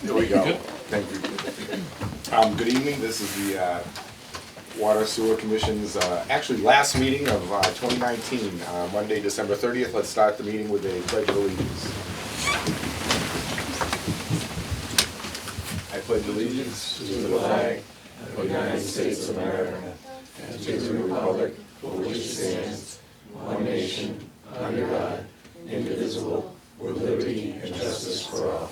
Here we go. Thank you. Good evening. This is the Water Sewer Commission's actually last meeting of 2019, Monday, December 30th. Let's start the meeting with a pledge of allegiance. I pledge allegiance to the flag of the United States of America and to the republic for which it stands, one nation, under God, indivisible, with liberty and justice for all.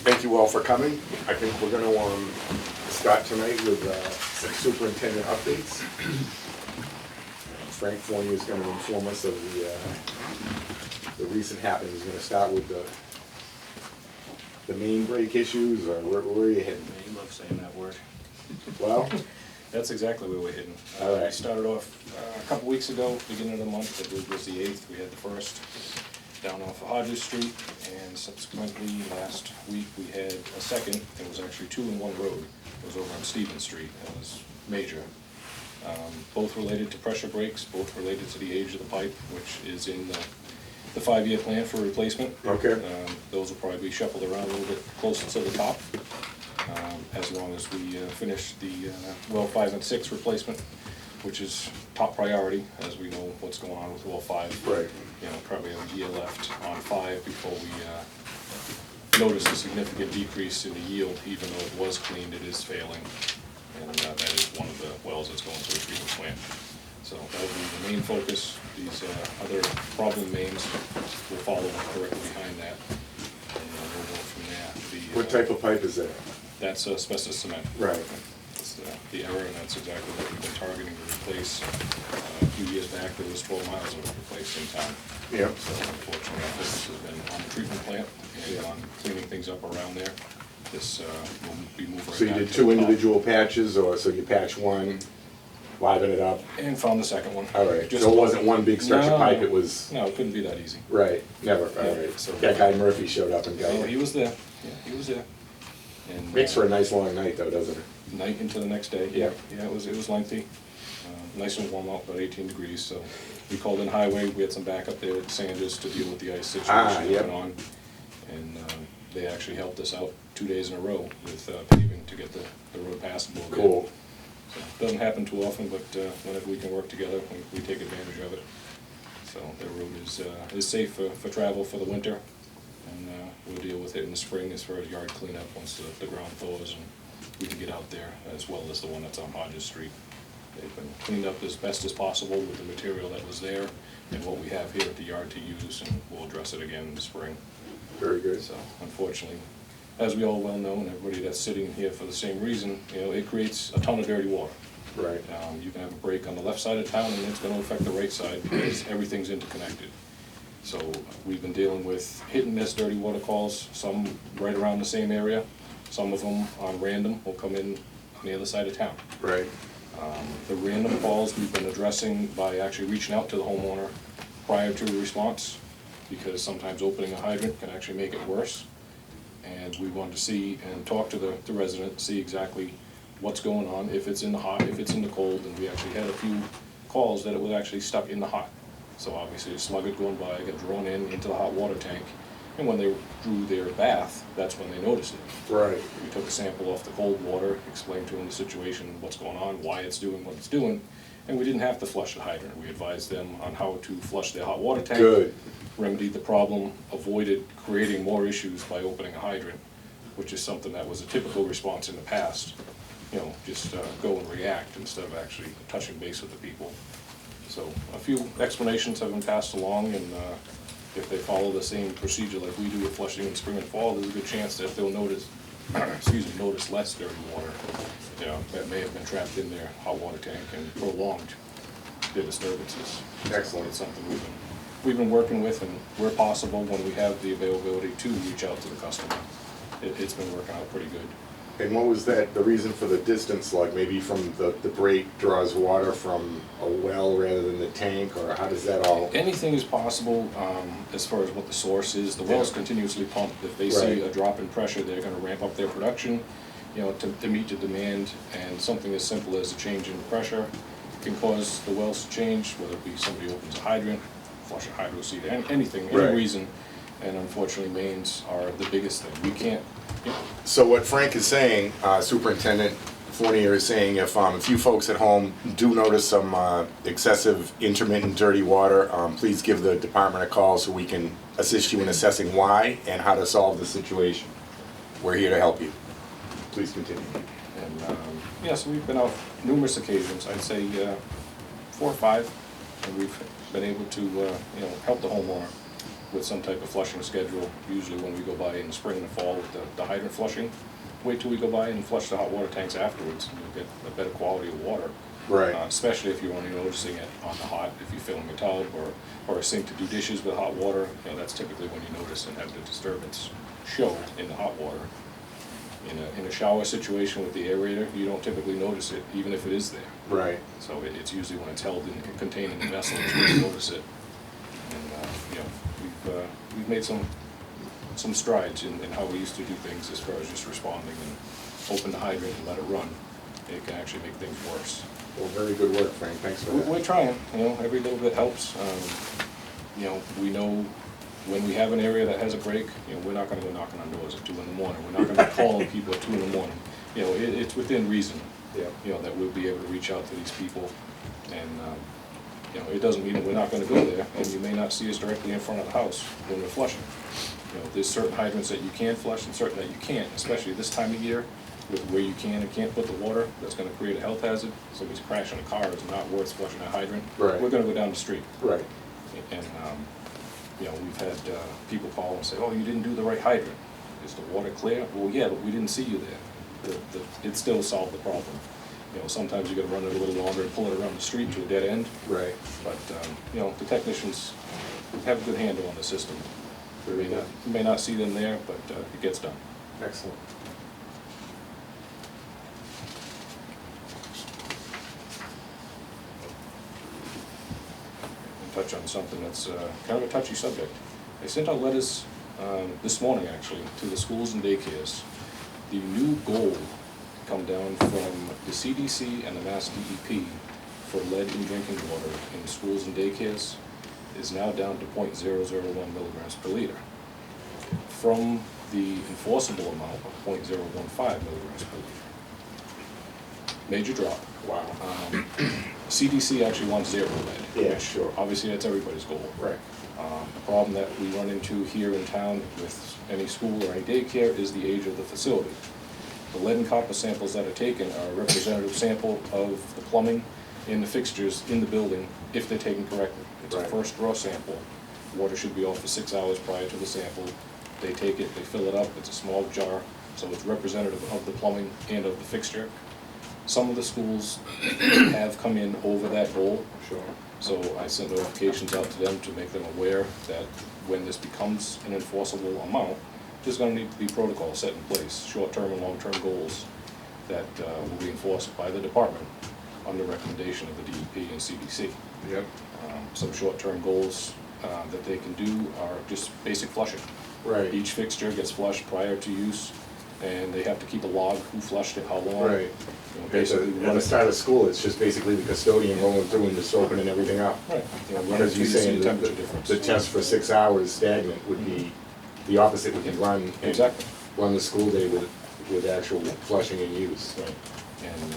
Thank you all for coming. I think we're going to start tonight with some superintendent updates. Frank Fournier is going to inform us of the recent happenings. He's going to start with the main break issues, or where are you heading? You love saying that word. Well, that's exactly where we're heading. All right. We started off a couple weeks ago, beginning of the month. I believe it was the 8th. We had the first down off of Hodges Street, and subsequently last week we had a second. It was actually two in one road. It was over on Stevens Street. It was major. Both related to pressure breaks, both related to the age of the pipe, which is in the 5-year plan for replacement. okay. Those will probably be shuffled around a little bit closer to the top, as long as we finish the well 5 and 6 replacement, which is top priority, as we know what's going on with well 5. Right. You know, probably have a year left on 5 before we notice a significant decrease in the yield. Even though it was cleaned, it is failing, and that is one of the wells that's going to the treatment plant. So that will be the main focus. These other problem mains will follow directly behind that, and we'll go from there. What type of pipe is that? That's asbestos cement. Right. That's the error, and that's exactly what we've been targeting to replace. A few years back, there was 12 miles of it replaced in town. Yep. So unfortunately, our focus has been on the treatment plant and on cleaning things up around there. This will be moved right So you back did to two the top. individual patches, or so you patched one, liven it up? And found the second one. All right, Just so it wasn't one big stretch of No. pipe, it was, No, it couldn't be that easy. right, never, all Yeah, right. so- That guy Murphy showed up and got Oh, it. he was there. Yeah, he was there. And Makes for a nice long night though, doesn't it? night into the next day. Yeah. Yeah, it was lengthy. Nice and warm out, about 18 degrees. So we called in highway. We had some backup there at Sanders to deal with the ice situation that yep. went on, and they actually helped us out 2 days in a row with paving to get the road passable again. Cool. So it doesn't happen too often, but whenever we can work together, we take advantage of it. So the road is safe for travel for the winter, and we'll deal with it in the spring as far as yard cleanup once the ground thaws and we can get out there, as well as the one that's on Hodges Street. They've been cleaned up as best as possible with the material that was there and what we have here at the yard to use, and we'll address it again in the spring. Very good. So unfortunately, as we all well know, and everybody that's sitting here for the same reason, you know, it creates a ton of dirty water. Right. You can have a break on the left side of town, and it's gonna affect the right side because everything's interconnected. So we've been dealing with hit and miss dirty water calls, some right around the same area, some of them on random will come in on the other side of town. Right. The random calls we've been addressing by actually reaching out to the homeowner prior to the response, because sometimes opening a hydrant can actually make it worse. And we wanted to see and talk to the resident, see exactly what's going on, if it's in the hot, if it's in the cold, and we actually had a few calls that it was actually stuck in the hot. So obviously a slugget going by got drawn into the hot water tank, and when they drew their bath, that's when they noticed it. Right. We took a sample off the cold water, explained to them the situation, what's going on, why it's doing what it's doing, and we didn't have to flush the hydrant. We advised them on how to flush their hot water tank. Good. Remedied the problem, avoided creating more issues by opening a hydrant, which is something that was a typical response in the past. You know, just go and react instead of actually touching base with the people. So a few explanations have been passed along, and if they follow the same procedure like we do with flushing in spring and fall, there's a good chance that they'll notice, notice less dirty water, you know, that may have been trapped in their hot water tank and prolonged their disturbances. Excellent. It's something we've been working with, and where possible, when we have the availability to reach out to the customer, it's been working out pretty good. And what was that, the reason for the distance slug? Maybe from the break draws water from a well rather than the tank, or how does that all? Anything is possible as far as what the source is. The wells continuously pump. If they see a drop in pressure, they're going to ramp up their production, you know, to meet the demand. And something as simple as a change in pressure can cause the wells to change, whether it be somebody opens a hydrant, flush a hydro seed, anything, any Right. reason. And unfortunately, mains are the biggest thing. We can't, you know, So what Frank is saying, Superintendent Fournier is saying, if you folks at home do notice some excessive intermittent dirty water, please give the department a call so we can assist you in assessing why and how to solve the situation. We're here to help you. Please continue. and, yes, we've been out numerous occasions, I'd say 4 or 5, and we've been able to, you know, help the homeowner with some type of flushing schedule, usually when we go by in the spring and the fall with the hydrant flushing. Wait till we go by and flush the hot water tanks afterwards, and you'll get a better quality of water. Right. Especially if you're only noticing it on the hot, if you're filling a tub or a sink to do dishes with hot water, you know, that's typically when you notice and have the disturbance show in the hot water. In a shower situation with the aerator, you don't typically notice it, even if it is there. Right. So it's usually when it's held in containing the vessel that you notice it. And, you know, we've made some strides in how we used to do things as far as just responding and open the hydrant and let it run. It can actually make things worse. Well, very good work, Frank. Thanks for that. We're trying, you know, every little bit helps. You know, we know when we have an area that has a break, you know, we're not gonna go knocking on doors at 2 in the morning. We're not gonna be calling people at 2 in the morning. You know, it's within reason, Yeah. you know, that we'll be able to reach out to these people. And, you know, it doesn't mean that we're not gonna go there, and you may not see us directly in front of the house when we're flushing. You know, there's certain hydrants that you can flush and certain that you can't, especially this time of year, with where you can and can't put the water, that's gonna create a health hazard. Somebody's crashing a car, it's not worth flushing a hydrant. Right. We're gonna go down the street. Right. And, you know, we've had people call and say, oh, you didn't do the right hydrant. Is the water clear? Well, yeah, but we didn't see you there. It still solved the problem. You know, sometimes you gotta run it a little longer and pull it around the street to a dead end. Right. But, you know, the technicians have a good handle on the system. You may not see them there, but it gets done. Excellent. Touch on something that's kind of a touchy subject. I sent out letters this morning, actually, to the schools and daycares. The new goal come down from the CDC and the Mass DEP for lead in drinking water in schools and daycares is now down to 0.001 milligrams per liter, from the enforceable amount of 0.015 milligrams per liter. Major drop. Wow. CDC actually wants 0 lead. Yeah, which sure. Obviously, that's everybody's goal. Right. The problem that we run into here in town with any school or any daycare is the age of the facility. The lead and copper samples that are taken are a representative sample of the plumbing and the fixtures in the building if they're taken correctly. It's a Right. first draw sample. Water should be off for 6 hours prior to the sample. They take it, they fill it up, it's a small jar, so it's representative of the plumbing and of the fixture. Some of the schools have come in over that goal. Sure. So I sent notifications out to them to make them aware that when this becomes an enforceable amount, there's gonna need to be protocols set in place, short-term and long-term goals that will be enforced by the department under recommendation of the DEP and CDC. Yep. Some short-term goals that they can do are just basic flushing. Right. Each fixture gets flushed prior to use, and they have to keep a log who flushed it, how long. Right. You know, At basically the, run at the it. start of school, it's just basically the custodian rolling through and just opening everything up. Right. You know, run it Because till you're you see saying the that temperature difference. the test for 6 hours stagnant would be the opposite. We can run and Exactly. run the school day with actual flushing and use. Right, and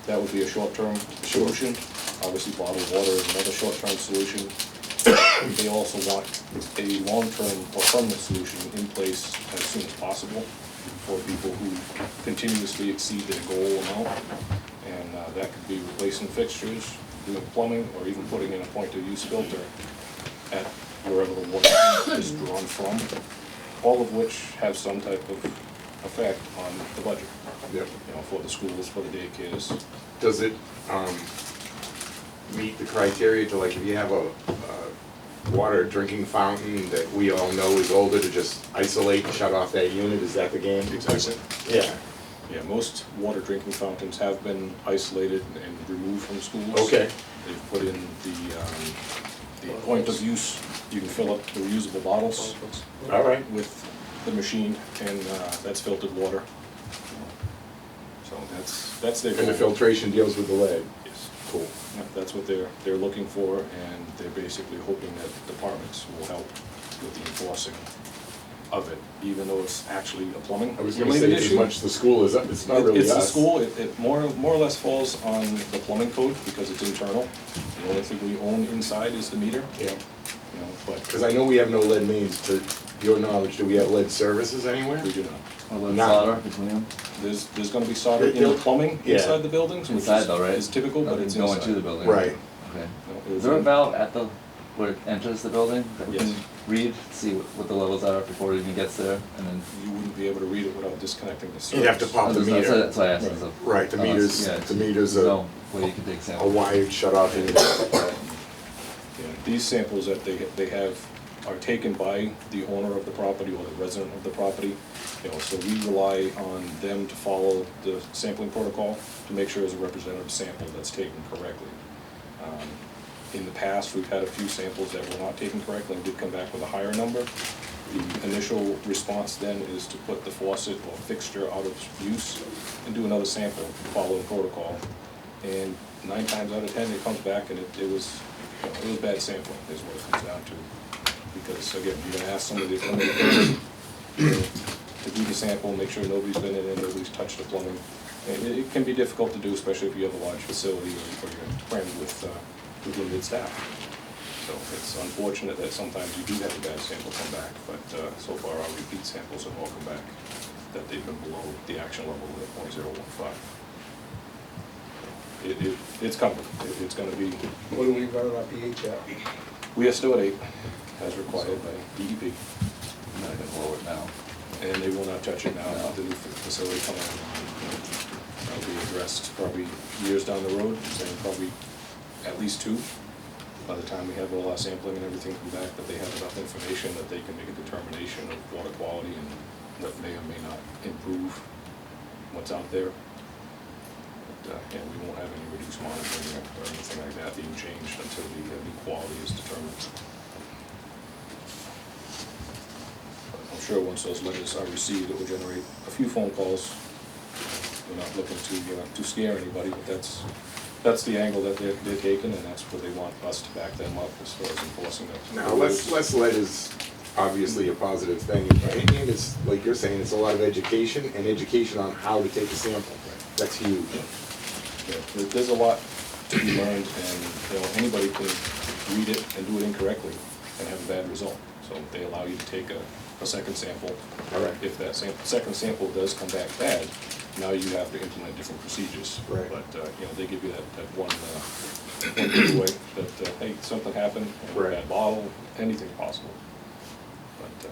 that would be a short-term solution. Obviously, bottled water is another short-term solution. They also want a long-term or permanent solution in place as soon as possible for people who continuously exceed their goal amount. And that could be replacing fixtures, doing plumbing, or even putting in a point-of-use filter at wherever the water is drawn from, all of which have some type of effect on the budget. Yep. You know, for the schools, for the daycares. Does it meet the criteria to, like, if you have a water drinking fountain that we all know is older, to just isolate and shut off that unit? Is that the game? Exactly. Yeah. Yeah, most water drinking fountains have been isolated and removed from schools. Okay. They've put in the point of use, you can fill up the reusable bottles All right. with the machine, and that's filtered water. So that's their And the goal. filtration deals with the lead. Yes. Cool. Yeah, that's what they're looking for, and they're basically hoping that departments will help with the enforcing of it, even though it's actually a plumbing I was gonna related say, as issue. much the school is, it's not really us. It's the school, it more or less falls on the plumbing code because it's internal. The only thing we own inside is the meter, Yeah, you know, but because I know we have no lead mains, to your knowledge, do we have lead services anywhere? we do not. Or lead Not- solder between them? There's gonna be solder in the plumbing Yeah. inside the buildings, which Inside though, right? is typical, but it's Nothing inside. going to the building. Right. Okay. No, Is there a valve at the, where it enters the building that we Yes. can read, see what the levels are before it even gets there, and then? You wouldn't be able to read it without disconnecting the service. You'd have to pop the meter. That's why I asked. So- Right, the meters, yeah, the meters there's are no way you can take a samples. wired shut off in. Yeah, these samples that they have are taken by the owner of the property or the resident of the property. You know, so we rely on them to follow the sampling protocol to make sure it's a representative sample that's taken correctly. In the past, we've had a few samples that were not taken correctly and did come back with a higher number. The initial response then is to put the faucet or fixture out of use and do another sample, following protocol. And 9 times out of 10, it comes back and it was, you know, it was bad sampling is what it comes down to. Because again, you're gonna ask somebody to come in to do the sample, make sure nobody's been in it, nobody's touched the plumbing. And it can be difficult to do, especially if you have a large facility or you're crammed with limited staff. So it's unfortunate that sometimes you do have a bad sample come back, but so far our repeat samples have all come back that they've been below the action level of 0.015. It's coming. It's gonna be, What do we run our pH at? we are still at 8, as required by DEP. I'm not gonna lower it now. And they will not touch it now, with the new facility coming in. That'll be addressed probably years down the road, saying probably at least 2. By the time we have all our sampling and everything come back, that they have enough information that they can make a determination of water quality and what may or may not improve what's out there. But, yeah, we won't have any reduced monitoring or anything like that being changed until the new quality is determined. I'm sure once those letters are received, it will generate a few phone calls. We're not looking to scare anybody, but that's the angle that they're taking, and that's where they want us to back them up as far as enforcing it. Now, less lead is obviously a positive thing, and it's, like you're saying, it's a lot of education, and education on how to take a sample. That's huge. Yeah, there's a lot to be learned, and, you know, anybody can read it and do it incorrectly and have a bad result. So they allow you to take a second sample. Correct. If that second sample does come back bad, now you have to implement different procedures. Right. But, you know, they give you that one giveaway that, hey, something happened, you know, Right. bad bottle, anything's possible. But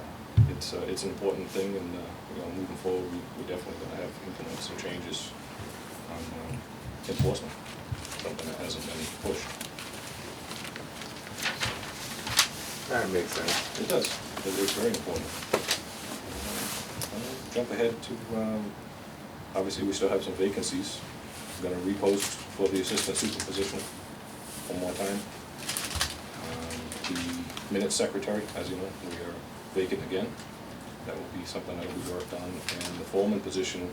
it's an important thing, and, you know, moving forward, we're definitely gonna have implement some changes on enforcement, something that hasn't been pushed. That makes sense. It does, it's very important. Jump ahead to, obviously, we still have some vacancies. I'm gonna repost for the assistant super position one more time. The minute secretary, as you know, we are vacant again. That will be something that will be worked on, and the foreman position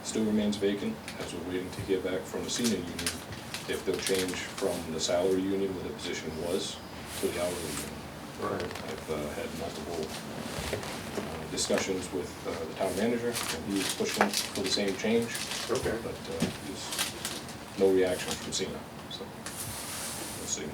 still remains vacant, as we're waiting to hear back from the senior union if they'll change from the salary union where the position was to the hourly union. Right. I've had multiple discussions with the town manager, and he's pushing for the same change. Okay. But there's no reaction from Cena, so we'll see.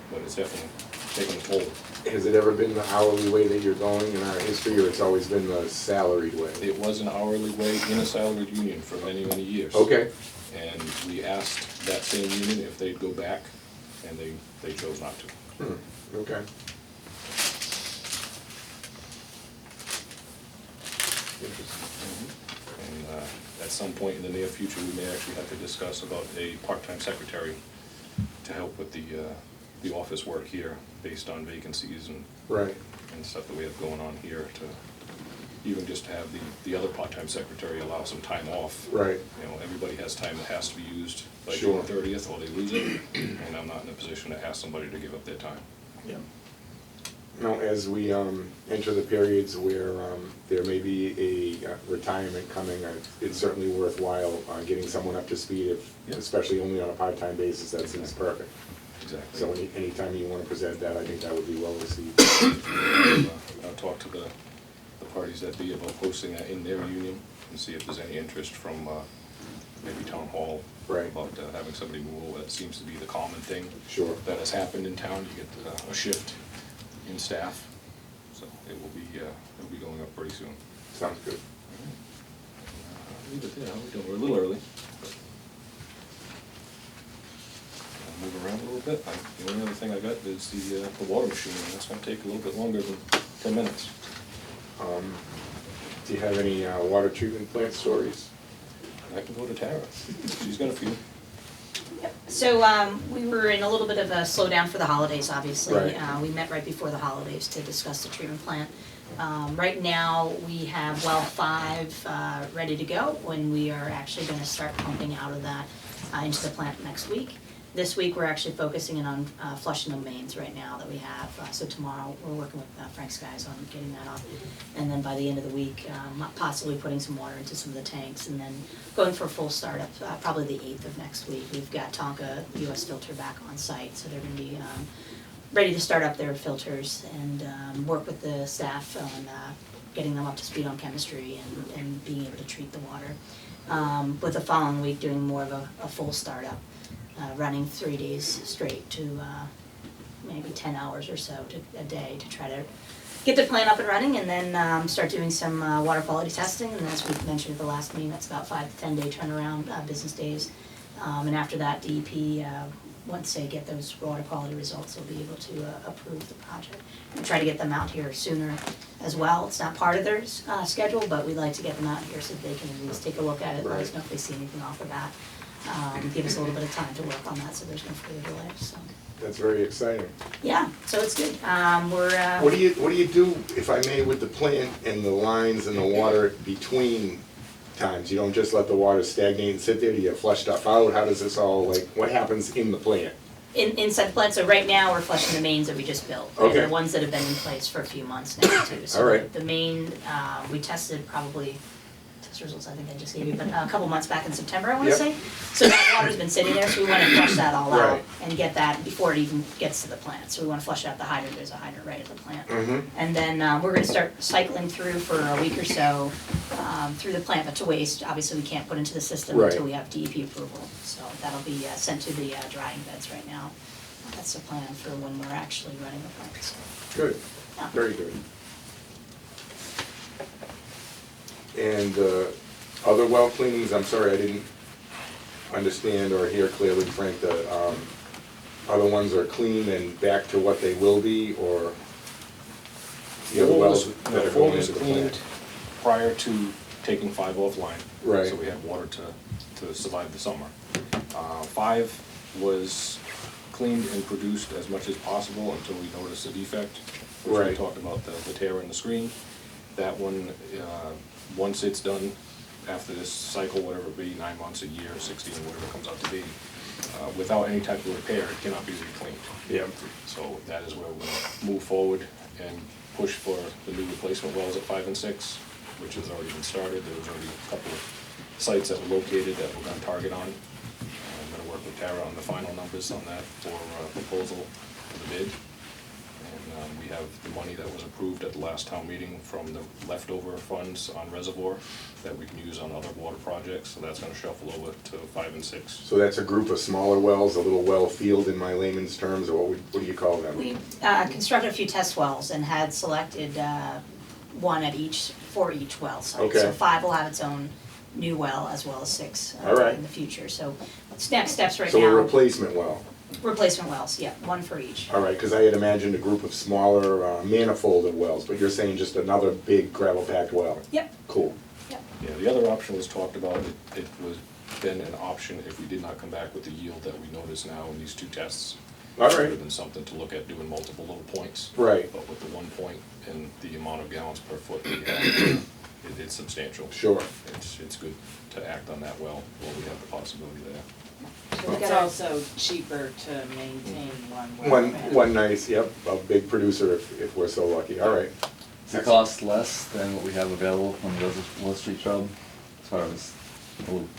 But it's definitely taking a toll. Has it ever been the hourly way that you're going in our history, or it's always been the salaried way? It was an hourly way in a salaried union for many, many years. Okay. And we asked that same union if they'd go back, and they chose not to. Okay. Interesting. And at some point in the near future, we may actually have to discuss about a part-time secretary to help with the office work here, based on vacancies Right. and stuff that we have going on here, to even just to have the other part-time secretary allow some time off. Right. You know, everybody has time that has to be used by Sure. June 30th, or they lose it, and I'm not in a position to ask somebody to give up their time. Yeah. Now, as we enter the periods where there may be a retirement coming, it's certainly worthwhile getting someone up to speed, Yeah. especially only on a part-time basis. That seems perfect. Exactly. So anytime you want to present that, I think that would be well received. I'll talk to the parties that be about posting that in their union and see if there's any interest from maybe town hall. Right. About having somebody move over. That seems to be the common thing. Sure. That has happened in town. You get a shift in staff. So it will be going up pretty soon. Sounds good. Leave it there. We're a little early. I'll move around a little bit. The only other thing I got is the water machine, and that's gonna take a little bit longer than 10 minutes. Do you have any water treatment plant stories? I can go to Tara. She's got a few. Yep. So we were in a little bit of a slowdown for the holidays, obviously. Right. We met right before the holidays to discuss the treatment plant. Right now, we have well 5 ready to go, when we are actually gonna start pumping out of that into the plant next week. This week, we're actually focusing in on flushing the mains right now that we have. So tomorrow, we're working with Frank's guys on getting that off. And then by the end of the week, possibly putting some water into some of the tanks, and then going for a full startup, probably the 8th of next week. We've got Tonka US Filter back on site, so they're gonna be ready to start up their filters and work with the staff on getting them up to speed on chemistry and being able to treat the water. With the following week, doing more of a full startup. Running 3 days straight to maybe 10 hours or so a day to try to get the plant up and running, and then start doing some water quality testing. And as we mentioned at the last meeting, that's about 5 to 10 day turnaround, business days. And after that, DEP, once they get those water quality results, they'll be able to approve the project and try to get them out here sooner as well. It's not part of their schedule, but we'd like to get them out here so that they can at least take a look at it, let us know if they see anything off of that. Give us a little bit of time to work on that, so there's no further delay, so. That's very exciting. Yeah, so it's good. What do you do, if I may, with the plant and the lines and the water between times? You don't just let the water stagnate and sit there? Do you flush stuff out? How does this all, like, what happens in the plant? Inside the plant, so right now, we're flushing the mains that we just built. Okay. They're the ones that have been in place for a few months now, too. So All right. the main, we tested probably, test results I think I just gave you, but a couple months back in September, I wanna Yep. say. So that water's been sitting there, so we wanna flush that all out Right. and get that before it even gets to the plant. So we wanna flush out the hydrant, there's a hydrant right at the plant. Mm-hmm. And then we're gonna start cycling through for a week or so through the plant, but to waste, obviously we can't put into the system Right. until we have DEP approval. So that'll be sent to the drying beds right now. That's the plan for when we're actually running the plant, so. Good, Yeah. very good. And other well cleanings, I'm sorry, I didn't understand or hear clearly, Frank, the other ones are clean and back to what they will be, or the other wells that are Four going was into the cleaned plant? prior to taking 5 offline. Right. So we had water to survive the summer. 5 was cleaned and produced as much as possible until we noticed a defect, which we Right. talked about, the tear in the screen. That one, once it's done, after this cycle, whatever it be, 9 months, a year, 16, whatever it comes out to be, without any type of repair, it cannot be reclaimed. Yeah. So that is where we're gonna move forward and push for the new replacement wells at 5 and 6, which has already been started. There was already a couple of sites that were located that we're gonna target on. I'm gonna work with Tara on the final numbers on that for proposal for the bid. And we have the money that was approved at the last town meeting from the leftover funds on reservoir that we can use on other water projects, so that's gonna shuffle over to 5 and 6. So that's a group of smaller wells, a little well field in my layman's terms, or what do you call them? We constructed a few test wells and had selected one at each, for each well site. Okay. So 5 will have its own new well as well as 6 All right. in the future. So next steps right So a now, replacement well, replacement wells, yeah, 1 for each. all right, because I had imagined a group of smaller manifolded wells, but you're saying just another big gravel-packed well? Yep, Cool. yep. Yeah, the other option was talked about. It was then an option if we did not come back with the yield that we notice now in these 2 tests. All It would right, have been something to look at, doing multiple little points. right, But with the 1 point and the amount of gallons per foot we have, it's substantial. sure. It's good to act on that well while we have the possibility there. We've It's got our- also cheaper to maintain one well. One nice, yep, a big producer if we're so lucky, all right. Does it cost less than what we have available on the Wall Street job? As far as,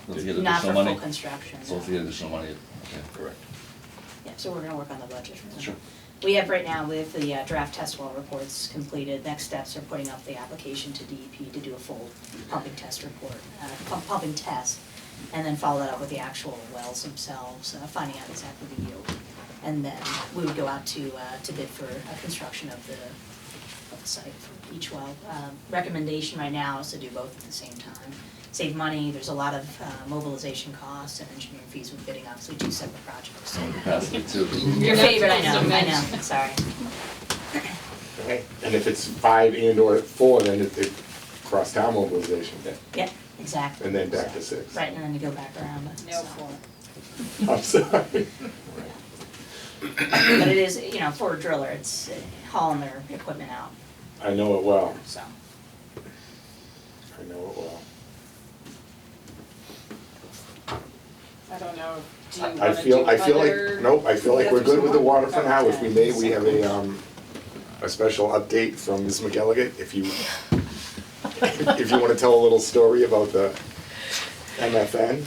let's get Not additional for money? full construction, So let's no. get additional money, okay. Correct. Yeah, so we're gonna work on the budget for that. Sure. We have right now, with the draft test well reports completed, next steps are putting up the application to DEP to do a full pumping test report, pumping test, and then follow that up with the actual wells themselves, finding out exactly the yield. And then we would go out to bid for a construction of the site for each well. Recommendation right now is to do both at the same time. Save money, there's a lot of mobilization costs and engineering fees with bidding, obviously two separate projects. And capacity too. Your favorite, I know, sorry. Okay. And if it's 5 and/or 4, then it cross-town mobilization, Yeah, exactly. and then back to 6. Right, and then you go back around. No so. four. I'm sorry. But it is, you know, for a driller, it's hauling their equipment out, I know it well, so. I know it well. I don't know, do you I wanna do feel like, other? nope, I feel like we're good with the water for now. If we may, Okay. we have a special update from Ms. McGilligan, if you wanna tell a little story about the MFN.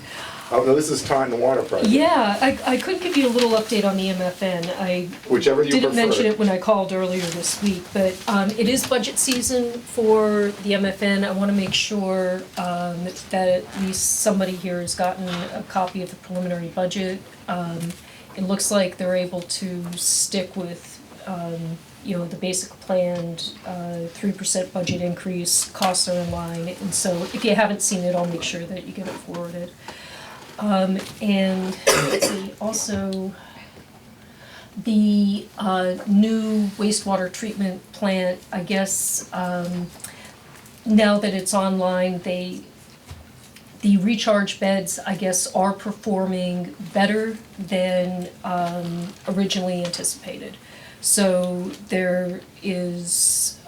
Oh, no, this is Taunton Water Project. Yeah, I could give you a little update on the MFN. I Whichever you prefer. didn't mention it when I called earlier this week, but it is budget season for the MFN. I want to make sure that at least somebody here has gotten a copy of the preliminary budget. It looks like they're able to stick with, the basic planned 3% budget increase, costs are in line, and so if you haven't seen it, I'll make sure that you get it forwarded. And let's see, also, the new wastewater treatment plant, I guess, now that it's online, the recharge beds, I guess, are performing better than originally anticipated. So there is,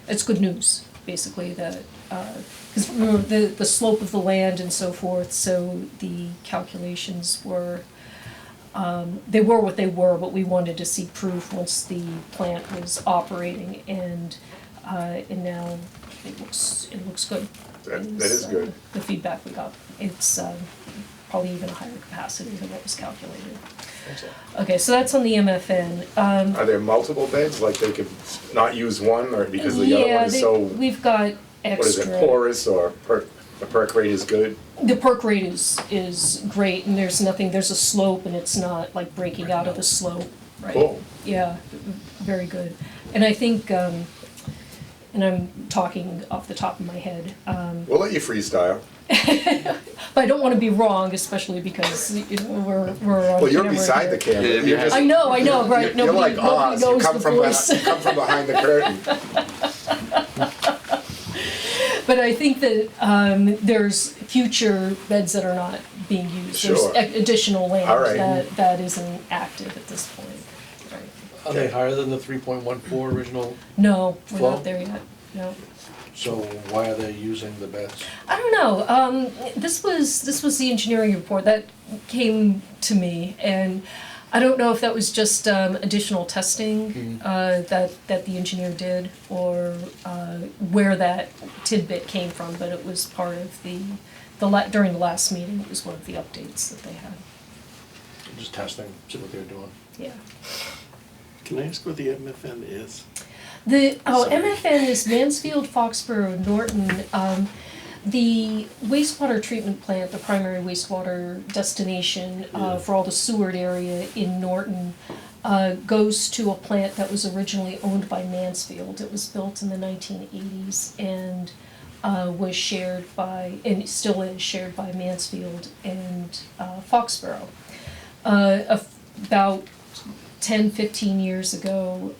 it's good news, basically, that, because remember the slope of the land and so forth, so the calculations were, they were what they were, but we wanted to see proof once the plant was operating, and now it looks good. That is good. The feedback we got, it's probably even a higher capacity than what was calculated. Okay, so that's on the MFN. Are there multiple beds, like they could not use one, or because the other one is so, We've got extra. what is it, porous, or the perk rate is good? The perk rate is great, and there's a slope, and it's not like breaking out of the slope, right? Cool. Yeah, very good. And I think, and I'm talking off the top of my head, We'll let you freestyle. but I don't want to be wrong, especially because, we're on Well, you're camera beside here. the camera. Yeah, You're just- I know, right, You're like nobody Oz, you knows come the from voice. you come from behind the curtain. But I think that there's future beds that are not being used. Sure. There's additional land All right. that isn't active at this point. Right. Are they higher than the 3.14 original? No, we're Flow? not there yet, no. So why are they using the beds? I don't know, this was the engineering report that came to me, and I don't know if that was just additional testing that the engineer did, or where that tidbit came from, but it was part of during the last meeting, it was one of the updates that they had, Just testing, see what they're doing. yeah. Can I ask what the MFN is? The Sorry. MFN is Mansfield, Foxborough, Norton. The wastewater treatment plant, the primary wastewater destination for all the Seward area in Norton, goes to a plant that was originally owned by Mansfield. It was built in the 1980s and was shared by, and still is shared by Mansfield and Foxborough. About 10, 15 years ago,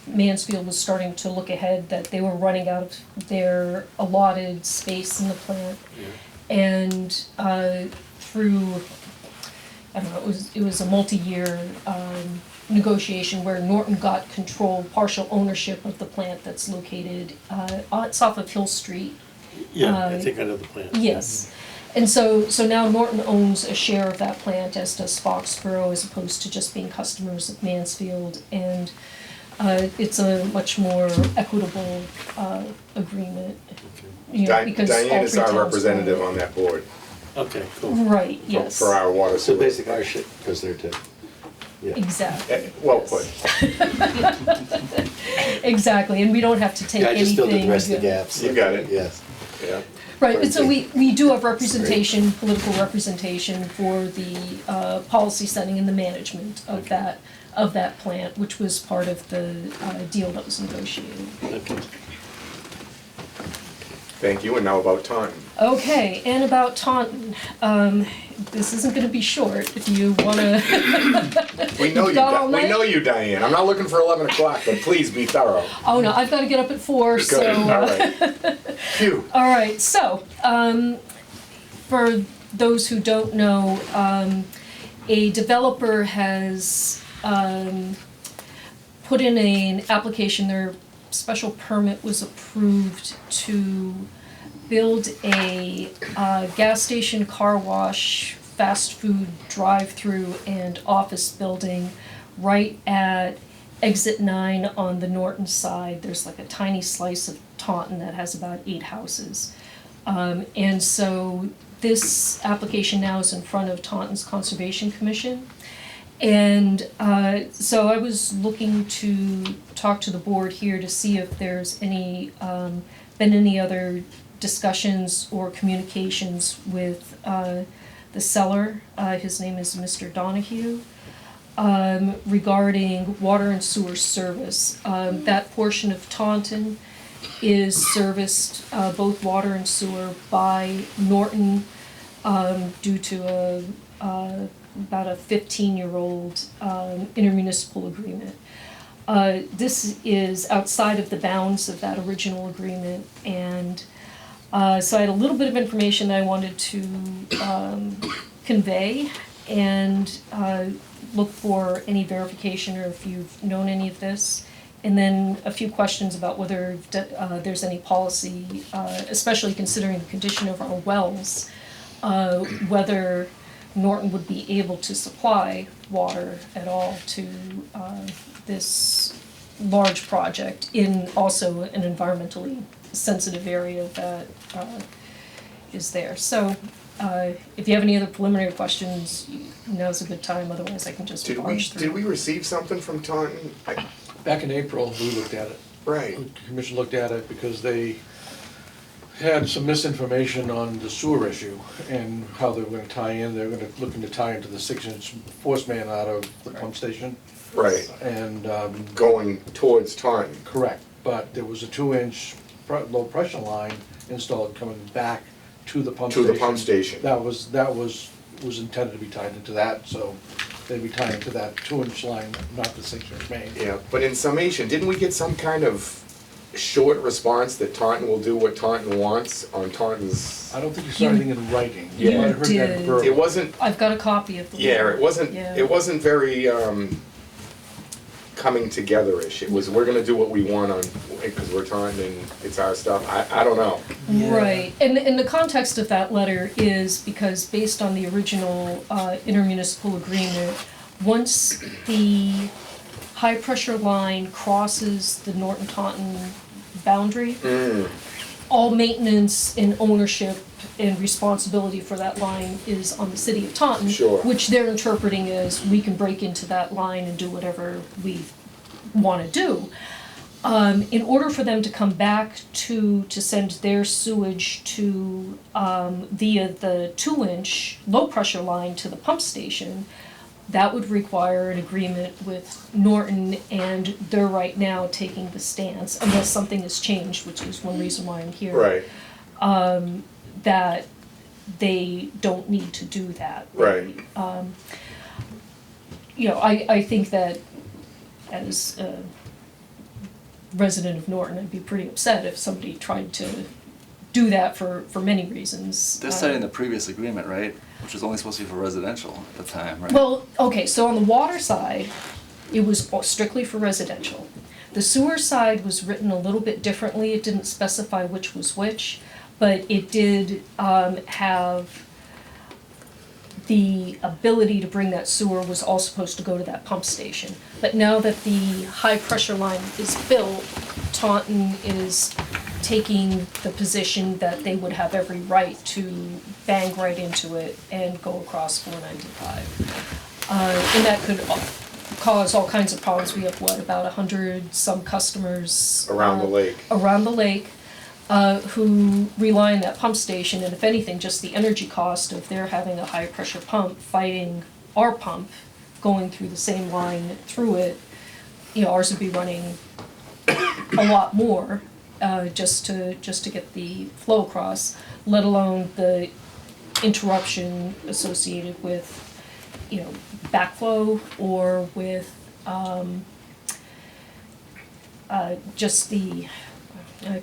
Mansfield was starting to look ahead that they were running out of their allotted space in the plant. And through, I don't know, it was a multi-year negotiation where Norton got partial ownership of the plant that's located, it's off of Hill Street. Yeah, I think I know the plan. Yes. And so now Norton owns a share of that plant, as does Foxborough, as opposed to just being customers of Mansfield. And it's a much more equitable agreement, you know, because all Diane is three our towns representative own on that board Okay, cool. it. Right, yes. for our water So sewer. basically our shit goes there too. Yeah. Exactly. Well put. Exactly, and we don't have to take Yeah, I anything. just filled in the rest of the gaps. You got it. Yes. Yeah. Right, and so we do have representation, political representation for the policy setting and the management of that plant, which was part of the deal that was negotiated. Okay. Thank you, and now about Taunton. Okay, and about Taunton, this isn't gonna be short, if you wanna, We know you, Got all we night? know you, Diane. I'm not looking for 11 o'clock, but please be thorough. oh no, I've gotta get up at 4, so. Good, all right. Phew. All right, so, for those who don't know, a developer has, put in an application, their special permit was approved to build a, gas station, car wash, fast food, drive-through, and office building right at exit 9 on the Norton side. There's like a tiny slice of Taunton that has about 8 houses. And so this application now is in front of Taunton's Conservation Commission. And so I was looking to talk to the board here to see if there's any, been any other discussions or communications with the seller. His name is Mr. Donahue. Regarding water and sewer service. That portion of Taunton is serviced, both water and sewer, by Norton, due to about a 15-year-old intermunicipal agreement. This is outside of the bounds of that original agreement, and so I had a little bit of information that I wanted to convey, and look for any verification or if you've known any of this. And then a few questions about whether there's any policy, especially considering the condition of our wells, whether Norton would be able to supply water at all to this large project in also an environmentally sensitive area that is there. So if you have any other preliminary questions, now's a good time, otherwise I can just barge through. Did we receive something from Taunton? Back in April, we looked at it. Right. The commission looked at it because they had some misinformation on the sewer issue and how they were gonna tie in. They were looking to tie into the 6-inch force main out of the pump station. Right. And, Going towards Taunton. correct, but there was a 2-inch low pressure line installed coming back to the pump To station. the pump station. That was intended to be tied into that, so they'd be tying into that 2-inch line, not the 6-inch main. Yeah, but in summation, didn't we get some kind of short response that Taunton will do what Taunton wants on Taunton's? I don't think you saw anything in writing. You might have heard that did. verbal. It wasn't, I've got a copy of the yeah, letter. it wasn't, Yeah. it wasn't very, coming together-ish. It was, we're gonna do what we want on, because we're Taunton and it's our stuff. I don't know. Right, and the context of that letter is because based on the original intermunicipal agreement, once the high-pressure line crosses the Norton Taunton boundary, all maintenance and ownership and responsibility for that line is on the city of Taunton. Sure. Which they're interpreting as we can break into that line and do whatever we wanna do. In order for them to come back to send their sewage to, via the 2-inch low-pressure line to the pump station, that would require an agreement with Norton, and they're right now taking the stance, unless something has changed, which is one reason why I'm here. Right, That they don't need to do that. right. You know, I think that as a resident of Norton, I'd be pretty upset if somebody tried to do that for many reasons. They're citing the previous agreement, right? Which was only supposed to be for residential at the time, right? Well, okay, so on the water side, it was strictly for residential. The sewer side was written a little bit differently, it didn't specify which was which, but it did have the ability to bring that sewer was all supposed to go to that pump station. But now that the high pressure line is built, Taunton is taking the position that they would have every right to bang right into it and go across 495. And that could cause all kinds of problems. We have, what, about 100 some customers Around the lake. around the lake who rely on that pump station, and if anything, just the energy cost of their having a high pressure pump fighting our pump going through the same line through it, ours would be running a lot more just to get the flow across, let alone the interruption associated with backflow or with just the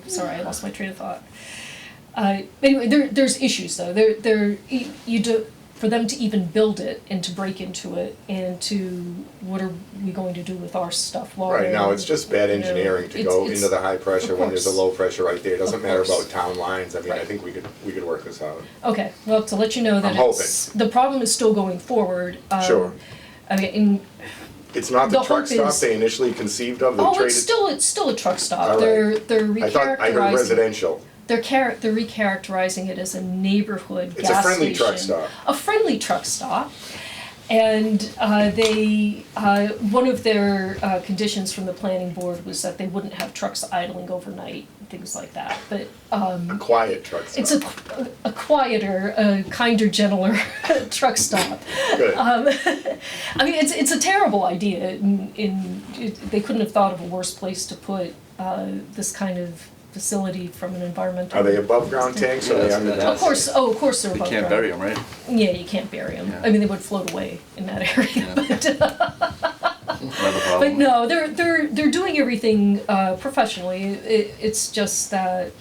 sorry, I lost my train of thought. Anyway, there's issues though. For them to even build it and to break into it and to, what are we going to do with our stuff while Right, they're, now, it's just bad engineering to go it's- into the high pressure of when there's a course. low pressure right there. It doesn't Of matter course. about town lines. I mean, I Right. think we could work this out. Okay, well, to let you know that I'm it's, the problem is still going forward. Sure. I mean, It's not the The truck hope stop is- they initially conceived of, they oh, traded? it's still a truck stop. All right. They're I thought, I heard recharacterizing, residential. they're recharacterizing it as a neighborhood It's a gas friendly station. truck stop. A friendly truck stop. And they, one of their conditions from the planning board was that they wouldn't have trucks idling overnight, things like that. But A quiet truck stop. it's a quieter, kinder, gentler truck stop. Good. I mean, it's a terrible idea. They couldn't have thought of a worse place to put this kind of facility from an environmental. Are they above ground tanks or are they Yeah, under? that's- Of course they're You above can't ground. bury them, right? Yeah, you can't bury them. Yeah. I mean, they would float away in that area. Yeah. But, Another problem. but no, they're doing everything professionally. It's just that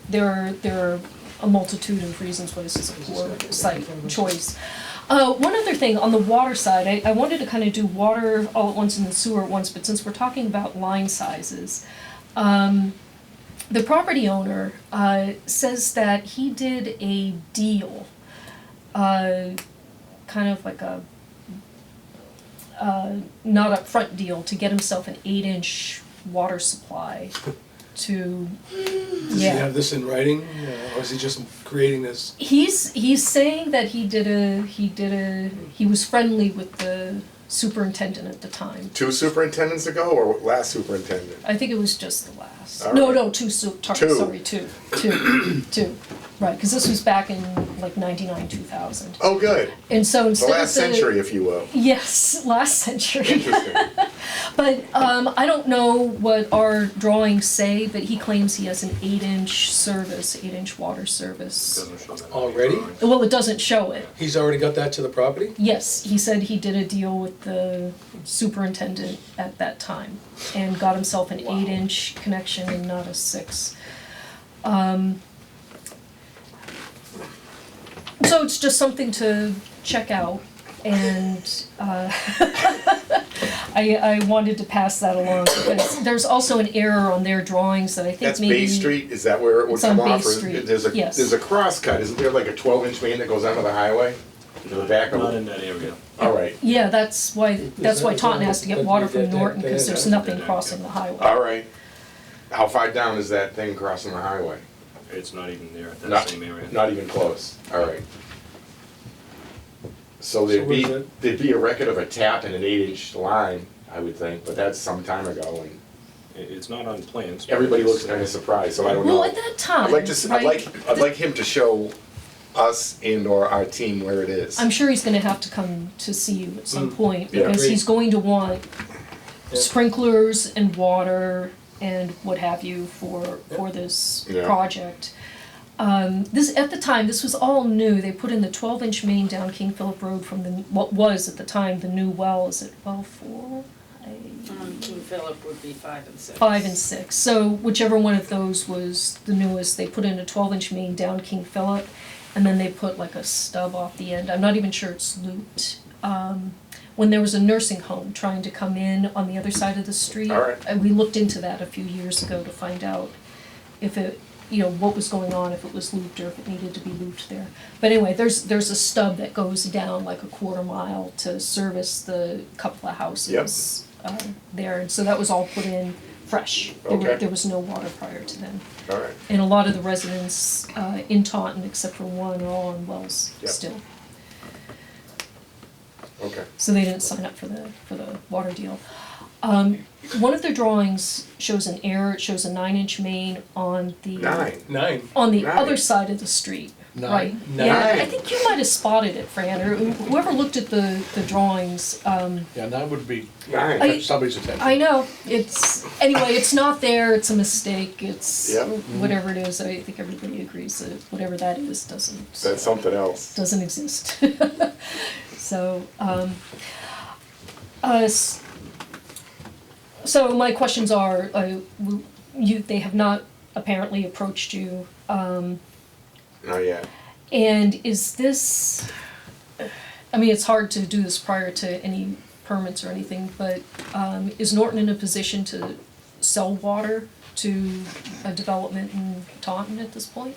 there are a multitude of reasons why this is a poor site choice. One other thing on the water side, I wanted to kind of do water all at once and the sewer at once, but since we're talking about line sizes, the property owner says that he did a deal, kind of like a not upfront deal, to get himself an 8-inch water supply to, Does he have this in writing, or is he just creating this? He's saying that he was friendly with the superintendent at the time. 2 superintendents ago or last superintendent? I think it was just the last. All No, right. no, Two. sorry, two. Right, because this was back in like 99, 2000. Oh, good. And so The instead of last century, if you will. Yes, last century. Interesting. But I don't know what our drawings say, but he claims he has an 8-inch service, 8-inch water service. Already? Well, it doesn't show it. He's already got that to the property? Yes, he said he did a deal with the superintendent at that time and got himself an 8-inch connection and not a 6. So it's just something to check out, and I wanted to pass that along because there's also an error on their drawings that I think That's maybe. Bay Street, is that where it would It's on come Bay off? Or Street, there's a, yes. there's a cross cut, isn't there like a 12-inch main that goes onto the highway? To the back of Not it? in that area. All right, Yeah, that's why Taunton has to get water from Norton because there's nothing crossing the highway. all right. How far down is that thing crossing the highway? It's not even there at that Not- same area. Not even close, all right. So So there'd where's that? be a record of a tap and an 8-inch line, I would think, but that's some time ago, and It's not on plans. but everybody it's, looks kinda surprised, so I don't know. Well, at that time, I'd like to, right, I'd like him to show us and or our team where it is. I'm sure he's gonna have to come to see you at some point, Yeah. because Great. he's going to want Yeah. sprinklers and water and what have you for this Yeah. project. This, at the time, this was all new, they put in the 12-inch main down King Philip Road from what was at the time the new well, is it well 4? King Philip would be 5 and 6. 5 and 6, so whichever one of those was the newest, they put in a 12-inch main down King Philip, and then they put like a stub off the end, I'm not even sure it's looped. When there was a nursing home trying to come in on the other side of the street. All right. We looked into that a few years ago to find out if it what was going on, if it was looped or if it needed to be looped there. But anyway, there's a stub that goes down like a quarter mile to service the couple of houses there, and so that was all put in fresh. Okay. There was no water prior to then. All right. And a lot of the residents in Taunton, except for one, are all on wells Yep. still. Okay. So they didn't sign up for the water deal. One of their drawings shows an error. It shows a 9-inch main on the Nine. on the Nine. other side of the street. Nine. Right. Nine. Yeah, I think you might have spotted it, Fran, or whoever looked at the drawings. Yeah, that would be, Nine. I- somebody's attention. I know, anyway, it's not there, it's a mistake, it's Yep. whatever it is, I think everybody agrees that whatever that is That's something else. doesn't exist. So, so my questions are, they have not apparently approached you, Not yet. and is this, I mean, it's hard to do this prior to any permits or anything, but is Norton in a position to sell water to a development in Taunton at this point?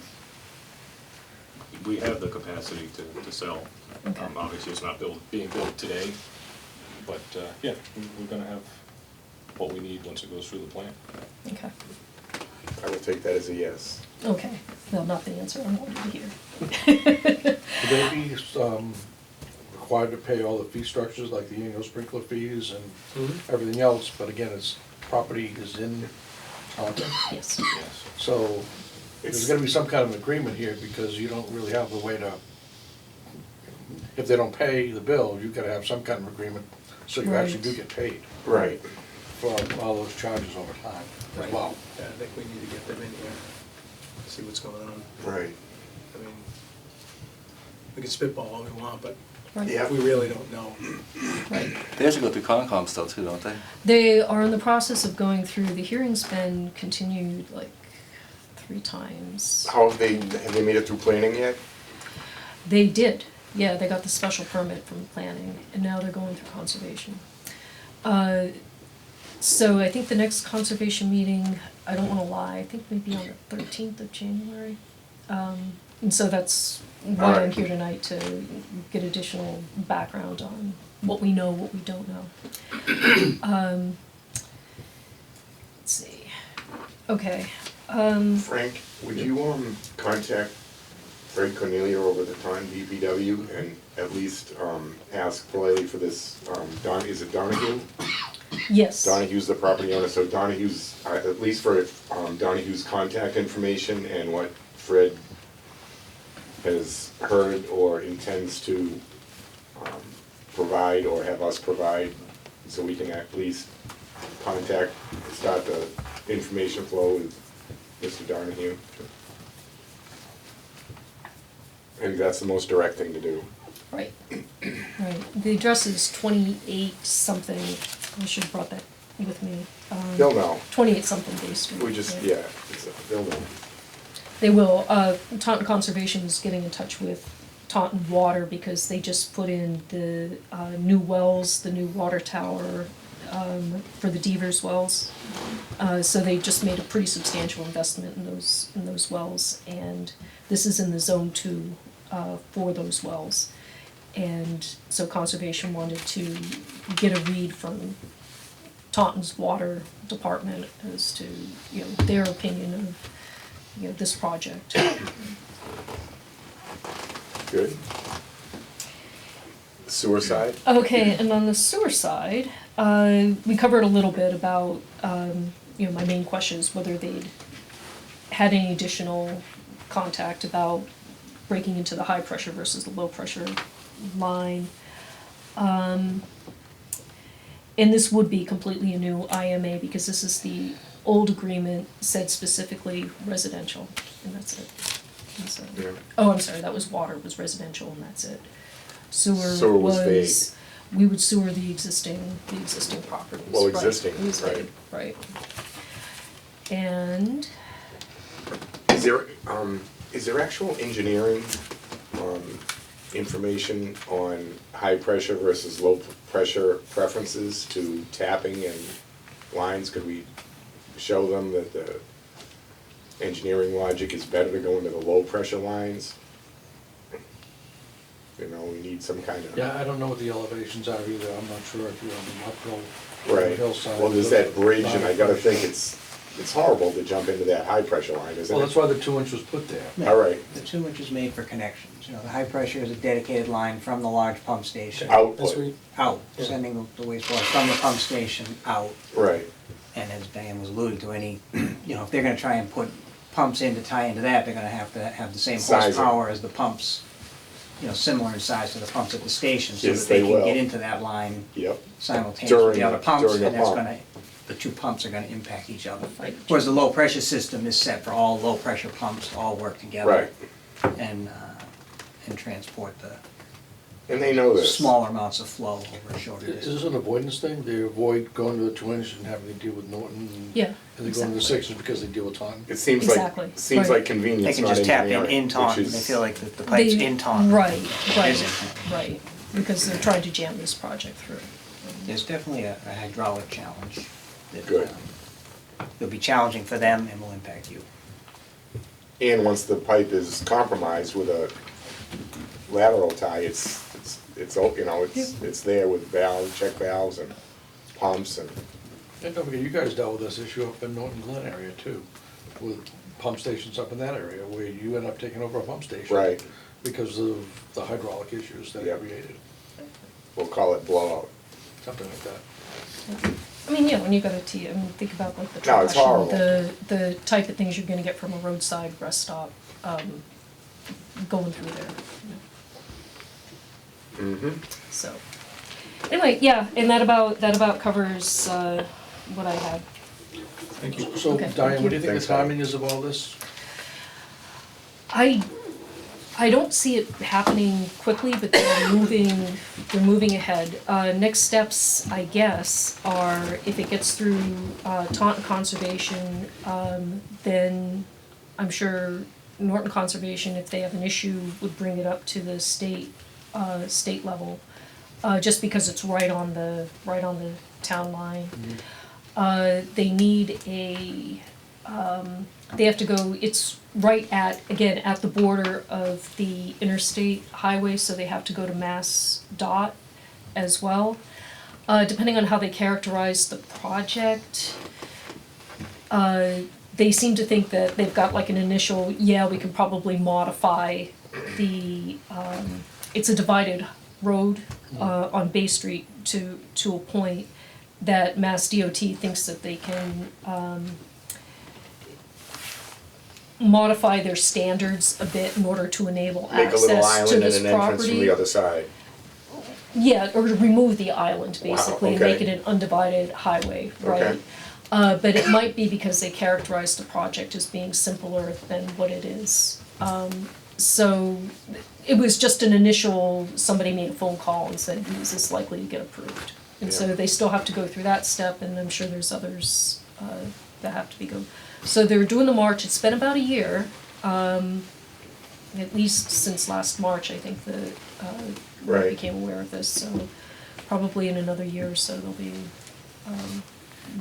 We have the capacity to sell. Okay. Obviously, it's not being built today, But, yeah, we're gonna have what we need once it goes through the plant. Okay, I will take that as a yes. okay, no, not the answer I wanted to hear. Would they be required to pay all the fee structures, like the annual sprinkler fees and everything else? But again, its property is in Taunton, Yes, Yes. so there's gonna be some kind of agreement here, because you don't really have the way to, if they don't pay the bill, you gotta have some kind of agreement, so you actually do Right. get paid Right. for all those charges over time as well. Yeah, I think we need to get them in here, see what's going on. Right. I mean, we can spitball all we want, but right, Yeah. we really don't know. right. They have to go through Concom still too, don't they? They are in the process of going through, the hearing's been continued like 3 times. How have they made it through planning yet? They did, yeah, they got the special permit from planning, and now they're going through conservation. So I think the next conservation meeting, I don't wanna lie, I think maybe on the 13th of January. And so that's why I'm Alright. here tonight, to get additional background on what we know, what we don't know. Let's see, okay, Frank, would you contact Fred Cornelia over the time DPW and at least ask politely for this, is it Donahue? yes. Donahue's the property owner, so Donahue's, at least for Donahue's contact information and what Fred has heard or intends to provide or have us provide, so we can at least start the information flow with Mr. Donahue. I think that's the most direct thing to do. Right, right. The address is 28 something, I should have brought that with me. They'll know. 28 something Bay Street. We just, yeah. yeah, they'll know. They will, Taunton Conservation is getting in touch with Taunton Water, because they just put in the new wells, the new water tower for the Devers wells. So they just made a pretty substantial investment in those wells, and this is in the zone 2 for those wells. And so Conservation wanted to get a read from Taunton's water department as to, their opinion of, this project. Good. Sewer side? Okay, and on the sewer side, we covered a little bit about, my main question is whether they'd had any additional contact about breaking into the high pressure versus the low pressure line. And this would be completely a new IMA, because this is the old agreement said specifically residential, and that's it. And so- Yeah. Oh, I'm sorry, that was water, was residential, and that's it. Sewer Sewer was was, we would sewer the existing properties. Well, right. existing, It was right. vague, right. And, Is there actual engineering, information on high pressure versus low pressure preferences to tapping and lines? Could we show them that engineering logic is better to go into the low pressure lines. You know, we need some kind of. Yeah, I don't know what the elevations are either, I'm not sure if you're on the uphill, or the Right, hillside. well, there's that bridge, and I gotta think it's horrible to jump into that high pressure line, isn't it? Well, that's why the 2-inch was put there. All right, The 2-inch is made for connections, you know, the high pressure is a dedicated line from the large pump station That's output, where, out, sending the wastewater from the pump station out. right, And as Diane was alluding to, any, you know, if they're gonna try and put pumps in to tie into that, they're gonna have to have the same Size it. horsepower as the pumps, you know, similar in size to the pumps at the station, so Yes, that they they can will. get into that line yep, simultaneously with During the other the- pumps, during the and that's pump. gonna, the two pumps are gonna impact each other. Whereas the low pressure system is set for all low pressure pumps, to all work together. right, And transport the and they know this. smaller amounts of flow over a shorter Is distance. this an avoidance thing? They avoid going to the 2-inch and having to deal with Norton? Yeah, And they go to the 6-inch because they deal with Taunton? It seems Exactly, like, seems right. like convenience, They can not just tap engineering, in Taunton, which they is- feel like the pipe's They- in Taunton. Right, right, Isn't. right, because they're trying to jam this project through. There's definitely a hydraulic challenge that Good. will be challenging for them and will impact you. And once the pipe is compromised with a lateral tie, it's, you know, it's there with valves, check valves and pumps and, And don't forget, you guys dealt with this issue up in Norton Glen area too, with pump stations up in that area, where you end up taking over a pump station. right, Because of the hydraulic issues that Yeah. it created, we'll call it blowout. something like that. I mean, yeah, when you gotta I mean, think about like the No, it's trash and horrible. the type of things you're gonna get from a roadside rest stop, going through there. Mm-hmm. So, anyway, yeah, and that about covers, what I had. Thank you. So Okay, Diane, thank what do you think Thanks, the Diane. timing is of all this? I don't see it happening quickly, but they're moving ahead. Next steps, I guess, are if it gets through, Taunton Conservation, then I'm sure Norton Conservation, if they have an issue, would bring it up to the state level, just because it's right on the town line. They need they have to go, it's right at the border of the interstate highway, so they have to go to Mass DOT as well. Depending on how they characterize the project, they seem to think that they've got like an initial, yeah, we can probably modify it's a divided road, on Bay Street to a point that Mass DOT thinks that they can, modify their standards a bit in order to enable Make a little access to island and this an entrance from the property. other side. Yeah, or to remove the island basically, and make okay. it an undivided highway, right? Okay. But it might be because they characterize the project as being simpler than what it is. So it was just an initial, somebody made a phone call and said, is this likely to get approved? And so Yeah. they still have to go through that step, and I'm sure there's others that have to be go. So they're doing the march, it's been about a year, at least since last March, I think the, we Right. became aware of this, so probably in another year or so they'll be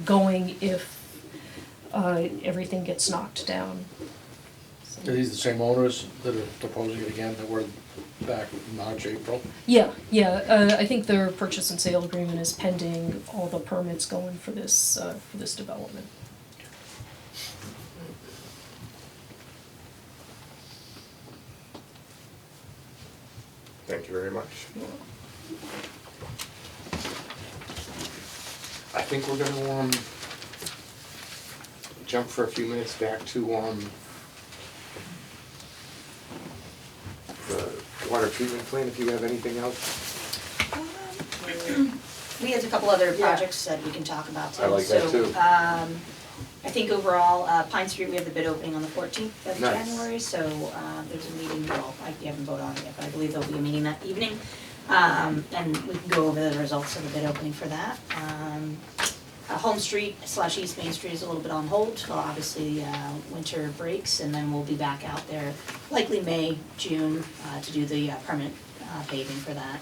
going if everything gets knocked down. Are these the same owners that are proposing it again that were back in March, April? Yeah, I think their purchase and sale agreement is pending all the permits going for this development. Thank you very much. I think we're gonna, jump for a few minutes back to, the water treatment plant, if you have anything else. We have a couple other projects that we can talk about too. I like that too. So, I think overall, Pine Street, we have the bid opening on the 14th of Nice. January, so there's a meeting, well, you haven't voted on it yet, but I believe there'll be a meeting that evening. And we can go over the results of the bid opening for that. Home Street / East Main Street is a little bit on hold, well, obviously, winter breaks, and then we'll be back out there likely May, June, to do the permanent paving for that.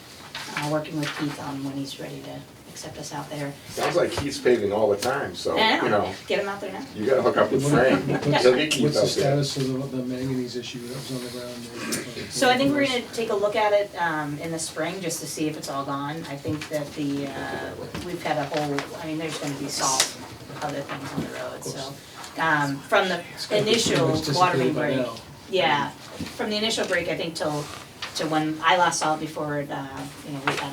Working with Keith on when he's ready to accept us out there. Sounds like Keith's paving all the time, so, I you know, Get them out there now. you gotta hook up with Frank. He'll get Keith What's the out there. status of the manganese issue that was on the ground? So I think we're gonna take a look at it in the spring, just to see if it's all gone. I think that we've had a whole, I mean, there's gonna be salt, other things on the road, so. From the initial It's watering dissipated by break, now. yeah, from the initial break, I think to when I last saw it before, we had a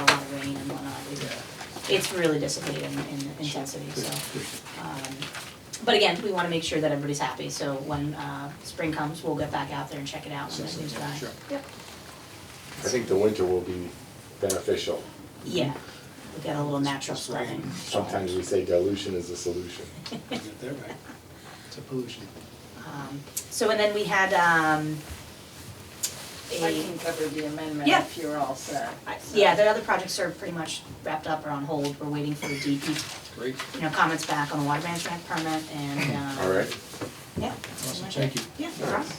lot of rain and whatnot. It's really dissipated in intensity, so. But again, we wanna make sure that everybody's happy, so when spring comes, we'll get back out there and check it out when everything's dry. Sure. Yep. I think the winter will be beneficial. Yeah, we got a little natural flooding. Sometimes we say dilution is a solution. You got that right. It's a pollution. So, and then we had I can cover the amendment Yeah. if you're all set. yeah, the other projects are pretty much wrapped up or on hold. We're waiting for the DP, Great. comments back on the water management permit and, All right? yeah, that's pretty Awesome, much thank it. you. Yeah, no problem.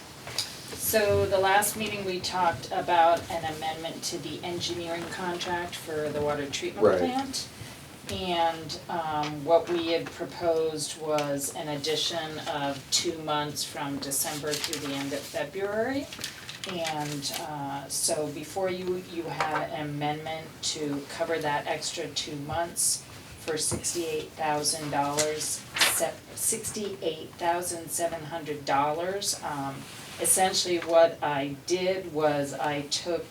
So the last meeting, we talked about an amendment to the engineering contract for the water treatment Right. plant. And what we had proposed was an addition of 2 months from December through the end of February. And so before you had an amendment to cover that extra 2 months for $68,000, $68,700. Essentially what I did was I took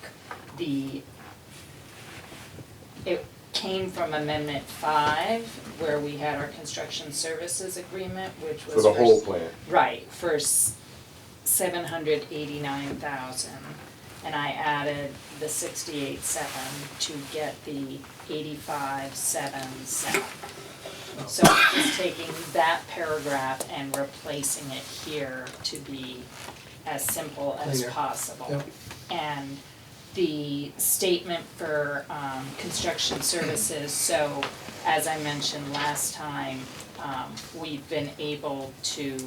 it came from Amendment 5, where we had our construction services agreement, which was For the whole plant. Right, for $789,000, and I added the 68,700 to get the 85,770. So I'm just taking that paragraph and replacing it here to be as simple as Cleaner. possible. Yep. And the statement for construction services, so as I mentioned last time, we've been able to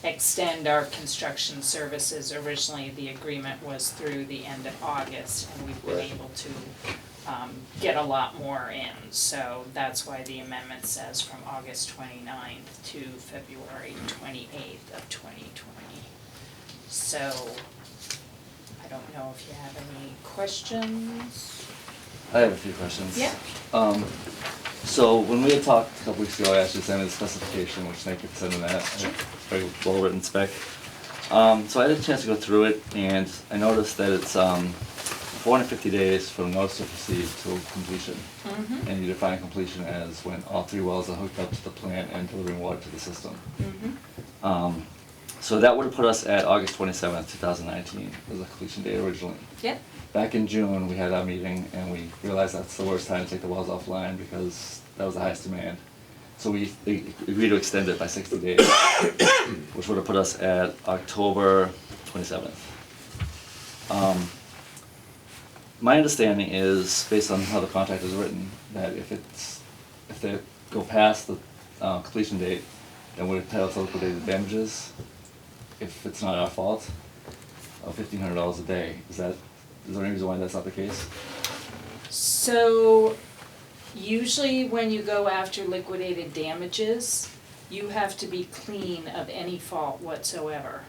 extend our construction services. Originally, the agreement was through the end of August, and we've been Right. able to get a lot more in. So that's why the amendment says from August 29th to February 28th of 2020. So I don't know if you have any questions? I have a few questions. Yeah. So when we had talked a couple weeks ago, I asked you to send me the specification, which thank you for sending that. Sure. Very well written spec. So I had a chance to go through it, and I noticed that it's 450 days from notice of proceed till completion. Mm-hmm. And you define completion as when all 3 wells are hooked up to the plant and delivering water to the system. Mm-hmm. So that would have put us at August 27th, 2019 as a completion date originally. Yep. Back in June, we had our meeting and we realized that's the worst time to take the wells offline because that was the highest demand. So we agreed to extend it by 60 days, which would have put us at October 27th. My understanding is, based on how the contract is written, that if they go past the completion date, then we're entitled to liquidated damages, if it's not our fault, of $1,500 a day. Is there any reason why that's not the case? So usually when you go after liquidated damages, you have to be clean of any fault whatsoever.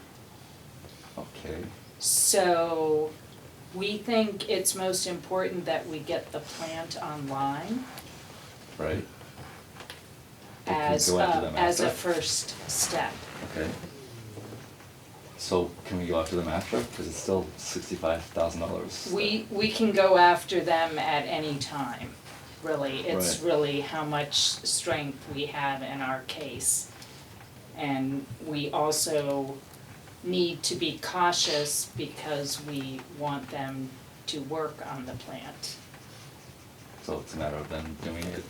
Okay. So we think it's most important that we get the plant online Right. We can as go after them as a after. first step. Okay. So can we go after them after? Because it's still $65,000. We can go after them at any time, really. It's Right. really how much strength we have in our case. And we also need to be cautious because we want them to work on the plant. So it's a matter of them doing it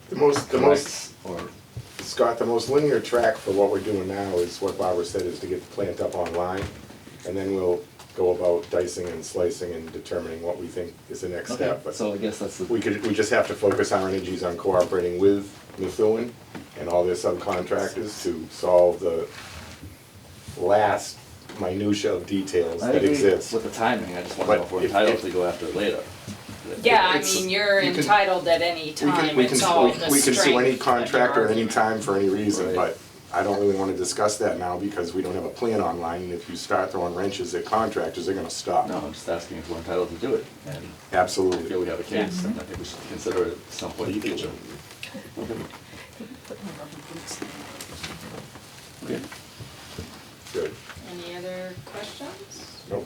The most, correct, or, Scott, the most linear track for what we're doing now is what Barbara said, is to get the plant up online. And then we'll go about dicing and slicing and determining what we think is the next okay, step. But so I guess that's the. we just have to focus our energies on cooperating with Methuen and all their subcontractors to solve the last minutia of details I that agree exist. with the timing, I just But wonder if we're if- entitled if- to go after it later. Yeah, I It's- mean, you're you can- entitled at any time, we it's can, all we the we can sue strength any of your contractor at any argument. time for any reason, Right. but I don't really wanna discuss that now because we don't have a plan online, and if you start throwing wrenches at contractors, they're gonna stop. No, I'm just asking if we're entitled to do it, and if you feel Absolutely. we have a case, then I think we should consider it at some point in the future. Okay. Good. Any other questions? No,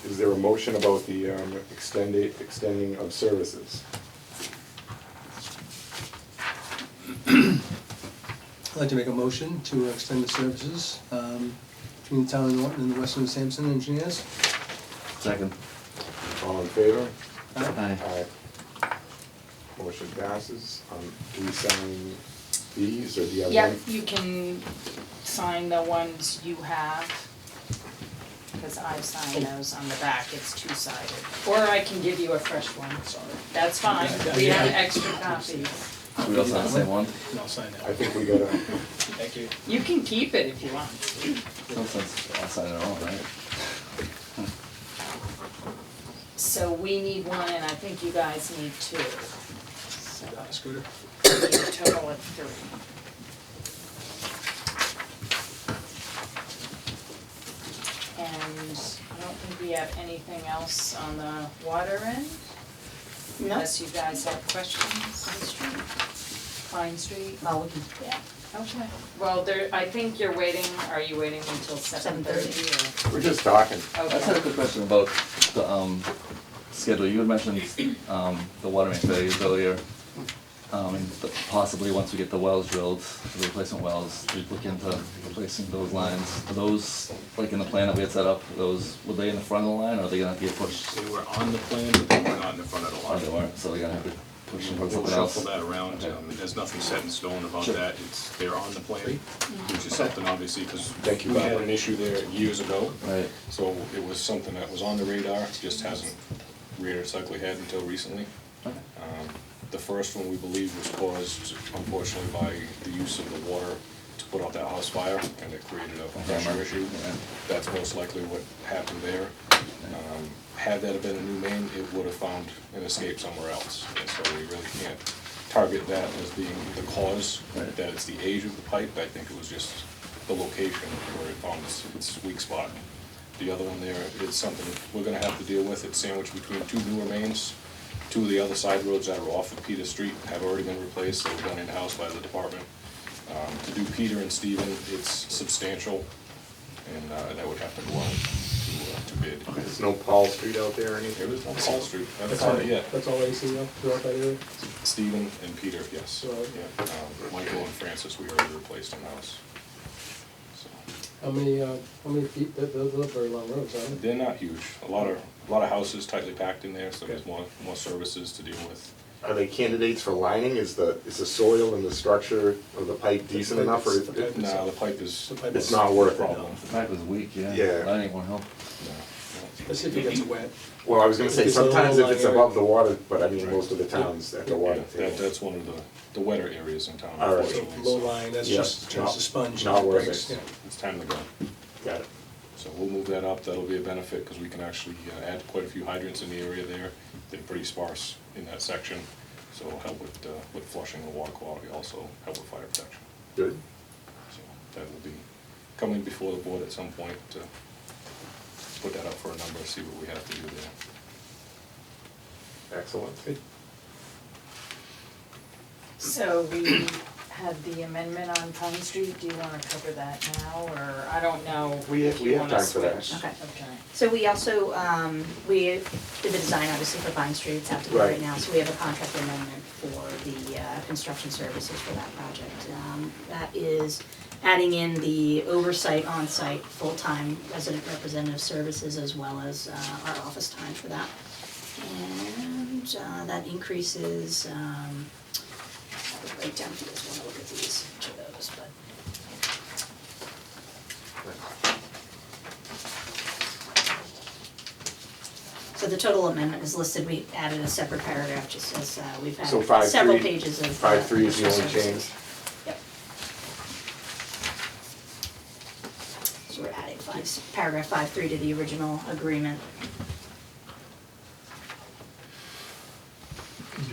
is there a motion about the, extending of services? I'd like to make a motion to extend the services between the town of Norton and the Western Sampson engineers. Second. All in favor? Aye. Aye. Motion passes. Do we sign these, or do you have one? Yep, you can sign the ones you have, because I've signed those on the back, it's two-sided. Or I can give you a fresh one, that's fine, we have extra copies. We all sign the same one? And I'll sign I that. think we gotta, Thank you. You can keep it if you want. No sense, I'll sign it all, right? So we need one, and I think you guys need two. So Scooter? we need a total of 3. And I don't think we have anything else on the water end, No, unless you guys have questions. Pine Street? well, we can, yeah, Okay. Well, there, I think you're waiting, are you waiting until 7:30 we're just talking. or? I just had a quick question about the, schedule. You had mentioned, the water main failures earlier. And possibly once we get the wells drilled, the replacement wells, we'd look into replacing those lines. Are those, like in the plan that we had set up, those, were they in the front of the line, or are they gonna have to get pushed? They were on the plan, but they were not in the front of the Oh, line. they weren't, so they're gonna have to push them for We'll something else? shuffle that around, Okay. there's nothing set in stone about Sure. that, they're on the plan, which is something obviously, because Thank you, We had Bob. an issue there years ago, Right, so it was something that was on the radar, just hasn't reared its ugly head until recently. okay. The first one, we believe, was caused unfortunately by the use of the water to put out that house fire, and it created a pressure issue. Yeah. That's most likely what happened there. Had that have been a new main, it would have found an escape somewhere else. And so we really can't target that as being the cause, Right. that it's the age of the pipe. I think it was just the location where it found its weak spot. The other one there is something we're gonna have to deal with. It's sandwiched between 2 newer mains. 2 of the other side roads that are off of Peter Street have already been replaced. They were done in-house by the department. To do Peter and Stephen, it's substantial, and that would have to go out to bid. There's no Paul Street out there or anything? There is one Paul Street, haven't found it yet. That's all I see up throughout that area? Stephen and Peter, yes. So, Yeah, Michael and Francis, we already replaced in-house. So, how many feet, those are very long roads, aren't they? they're not huge. A lot of houses tightly packed in there, so there's more services to deal with. Are they candidates for lining? Is the soil and the structure of the pipe decent enough, or? The pipe is- No, the pipe is. The pipe It's is- not worth it. Problem. The pipe was weak, yeah. Yeah. That ain't gonna help. Let's see if it gets wet. Well, I was gonna say, It's a low sometimes if it's lying above area. the water, but I mean, Right. most of the towns that the Yeah, water. that's one of the wetter areas in town, All right. So unfortunately. low so lying, that's Yeah. just a sponge. Not worth Breaks, it. yeah. It's time to go. Got it. So we'll move that up, that'll be a benefit, because we can actually add quite a few hydrants in the area there. They're pretty sparse in that section, so it'll help with flushing the water quality, also help with fire protection. Good. So that will be coming before the board at some point to put that up for a number, see what we have to do there. Excellent. Good. So we had the amendment on Pine Street, do you wanna cover that now, or I don't know We if have- you we have wanna time for that. switch? Okay. Okay. So we also, we did the design obviously for Pine Street, it's out to bid right Right. now, so we have a contract amendment for the construction services for that project. That is adding in the oversight on-site, full-time resident representative services as well as our office time for that. And that increases, I'll break down if you guys wanna look at these, each of those, but. So the total amendment is listed, we added a separate paragraph, just as we've So had 5.3 several pages of. 5.3 is the only services. change? Yep. So we're adding paragraph 5.3 to the original agreement.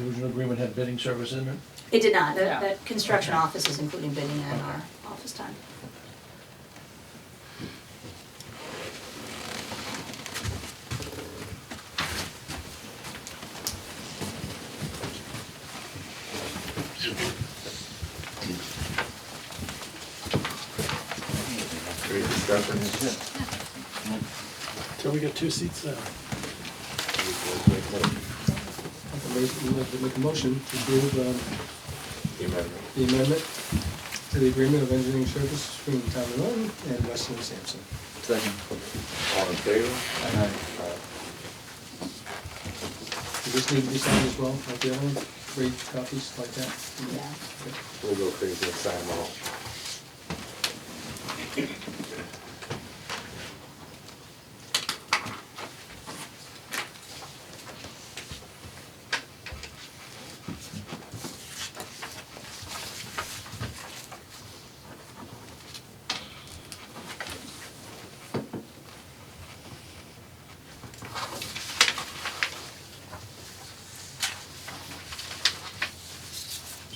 The original agreement had bidding service in it? It did not, No. that construction office is including bidding and our office time. Any discussion? Till we get 2 seats there. I'd like to make a motion to approve The amendment. the amendment to the agreement of engineering services between the town of Norton and Weston and Sampson. Second. All in favor? Aye. Does this need to be signed as well, like the other one? 3 copies like that? Yeah. We'll go crazy and sign them all.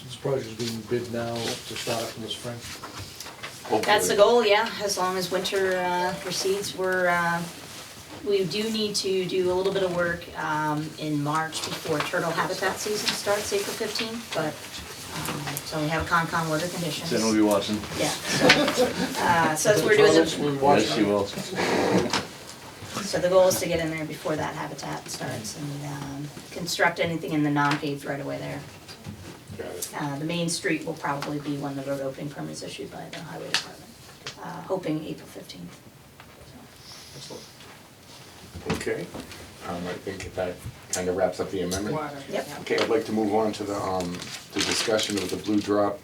This project is being bid now to start up in the spring. That's the goal, yeah, as long as winter recedes, we do need to do a little bit of work in March before turtle habitat season starts, April 15th, but, so we have a Concom order conditions. Jen will be watching. Yeah, so that's what we're doing, Yes, she will. so the goal is to get in there before that habitat starts and construct anything in the non-paved right away there. Got it. The main street will probably be when the road opening permit is issued by the highway department, hoping April 15th. Okay, I think that kind of wraps up the amendment. Water. Yep. yeah. Okay, I'd like to move on to the discussion of the Blue Drop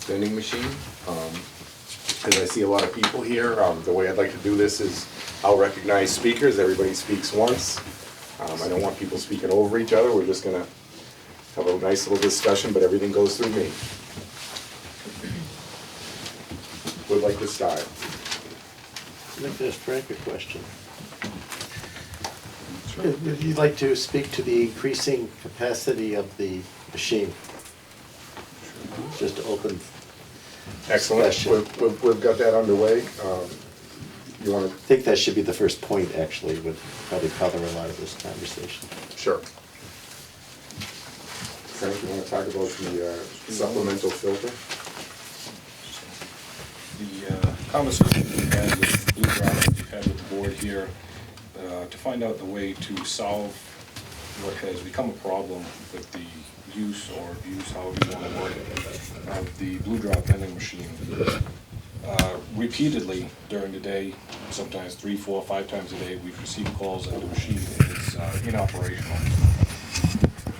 vending machine. As I see a lot of people here, the way I'd like to do this is I'll recognize speakers, everybody speaks once. I don't want people speaking over each other, we're just gonna have a nice little discussion, but everything goes through me. Would like to start. I'd like to ask Frank a question. If you'd like to speak to the increasing capacity of the machine. Just to open. Excellent, Discussion. we've got that underway. You wanna, I think that should be the first point, actually, would probably cover a lot of this conversation. sure. Frank, you wanna talk about the supplemental filter? The conversation we had with Blue Drop, we had with the board here, to find out the way to solve what has become a problem with the use or abuse, however you want to word it, of the Blue Drop vending machine. Repeatedly during the day, sometimes 3, 4, 5 times a day, we've received calls that the machine is inoperational.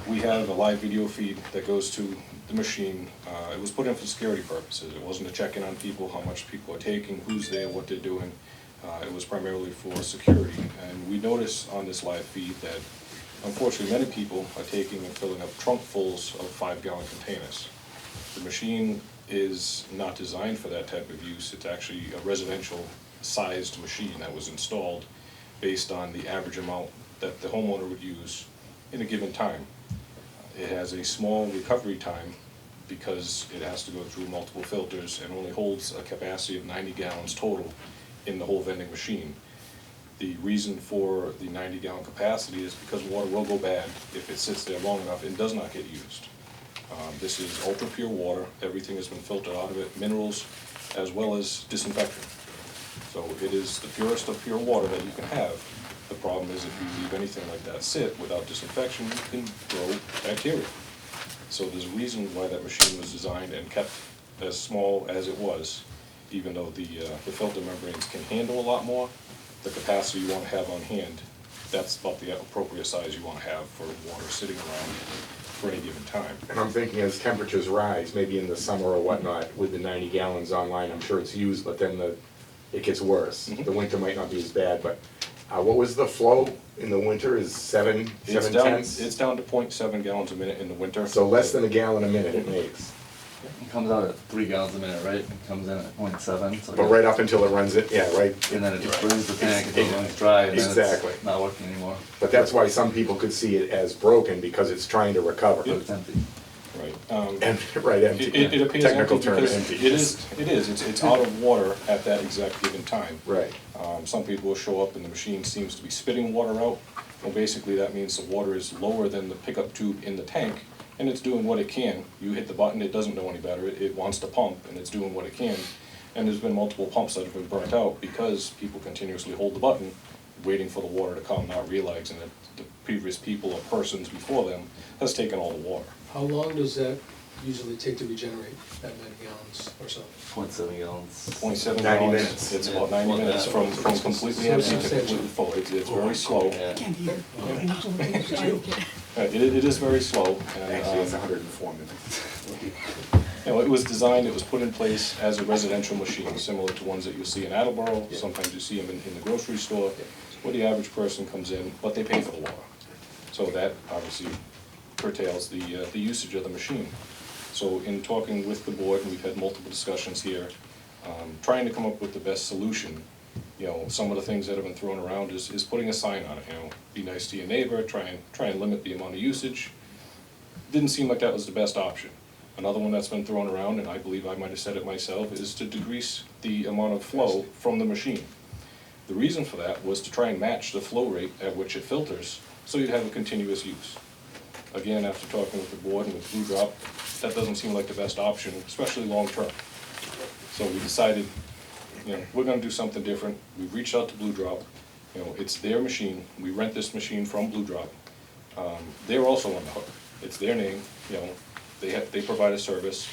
We have a live video feed that goes to the machine. It was put in for security purposes. It wasn't to check in on people, how much people are taking, who's there, what they're doing. It was primarily for security. And we notice on this live feed that unfortunately many people are taking and filling up trunkfuls of 5-gallon containers. The machine is not designed for that type of use. It's actually a residential sized machine that was installed based on the average amount that the homeowner would use in a given time. It has a small recovery time because it has to go through multiple filters and only holds a capacity of 90 gallons total in the whole vending machine. The reason for the 90-gallon capacity is because water will go bad if it sits there long enough and does not get used. This is ultra pure water. Everything has been filtered out of it, minerals as well as disinfection. So it is the purest of pure water that you can have. The problem is if you leave anything like that sit without disinfection, you can grow bacteria. So there's a reason why that machine was designed and kept as small as it was, even though the filter membranes can handle a lot more. The capacity you want to have on hand, that's about the appropriate size you want to have for water sitting around for any given time. And I'm thinking as temperatures rise, maybe in the summer or whatnot, with the 90 gallons online, I'm sure it's used, but then it gets worse. Mhm. The winter might not be as bad, but what was the flow in the winter, is seven It's tenths? down to 0.7 gallons a minute in the winter. So less than a gallon a minute it makes. It comes out at 3 gallons a minute, right? It comes in at 0.7, so. But right up until it runs it, yeah, right. And then it just burns the tank until it runs dry, and then Exactly. it's not working anymore. But that's why some people could see it as broken, because it's trying to recover. But it's empty. Right. And, right, empty. It appears Technical empty term, because empty. it's out of water at that exact given time. Right. Some people will show up and the machine seems to be spitting water out. Well, basically that means the water is lower than the pickup tube in the tank, and it's doing what it can. You hit the button, it doesn't know any better, it wants to pump, and it's doing what it can. And there's been multiple pumps that have been burnt out because people continuously hold the button, waiting for the water to come, not realizing that the previous people or persons before them has taken all the water. How long does that usually take to regenerate, that 90 gallons or so? 0.7 gallons. 0.7 90 gallons, minutes. it's about 90 minutes from completely So empty to substantial. completely full. It's very slow. Yeah. It is very slow, and, Actually, it's 104 minutes. you know, it was designed, it was put in place as a residential machine, similar to ones that you'll see in Attleboro. Sometimes you see them in the grocery store, where the average person comes in, but they pay for the water. So that obviously curtails the usage of the machine. So in talking with the board, and we've had multiple discussions here, trying to come up with the best solution, you know, some of the things that have been thrown around is putting a sign on it, you know, be nice to your neighbor, try and limit the amount of usage. Didn't seem like that was the best option. Another one that's been thrown around, and I believe I might have said it myself, is to decrease the amount of flow from the machine. The reason for that was to try and match the flow rate at which it filters, so you'd have a continuous use. Again, after talking with the board and with Blue Drop, that doesn't seem like the best option, especially long-term. So we decided, you know, we're gonna do something different. We've reached out to Blue Drop. You know, it's their machine. We rent this machine from Blue Drop. They're also on the hook. It's their name, you know, they provide a service.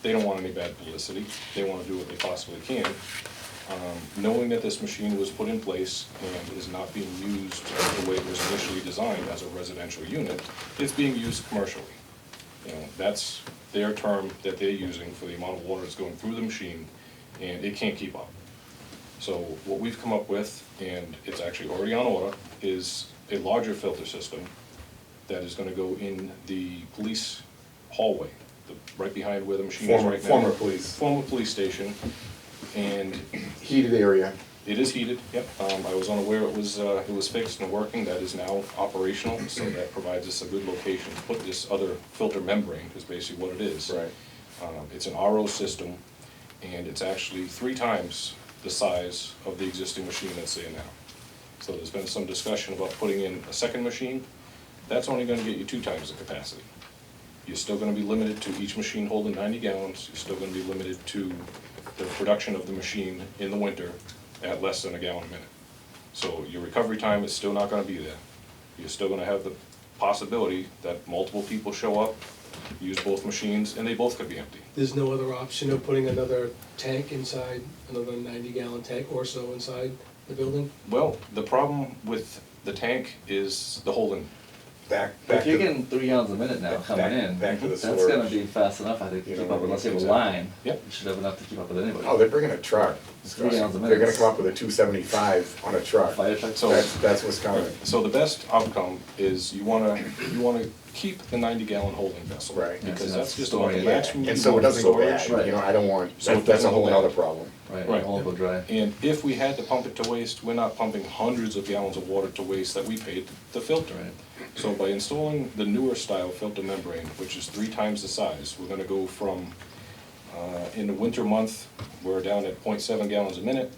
They don't want any bad publicity. They wanna do what they possibly can. Knowing that this machine was put in place and is not being used the way it was initially designed as a residential unit, it's being used commercially. You know, that's their term that they're using for the amount of water that's going through the machine, and it can't keep up. So what we've come up with, and it's actually already on order, is a larger filter system that is gonna go in the police hallway, right behind where the machine is right now. Former police. Former police station, and Heated area. it is heated, yep. I was unaware it was fixed and working. That is now operational, so that provides us a good location to put this other filter membrane, is basically what it is. Right. It's an RO system, and it's actually 3 times the size of the existing machine that's there now. So there's been some discussion about putting in a second machine. That's only gonna get you 2 times the capacity. You're still gonna be limited to each machine holding 90 gallons. You're still gonna be limited to the production of the machine in the winter at less than a gallon a minute. So your recovery time is still not gonna be there. You're still gonna have the possibility that multiple people show up, use both machines, and they both could be empty. There's no other option of putting another tank inside, another 90-gallon tank or so inside the building? Well, the problem with the tank is the holding. Back If you're to, getting 3 gallons a minute now Back- coming in, back to the that's storage. gonna be fast enough, I think, to You keep know, up, unless you have a exactly. line. Yep. You should have enough to keep up with anybody. oh, they're bringing a truck. 3 gallons a minute. They're gonna come up with a 275 on a truck. Fire truck. So- That's what's coming. So the best outcome is you wanna keep the 90-gallon holding vessel. Right. Because Yeah, that's so just that's about the storing it. maximum. And so it amount of doesn't go storage. bad, you know, I don't want, So it that's a doesn't whole go nother bad. problem. Right, Right. it won't go dry. And if we had to pump it to waste, we're not pumping hundreds of gallons of water to waste that we paid to filter. Right. So by installing the newer style filter membrane, which is 3 times the size, we're gonna go from, in the winter month, we're down at 0.7 gallons a minute.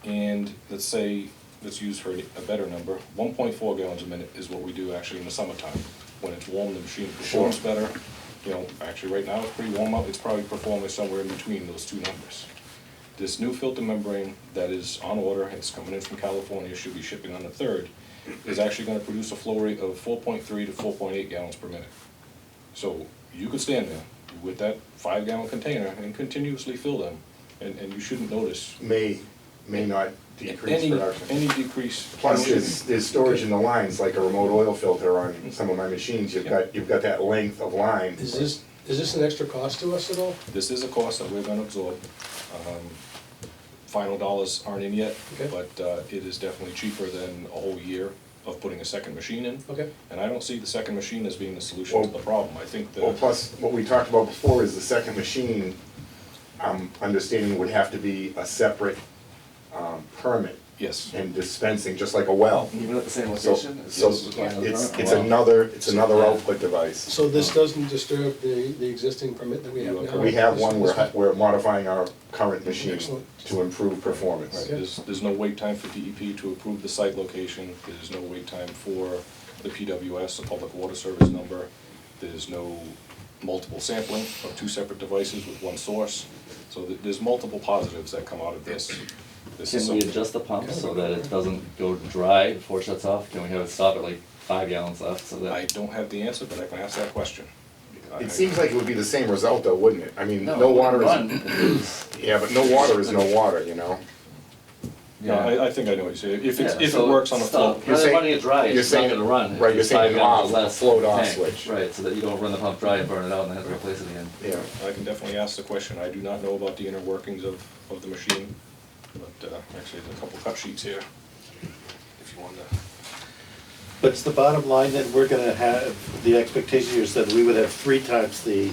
And let's use for a better number, 1.4 gallons a minute is what we do actually in the summertime. When it's warm, the machine performs better. You know, actually right now it's pretty warm out, it's probably performing somewhere in between those 2 numbers. This new filter membrane that is on order, it's coming in from California, should be shipping on the 3rd, is actually gonna produce a flow rate of 4.3 to 4.8 gallons per minute. So you could stand there with that 5-gallon container and continuously fill them, and you shouldn't notice May not decrease production. any decrease. Plus, there's storage in the lines, like a remote oil filter on some of my machines, you've got that length of line. Is this an extra cost to us at all? This is a cost that we're gonna absorb. Final dollars aren't in yet, Okay. but it is definitely cheaper than a whole year of putting a second machine in. Okay. And I don't see the second machine as being the solution to the problem. I think Well, the, plus, what we talked about before is the second machine, I'm understanding would have to be a separate permit yes, and dispensing, just like a well. Even at the same So, location? so it's another output device. So this doesn't disturb the existing permit that we have now? We have one, we're modifying our current machine Excellent. to improve performance. there's no wait time for DEP to approve the site location, there's no wait time for the PWS, the Public Water Service number, there's no multiple sampling of two separate devices with one source, so there's multiple positives that come out of this. This is Can we something- adjust the pump so that it doesn't go dry before it shuts off? Can we have it stop at like 5 gallons left so I that? don't have the answer, but I can ask that question. It seems like it would be the same result though, wouldn't it? I mean, No, no it water wouldn't is, run. yeah, but no water is no water, you know? No, I think I know what you're saying. If Yeah, it so works on a stop. float, You're Rather than saying- running it dry, you're it's not saying- gonna run. right, you're It's saying 5 an gallons off, or less float per off tank. switch. Right, so that you don't run the pump dry and burn it out and then have to replace it again. Yeah. I can definitely ask the question. I do not know about the inner workings of the machine, but actually there's a couple cut sheets here, if you want to. But it's the bottom line that we're gonna have, the expectation here is that we would have 3 times the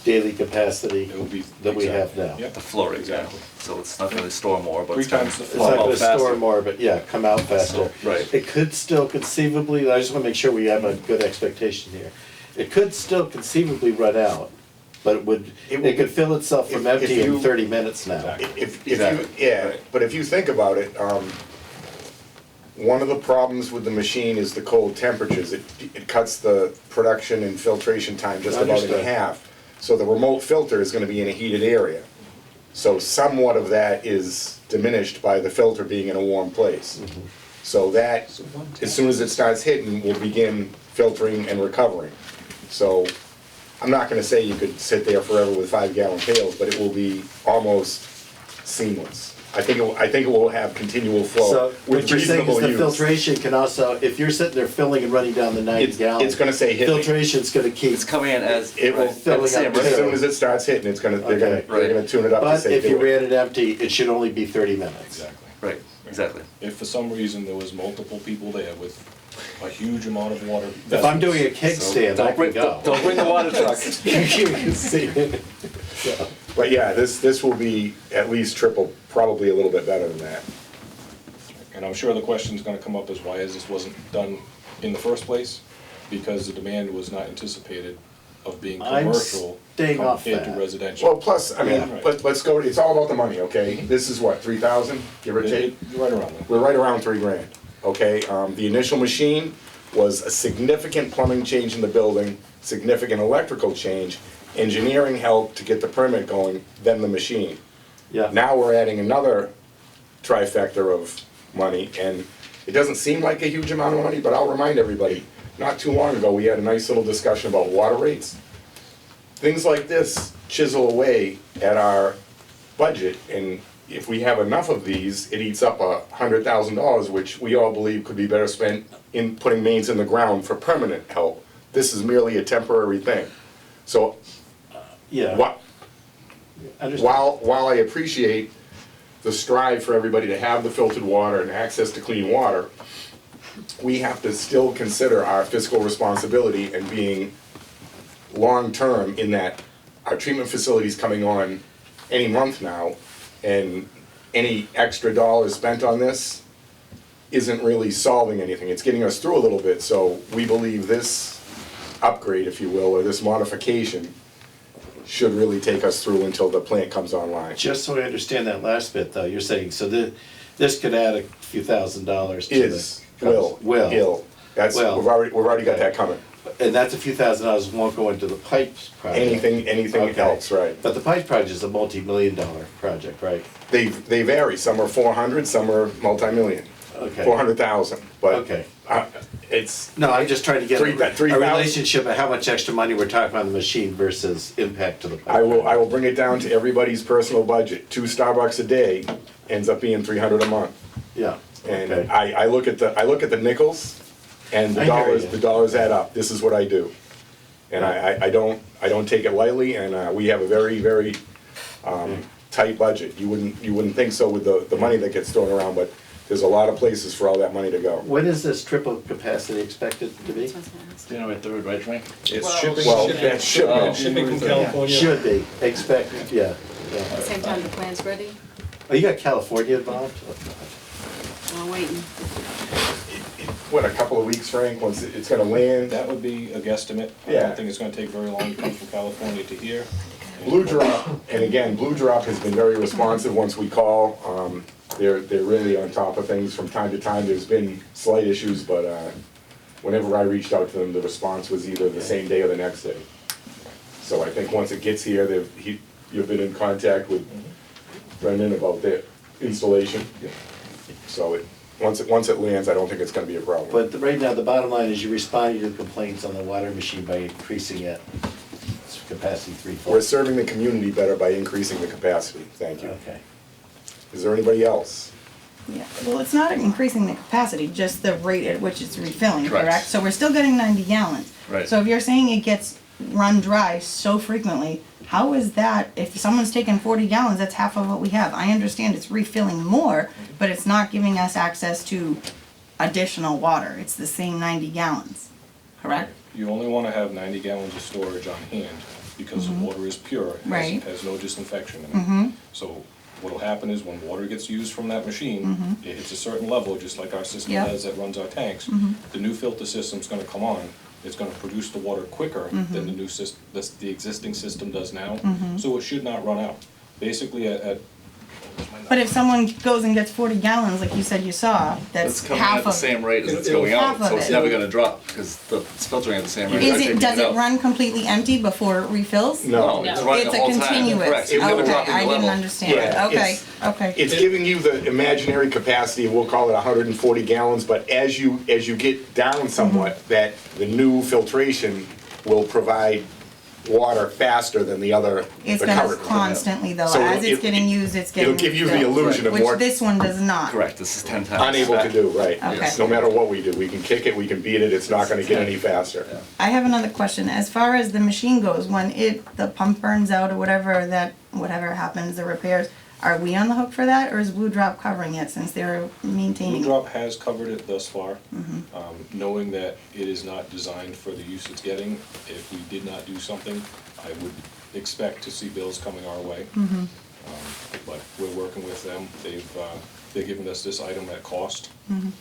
daily capacity It will be. that we have now. Yep. The flow rate, yeah. Exactly. So it's not gonna store more, but 3 it's gonna times the It's flow. not come gonna out faster. store more, but yeah, come out faster. Right. It could still conceivably, I just wanna make sure we have a good expectation here. It could still conceivably run out, but it could fill itself from If empty in you- 30 minutes now. Exactly. If you, Exactly. yeah, but if you think about it, one of the problems with the machine is the cold temperatures. It cuts the production and filtration time just about in Understood. half. So the remote filter is gonna be in a heated area. So somewhat of that is diminished by the filter being in a warm place. So that, as soon as it starts hitting, will begin filtering and recovering. So I'm not gonna say you could sit there forever with 5-gallon pails, but it will be almost seamless. I think it will have continual flow So with what you're saying is reasonable the use. filtration can also, if you're sitting there filling and running down the 90 gallons. It's gonna say hit me. Filtration's gonna keep. It's coming in as, It will right, fill at the same up As rate. soon as it starts hitting, they're gonna Okay. tune it up to But say if you do it. ran it empty, it should only be 30 minutes. Exactly. Right, exactly. If for some reason there was multiple people there with a huge amount of water. If I'm doing a kickstand, I can go. Don't bring the water truck. You can see it. So, But yeah, this will be at least triple, probably a little bit better than that. And I'm sure the question's gonna come up is why this wasn't done in the first place? Because the demand was not anticipated of being I'm commercial staying off compared to that. residential. Well, plus, I mean, Yeah. let's go, it's all about the money, okay? This is what, 3,000, give or take? Right around there. We're right around 3 grand, okay? The initial machine was a significant plumbing change in the building, significant electrical change, engineering help to get the permit going, then the machine. Yeah. Now we're adding another trifecta of money, and it doesn't seem like a huge amount of money, but I'll remind everybody, not too long ago, we had a nice little discussion about water rates. Things like this chisel away at our budget, and if we have enough of these, it eats up $100,000, which we all believe could be better spent in putting mains in the ground for permanent help. This is merely a temporary thing. So, Yeah. Understand. while I appreciate the strive for everybody to have the filtered water and access to clean water, we have to still consider our fiscal responsibility and being long-term in that our treatment facility's coming on any month now, and any extra dollars spent on this isn't really solving anything. It's getting us through a little bit, so we believe this upgrade, if you will, or this modification should really take us through until the plant comes online. Just so I understand that last bit, though, you're saying, so this could add a few $1,000s to Is, will, That's, Will. we've already got Okay. that coming. And that's a few $1,000s won't go into the pipes project. Anything Okay. else, right. But the pipe project is a multi-million-dollar project, right? They vary, some are 400, some are multi-million. Okay. 400,000, but Okay. it's, No, I'm just trying to get Three- a 3,000? relationship of how much extra money we're talking about on the machine versus impact to the pipe. I will bring it down to everybody's personal budget. 2 Starbucks a day ends up being 300 a month. Yeah, And okay. I look at the nickels, and I hear you. the dollars add up. This is what I do. And I don't take it lightly, and we have a very, very tight budget. You wouldn't think so with the money that gets thrown around, but There's a lot of places for all that money to go. When is this triple capacity expected to be? January 3rd, right, Frank? It's Well, shipping. Well, that's shipment. Shipping from California. Should be, expect, yeah. At the same time, the plan's ready, Oh, you got California involved? we're waiting. What, a couple of weeks, Frank, once it's gonna land? That would be a guesstimate. I Yeah. don't think it's gonna take very long to come from California to here. Blue Drop, and again, Blue Drop has been very responsive once we call. They're really on top of things from time to time. There's been slight issues, but whenever I reached out to them, the response was either the same day or the next day. So I think once it gets here, you've been in contact with Brendan about the installation. So once it lands, I don't think it's gonna be a problem. But right now, the bottom line is you responded to complaints on the water machine by increasing it, its capacity We're threefold. serving the community better by increasing the capacity. Thank you. Okay. Is there anybody else? Yeah, well, it's not increasing the capacity, just the rate at which it's refilling, Correct. correct? So we're still getting 90 gallons. Right. So if you're saying it gets run dry so frequently, how is that, if someone's taking 40 gallons, that's half of what we have. I understand it's refilling more, but it's not giving us access to additional water. It's the same 90 gallons, correct? You only wanna have 90 gallons of storage on hand, because the water is pure, it Right. has no disinfection in it. So what'll happen is when water gets used from that machine, it hits a certain level, just like our system Yep. does that runs our tanks. The new filter system's gonna come on, it's gonna produce the water quicker than the new the existing system does now, so it should not run out. Basically, But if someone goes and gets 40 gallons, like you said you saw, It's that's coming half at the of. same rate as it's It'll- going out, half of so it's it. never gonna drop, because it's filtering at the same rate. Is as it, taking does it out. run completely empty before it refills? No. No, it's running It's the a whole time. continuous, Correct, it would never okay, drop I any didn't level. understand, Yeah, okay, it's- okay. It's giving you the imaginary capacity, we'll call it 140 gallons, but as you get down somewhat, that the new filtration will provide water faster than the other, It's the gonna current. constantly though, So as it's getting used, it's getting It'll give you the refilled, illusion of which what this one does not. Correct, this is 10 times. unable to do, right? Okay. No matter what we do, we can kick it, we can beat it, it's not gonna get any faster. I have another question, as far as the machine goes, when the pump burns out or whatever happens, the repairs, are we on the hook for that, or is Blue Drop covering it since they're maintaining? Blue Drop has covered it thus far, knowing that it is not designed for the use it's getting. If we did not do something, I would expect to see bills coming our way. But we're working with them, they're giving us this item at cost. And,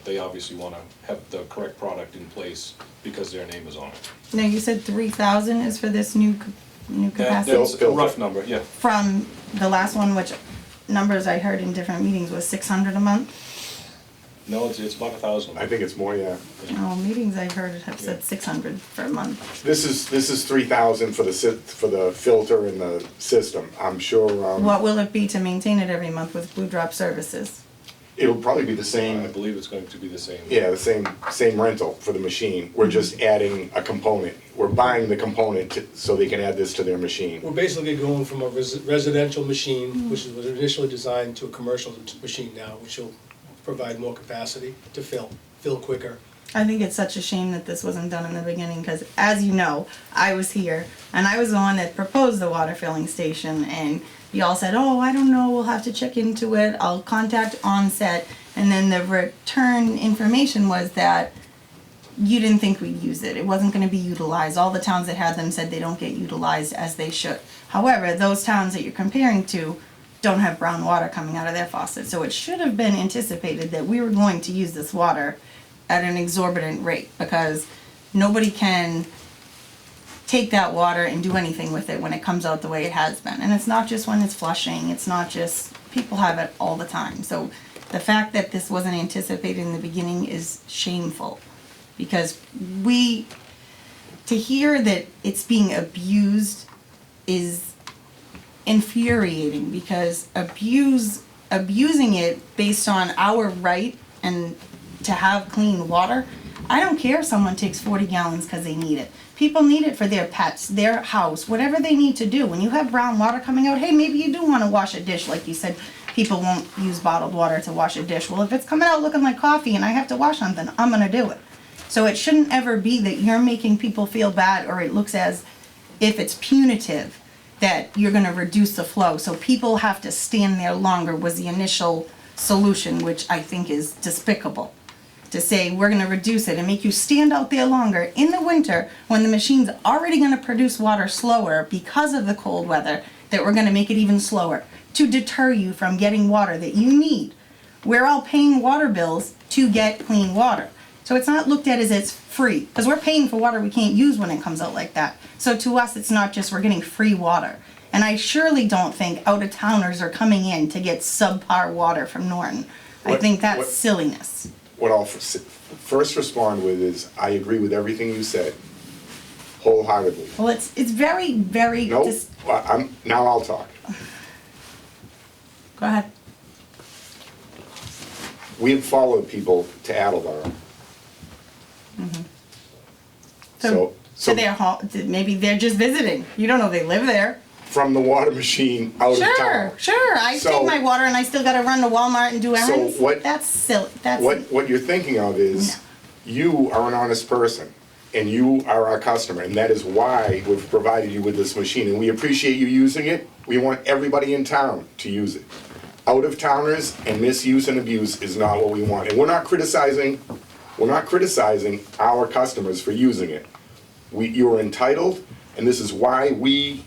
they obviously wanna have the correct product in place because their name is on it. Now, you said 3,000 is for this new capacity? That's a rough number, yeah. From the last one, which numbers I heard in different meetings was 600 a month? No, it's about 1,000. I think it's more, yeah. No, meetings I've heard have said 600 for a month. This is 3,000 for the filter and the system, I'm sure, What will it be to maintain it every month with Blue Drop services? it'll probably be the I same, believe it's going to be the same. yeah, the same rental for the machine. We're just adding a component, we're buying the component so they can add this to their machine. We're basically going from a residential machine, which was initially designed, to a commercial machine now, which will provide more capacity to fill quicker. I think it's such a shame that this wasn't done in the beginning, because as you know, I was here, and I was the one that proposed the water filling station, and y'all said, oh, I don't know, we'll have to check into it, I'll contact Onset, and then the return information was that you didn't think we'd use it, it wasn't gonna be utilized, all the towns that had them said they don't get utilized as they should. However, those towns that you're comparing to don't have brown water coming out of their faucet, so it should have been anticipated that we were going to use this water at an exorbitant rate, because nobody can take that water and do anything with it when it comes out the way it has been. And it's not just when it's flushing, it's not just, people have it all the time. So the fact that this wasn't anticipated in the beginning is shameful, because to hear that it's being abused is infuriating, because abusing it based on our right and to have clean water, I don't care if someone takes 40 gallons because they need it. People need it for their pets, their house, whatever they need to do. When you have brown water coming out, hey, maybe you do want to wash a dish, like you said, people won't use bottled water to wash a dish. Well, if it's coming out looking like coffee and I have to wash something, I'm gonna do it. So it shouldn't ever be that you're making people feel bad, or it looks as if it's punitive that you're gonna reduce the flow. So people have to stand there longer was the initial solution, which I think is despicable. To say we're gonna reduce it and make you stand out there longer in the winter when the machine's already gonna produce water slower because of the cold weather, that we're gonna make it even slower to deter you from getting water that you need. We're all paying water bills to get clean water. So it's not looked at as it's free, because we're paying for water we can't use when it comes out like that. So to us, it's not just we're getting free water. And I surely don't think out-of-towners are coming in to get subpar water from Norton. I think that's silliness. What I'll first respond with is, I agree with everything you said wholeheartedly. Well, it's very, very. No, now I'll talk. Go ahead. We've followed people to Attleboro. So they're maybe they're just visiting. You don't know they live there. From the water machine out of town. Sure. I take my water and I still gotta run to Walmart and do errands. That's silly. What you're thinking of is, you are an honest person, and you are our customer, and that is why we've provided you with this machine, and we appreciate you using it. We want everybody in town to use it. Out-of-towners and misuse and abuse is not what we want, and we're not criticizing our customers for using it. You are entitled, and this is why we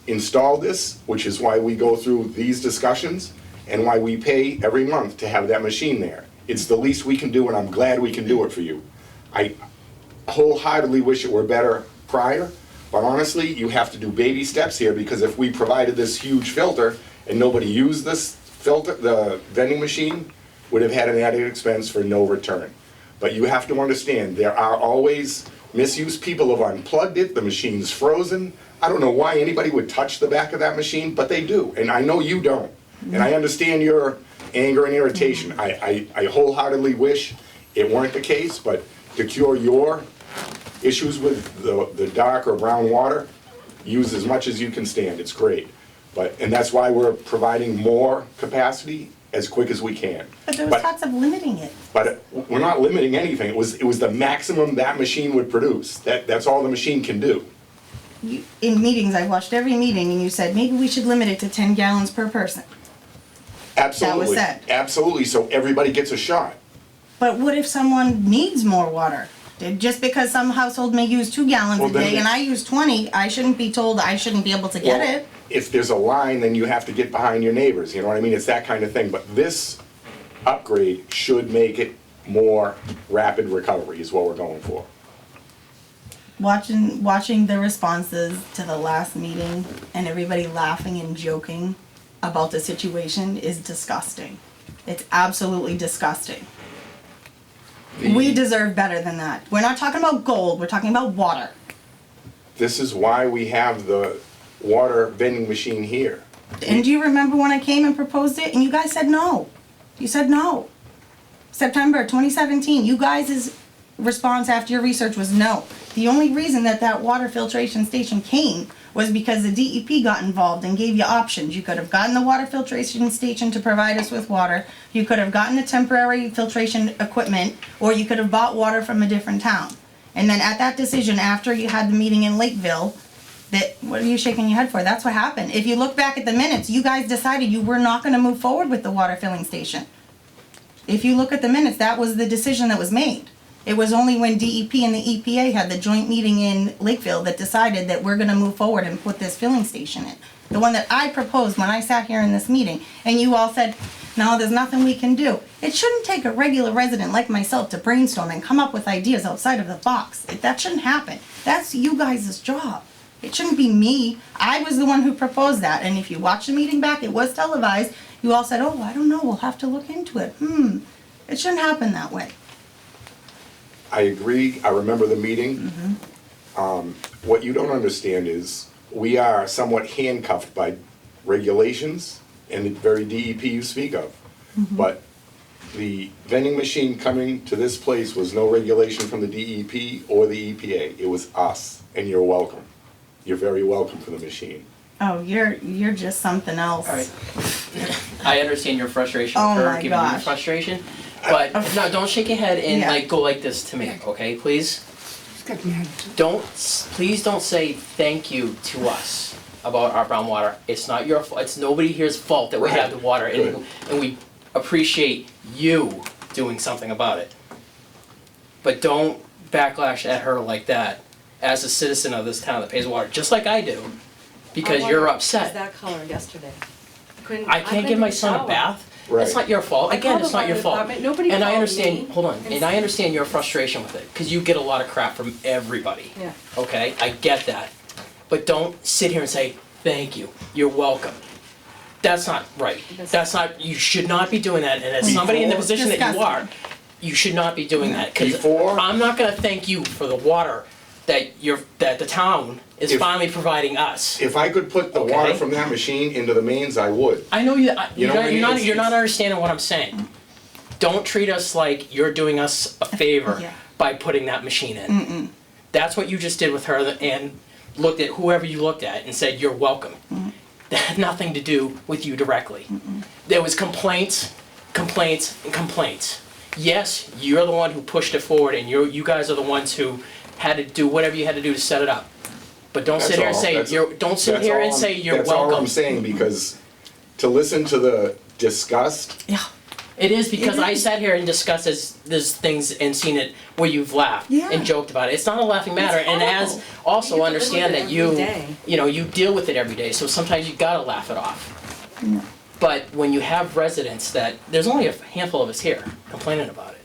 install this, which is why we go through these discussions, and why we pay every month to have that machine there. It's the least we can do, and I'm glad we can do it for you. I wholeheartedly wish it were better prior, but honestly, you have to do baby steps here, because if we provided this huge filter and nobody used this filter, the vending machine would have had an added expense for no return. But you have to understand, there are always misuse. People have unplugged it, the machine's frozen. I don't know why anybody would touch the back of that machine, but they do, and I know you don't. And I understand your anger and irritation. I wholeheartedly wish it weren't the case, but to cure your issues with the dark or brown water, use as much as you can stand. It's great. And that's why we're providing more capacity as quick as we can. But there was talks of limiting it. But we're not limiting anything. It was the maximum that machine would produce. That's all the machine can do. In meetings, I watched every meeting, and you said maybe we should limit it to 10 gallons per person. Absolutely. That was said. Absolutely, so everybody gets a shot. But what if someone needs more water? Just because some household may use 2 gallons a day and I use 20, I shouldn't be told I shouldn't be able to get it. If there's a line, then you have to get behind your neighbors, you know what I mean? It's that kind of thing, but this upgrade should make it more rapid recovery is what we're going for. Watching the responses to the last meeting and everybody laughing and joking about the situation is disgusting. It's absolutely disgusting. We deserve better than that. We're not talking about gold, we're talking about water. This is why we have the water vending machine here. And do you remember when I came and proposed it and you guys said no? You said no. September 2017, you guys' response after your research was no. The only reason that water filtration station came was because the DEP got involved and gave you options. You could have gotten the water filtration station to provide us with water, you could have gotten a temporary filtration equipment, or you could have bought water from a different town. And then at that decision, after you had the meeting in Lakeville, what are you shaking your head for? That's what happened. If you look back at the minutes, you guys decided you were not gonna move forward with the water filling station. If you look at the minutes, that was the decision that was made. It was only when DEP and the EPA had the joint meeting in Lakeville that decided that we're gonna move forward and put this filling station in. The one that I proposed when I sat here in this meeting, and you all said, no, there's nothing we can do. It shouldn't take a regular resident like myself to brainstorm and come up with ideas outside of the box. That shouldn't happen. That's you guys' job. It shouldn't be me. I was the one who proposed that, and if you watch the meeting back, it was televised. You all said, oh, I don't know, we'll have to look into it. It shouldn't happen that way. I agree, I remember the meeting. What you don't understand is, we are somewhat handcuffed by regulations and the very DEP you speak of. But the vending machine coming to this place was no regulation from the DEP or the EPA. It was us, and you're welcome. You're very welcome for the machine. Oh, you're just something else. All right. I understand your frustration Oh for my giving you gosh. frustration, but no, don't shake your head and Yeah. like go like this to me, okay, please? Please don't say thank you to us. about our brown water. It's not your fault, it's nobody here's fault that we have the water, and we appreciate you doing something about it. But don't backlash at her like that, as a citizen of this town that pays water, just like I do, because Our you're water was upset. that color yesterday. Couldn't- I can't give my son a shower. bath. Right. It's not your fault. I Again, called it's the not your water fault. department. Nobody And I called understand, me hold on, and and I understand your frustration with it, because you get a lot of crap from everybody. Yeah. Okay, I get that. But don't sit here and say, thank you, you're welcome. That's not right. That's not, you should not be doing that, and as somebody in the position that you are, you should not be doing that, because Before- I'm not gonna thank you for the water that that the town is If- finally providing us. If I could put the Okay. water from that machine into the mains, I would. I know You know what I mean? you're not understanding what I'm saying. Don't treat us like you're doing us a favor Yeah. by putting that machine in. That's what you just did with her, and looked at whoever you looked at and said, you're welcome. That had nothing to do with you directly. There was complaints, complaints, and complaints. Yes, you're the one who pushed it forward, and you guys are the ones who had to do whatever you had to do to set it up. But don't sit That's here and all. say, That's- don't sit that's here all and I'm- say you're That's all I'm welcome. saying, because to listen to the disgust, Yeah. It is, because It I is. sat here and discussed these things and seen it where you've laughed Yeah. and joked about it. It's not a laughing matter, and as horrible. also You have to live understand with it that you, every day. you know, you deal with it every day, so sometimes you gotta laugh it off. But when you have residents that, there's only a handful of us here complaining about it.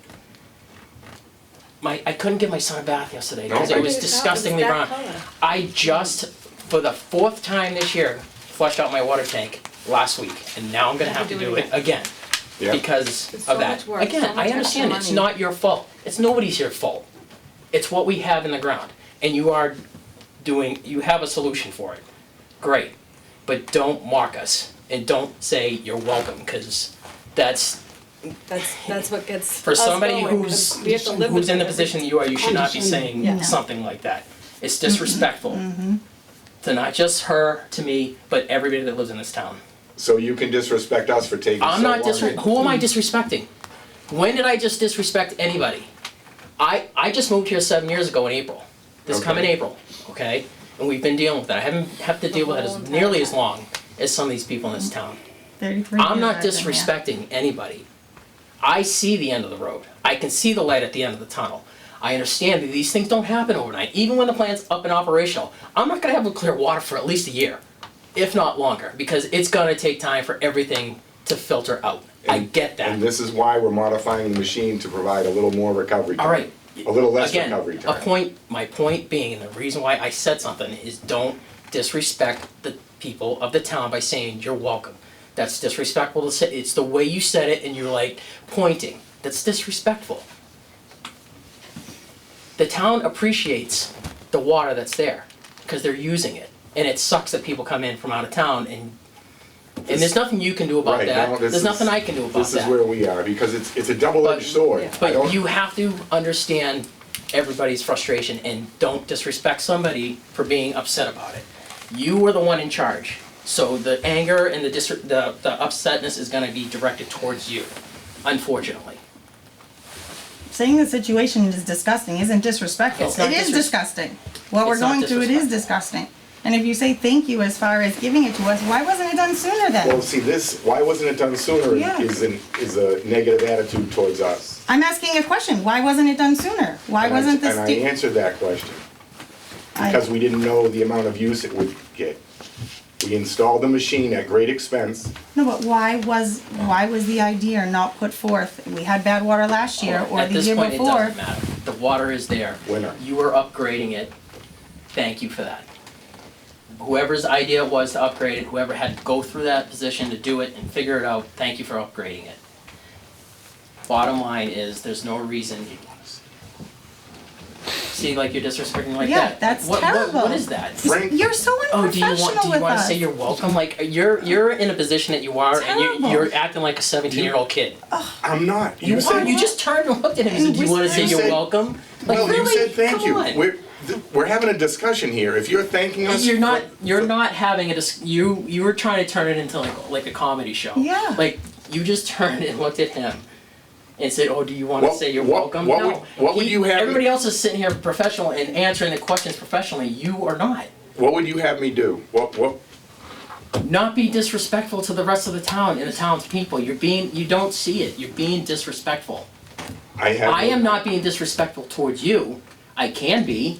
I couldn't give my son a bath yesterday because No, it was It was disgustingly that brown. color. I just, for the 4th time this year, flushed out my water tank last week, and now I'm gonna have to do it again. yeah. Because It's so of that. much work, so Again, much I extra understand, it's money. not your fault. It's nobody's here fault. It's what we have in the ground. And you are doing, you have a solution for it. Great. But don't mock us and don't say you're welcome, because that's, That's what gets for us somebody going. who's We have to live with in the it. position that you are, you should not be saying Yeah. something like that. It's disrespectful to not just her, to me, but everybody that lives in this town. So you can disrespect us for taking so long. I'm not who am I disrespecting? When did I just disrespect anybody? I just moved here 7 years ago in April, this coming Okay. April, okay? And we've been dealing with that. I haven't have to deal with it as nearly as long as some of these people in this town. 33 I'm years not I've been here. disrespecting anybody. I see the end of the road. I can see the light at the end of the tunnel. I understand that these things don't happen overnight. Even when the plant's up and operational, I'm not gonna have clear water for at least a year, if not longer, because it's gonna take time for everything to filter out. I get that. And this is why we're modifying the machine to provide a little more recovery time. All right. A little less Again, recovery a time. point, my point being, and the reason why I said something is don't disrespect the people of the town by saying you're welcome. That's disrespectful to say, it's the way you said it and you're like pointing. That's disrespectful. The town appreciates the water that's there because they're using it. And it sucks that people come in from out of town and there's nothing you can do about Right, that. now, this There's nothing is- I can do about that. This is where we are, because it's a double-edged sword. I But don't- you have to understand everybody's frustration and don't disrespect somebody for being upset about it. You were the one in charge, so the anger and the upsetness is gonna be directed towards you, unfortunately. Saying the situation is disgusting isn't disrespectful. It's not It is disgusting. What we're It's not going through, it is disgusting. And if you say thank you as far as giving it to us, why wasn't it done sooner then? Well, see, why wasn't it done sooner Yeah. is a negative attitude towards us. I'm asking a question. Why wasn't it done sooner? Why And I- wasn't this? And I answered that question, because we didn't know the amount of use it would get. We installed the machine at great expense. No, but why was the idea not put forth? We had bad water last year or At the this year point, it before. doesn't matter. The water is there. Winner. You are upgrading it. Thank you for that. Whoever's idea it was to upgrade it, whoever had to go through that position to do it and figure it out, thank you for upgrading it. Bottom line is, there's no reason. See, like you're disrespecting like Yeah, that. that's What terrible. is that? Frank, You're so Oh, do unprofessional you with want to us. say you're welcome? Like you're in a position that you are, and Terrible. you're acting like a 17-year-old kid. I'm not. You are. You just turned and looked at him and said, "Do you want to say You you're said- welcome?" Like Well, you really? said thank Come you. on. We're having a discussion here. If you're thanking us. You're not having you were trying to turn it into like a comedy show. Yeah. Like you just turned and looked at him and said, "Oh, do you want to What- say you're what- welcome?" what No. would you have me- Everybody else is sitting here professional and answering the questions professionally. You are not. What would you have me do? not be disrespectful to the rest of the town and the town's people. You don't see it. You're being disrespectful. I am not being disrespectful towards you. I can be.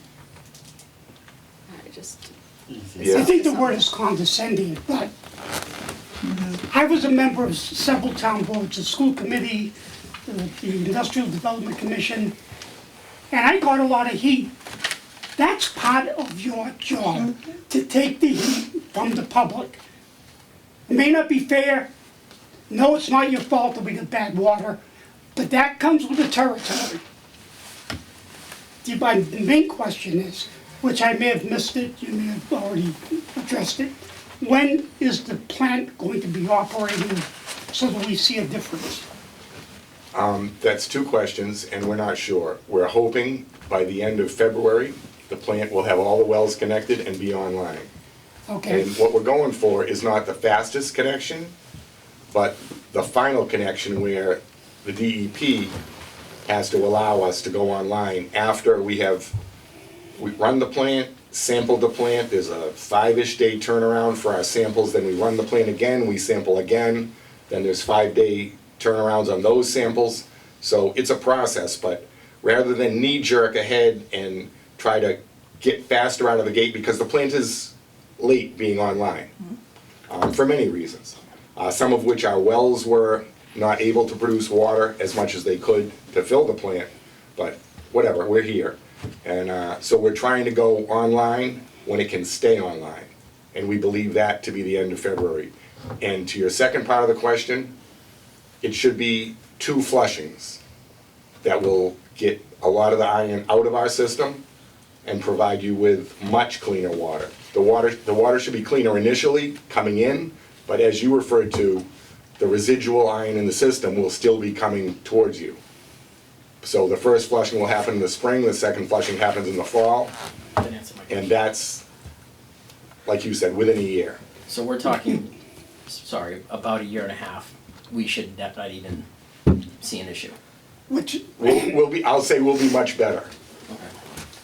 I just, Yeah. I think the word is condescending, but I was a member of several town boards, the school committee, the Industrial Development Commission, and I got a lot of heat. That's part of your job, to take the heat from the public. It may not be fair, no, it's not your fault that we got bad water, but that comes with the territory. My main question is, which I may have missed it, you may have already addressed it, when is the plant going to be operating so that we see a difference? That's two questions, and we're not sure. We're hoping by the end of February, the plant will have all the wells connected and be online. Okay, And what we're going for is not the fastest connection, but the final connection where the DEP has to allow us to go online after we run the plant, sampled the plant. There's a 5-ish day turnaround for our samples, then we run the plant again, we sample again, then there's 5-day turnarounds on those samples. So it's a process, but rather than knee-jerk ahead and try to get faster out of the gate, because the plant is late being online, for many reasons. Some of which our wells were not able to produce water as much as they could to fill the plant, but whatever, we're here. And so we're trying to go online when it can stay online, and we believe that to be the end of February. And to your second part of the question, it should be 2 flushings that will get a lot of the iron out of our system and provide you with much cleaner water. The water should be cleaner initially coming in, but as you referred to, the residual iron in the system will still be coming towards you. So the first flushing will happen in the spring, the second flushing happens in the fall, Didn't answer my question. and that's, like you said, within a year. So we're talking, sorry, about a year and a half. We should not even see an issue. which, I'll say we'll be much better.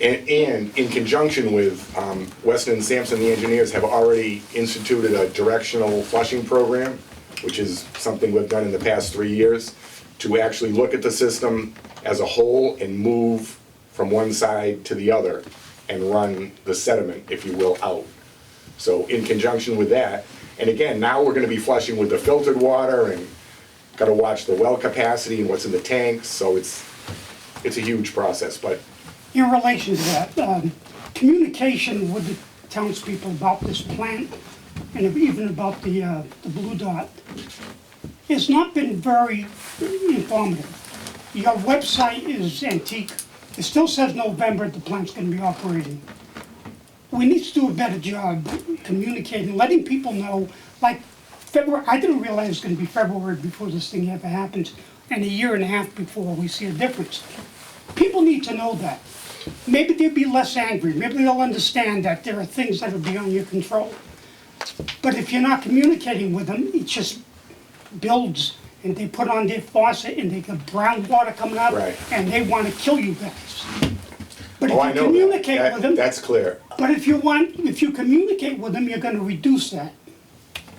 And in conjunction with Weston and Sampson, the engineers have already instituted a directional flushing program, which is something we've done in the past 3 years, to actually look at the system as a whole and move from one side to the other and run the sediment, if you will, out. So in conjunction with that, and again, now we're gonna be flushing with the filtered water and gotta watch the well capacity and what's in the tanks, so it's a huge process, but in relation to that, communication with the townspeople about this plant and even about the Blue Dot has not been very informative. Your website is antique. It still says November the plant's gonna be operating. We need to do a better job communicating, letting people know, like February, I didn't realize it was gonna be February before this thing ever happens, and a year and a half before we see a difference. People need to know that. Maybe they'll be less angry, maybe they'll understand that there are things that are beyond your control. But if you're not communicating with them, it just builds, and they put on their faucet and they got brown water coming out, Right. and they wanna kill you guys. But oh, I if you know communicate with them, that's clear. but if you communicate with them, you're gonna reduce that.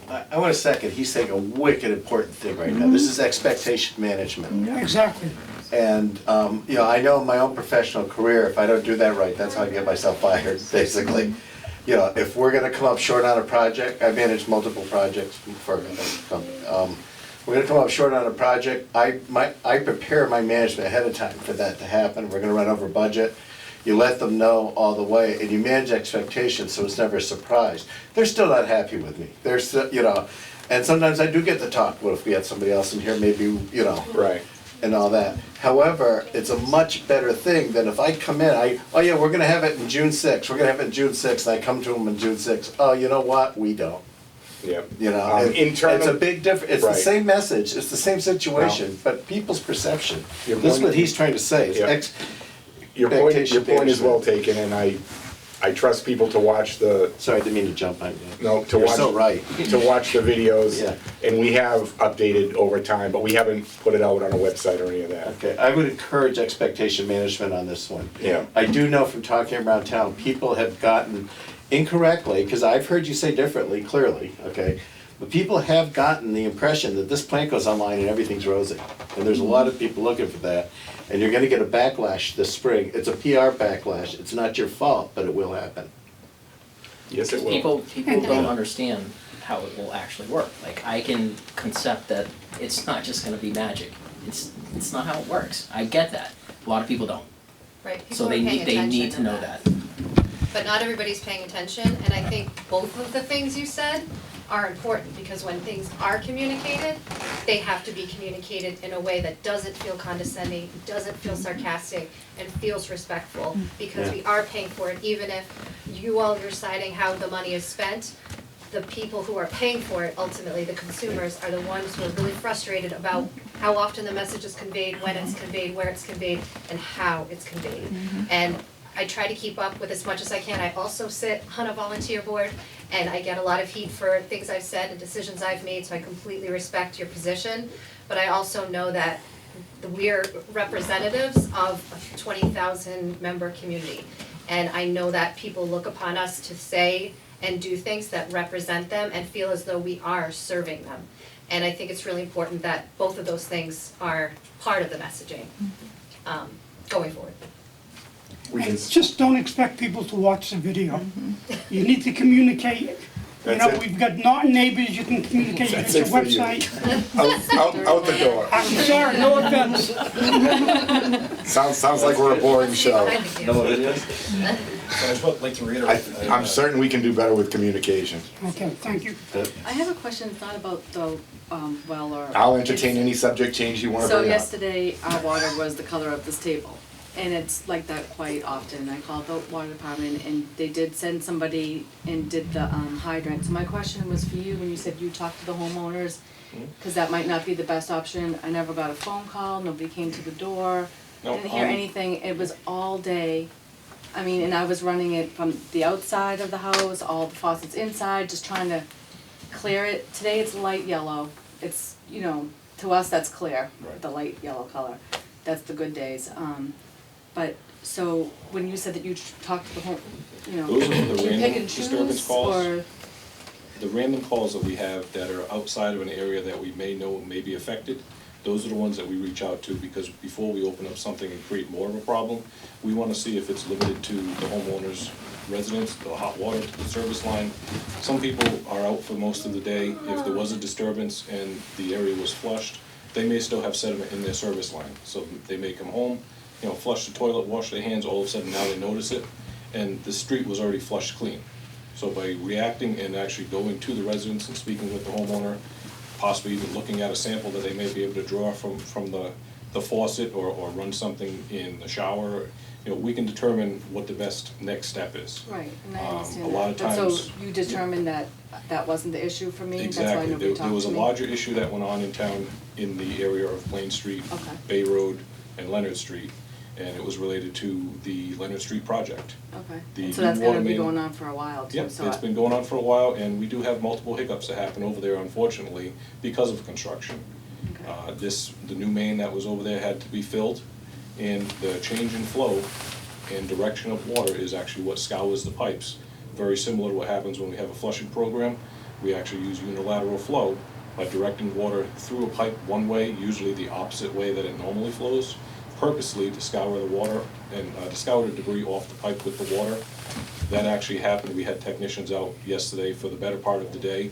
I want to second, he's saying a wicked important thing right now. This is expectation management. Exactly. And, I know in my own professional career, if I don't do that right, that's how I get myself fired, basically. If we're gonna come up short on a project, I manage multiple projects for a company. We're gonna come up short on a project, I prepare my management ahead of time for that to happen. We're gonna run over budget. You let them know all the way, and you manage expectations, so it's never a surprise. They're still not happy with me. They're still, and sometimes I do get the talk, what if we had somebody else in here, maybe, Right. and all that. However, it's a much better thing than if I come in, oh yeah, we're gonna have it in June 6th, we're gonna have it in June 6th, and I come to them in June 6th, oh, you know what, we don't. Yeah. It's a big difference, it's the Right. same message, it's the same situation, but people's perception. Your This is point- what he's trying to say, is Yeah. Your point is well taken, and I trust people to watch the, Sorry, I didn't mean to jump on you. no, to You're watch. so right. To watch the videos. Yeah. And we have updated over time, but we haven't put it out on a website or any of that. Okay, I would encourage expectation management on this one. Yeah. I do know from talking around town, people have gotten incorrectly, because I've heard you say differently, clearly, okay? But people have gotten the impression that this plant goes online and everything's rosy. And there's a lot of people looking for that. And you're gonna get a backlash this spring. It's a PR backlash. It's not your fault, but it will happen. Yes, it will. People don't understand how it will actually work. Like, I can concept that it's not just gonna be magic. It's not how it works. I get that. A lot of people don't. Right, people So are they paying need, they attention need to know that. But not everybody's paying attention, and I think both of the things you said are important, because when things are communicated, they have to be communicated in a way that doesn't feel condescending, doesn't feel sarcastic, and feels respectful, because we are paying for it, even if you all are deciding how the money is spent. The people who are paying for it, ultimately, the consumers, are the ones who are really frustrated about how often the message is conveyed, when it's conveyed, where it's conveyed, and how it's conveyed. And I try to keep up with as much as I can. I also sit on a volunteer board, and I get a lot of heat for things I've said and decisions I've made, so I completely respect your position. But I also know that we're representatives of a 20,000 member community. And I know that people look upon us to say and do things that represent them and feel as though we are serving them. And I think it's really important that both of those things are part of the messaging going forward. And just don't expect people to watch the video. You need to communicate. You know, we've got Norton neighbors, you can communicate at your website. Out the door. I'm sorry, no offense. Sounds like we're a boring show. No videos? So I just would like to reiterate. I'm certain we can do better with communication. Okay, thank you. I have a question, it's not about the well or. I'll entertain any subject change you want to So bring up. yesterday, our water was the color of this table, and it's like that quite often. I called the water department, and they did send somebody and did the hydrant. So my question was for you, when you said you talked to the homeowners, because that might not be the best option. I never got a phone call, nobody came to the door, I didn't hear anything. It was all day. I mean, and I was running it from the outside of the house, all the faucets inside, just trying to clear it. Today it's light yellow. It's, you know, to us that's clear, the light yellow color. That's the good days. But, so, when you said that you talked to the home, you know, Those are the do you pick random and disturbance choose, calls. or? The random calls that we have that are outside of an area that we may know may be affected, those are the ones that we reach out to, because before we open up something and create more of a problem, we want to see if it's limited to the homeowner's residence, the hot water, the service line. Some people are out for most of the day. If there was a disturbance and the area was flushed, they may still have sediment in their service line. So they may come home, you know, flush the toilet, wash their hands, all of a sudden now they notice it, and the street was already flushed clean. So by reacting and actually going to the residents and speaking with the homeowner, possibly even looking at a sample that they may be able to draw from the faucet or run something in the shower, you know, we can determine what the best next step is. Right, and I A understand lot of that. But times. so you determined that that wasn't the issue for me? That's why Exactly, nobody talked to me? there was a larger issue that went on in town in the area of Plain Street, Okay. Bay Road, and Leonard Street, and it was related to the Leonard Street project. Okay, The and so that's water gonna be main- going on for a while too, Yep, so. it's been going on for a while, and we do have multiple hiccups that happen over there, unfortunately, because of construction. Okay. The new main that was over there had to be filled, and the change in flow and direction of water is actually what scours the pipes. Very similar to what happens when we have a flushing program. We actually use unilateral flow by directing water through a pipe one way, usually the opposite way that it normally flows, purposely to scour the water and to scour the debris off the pipe with the water. That actually happened. We had technicians out yesterday for the better part of the day,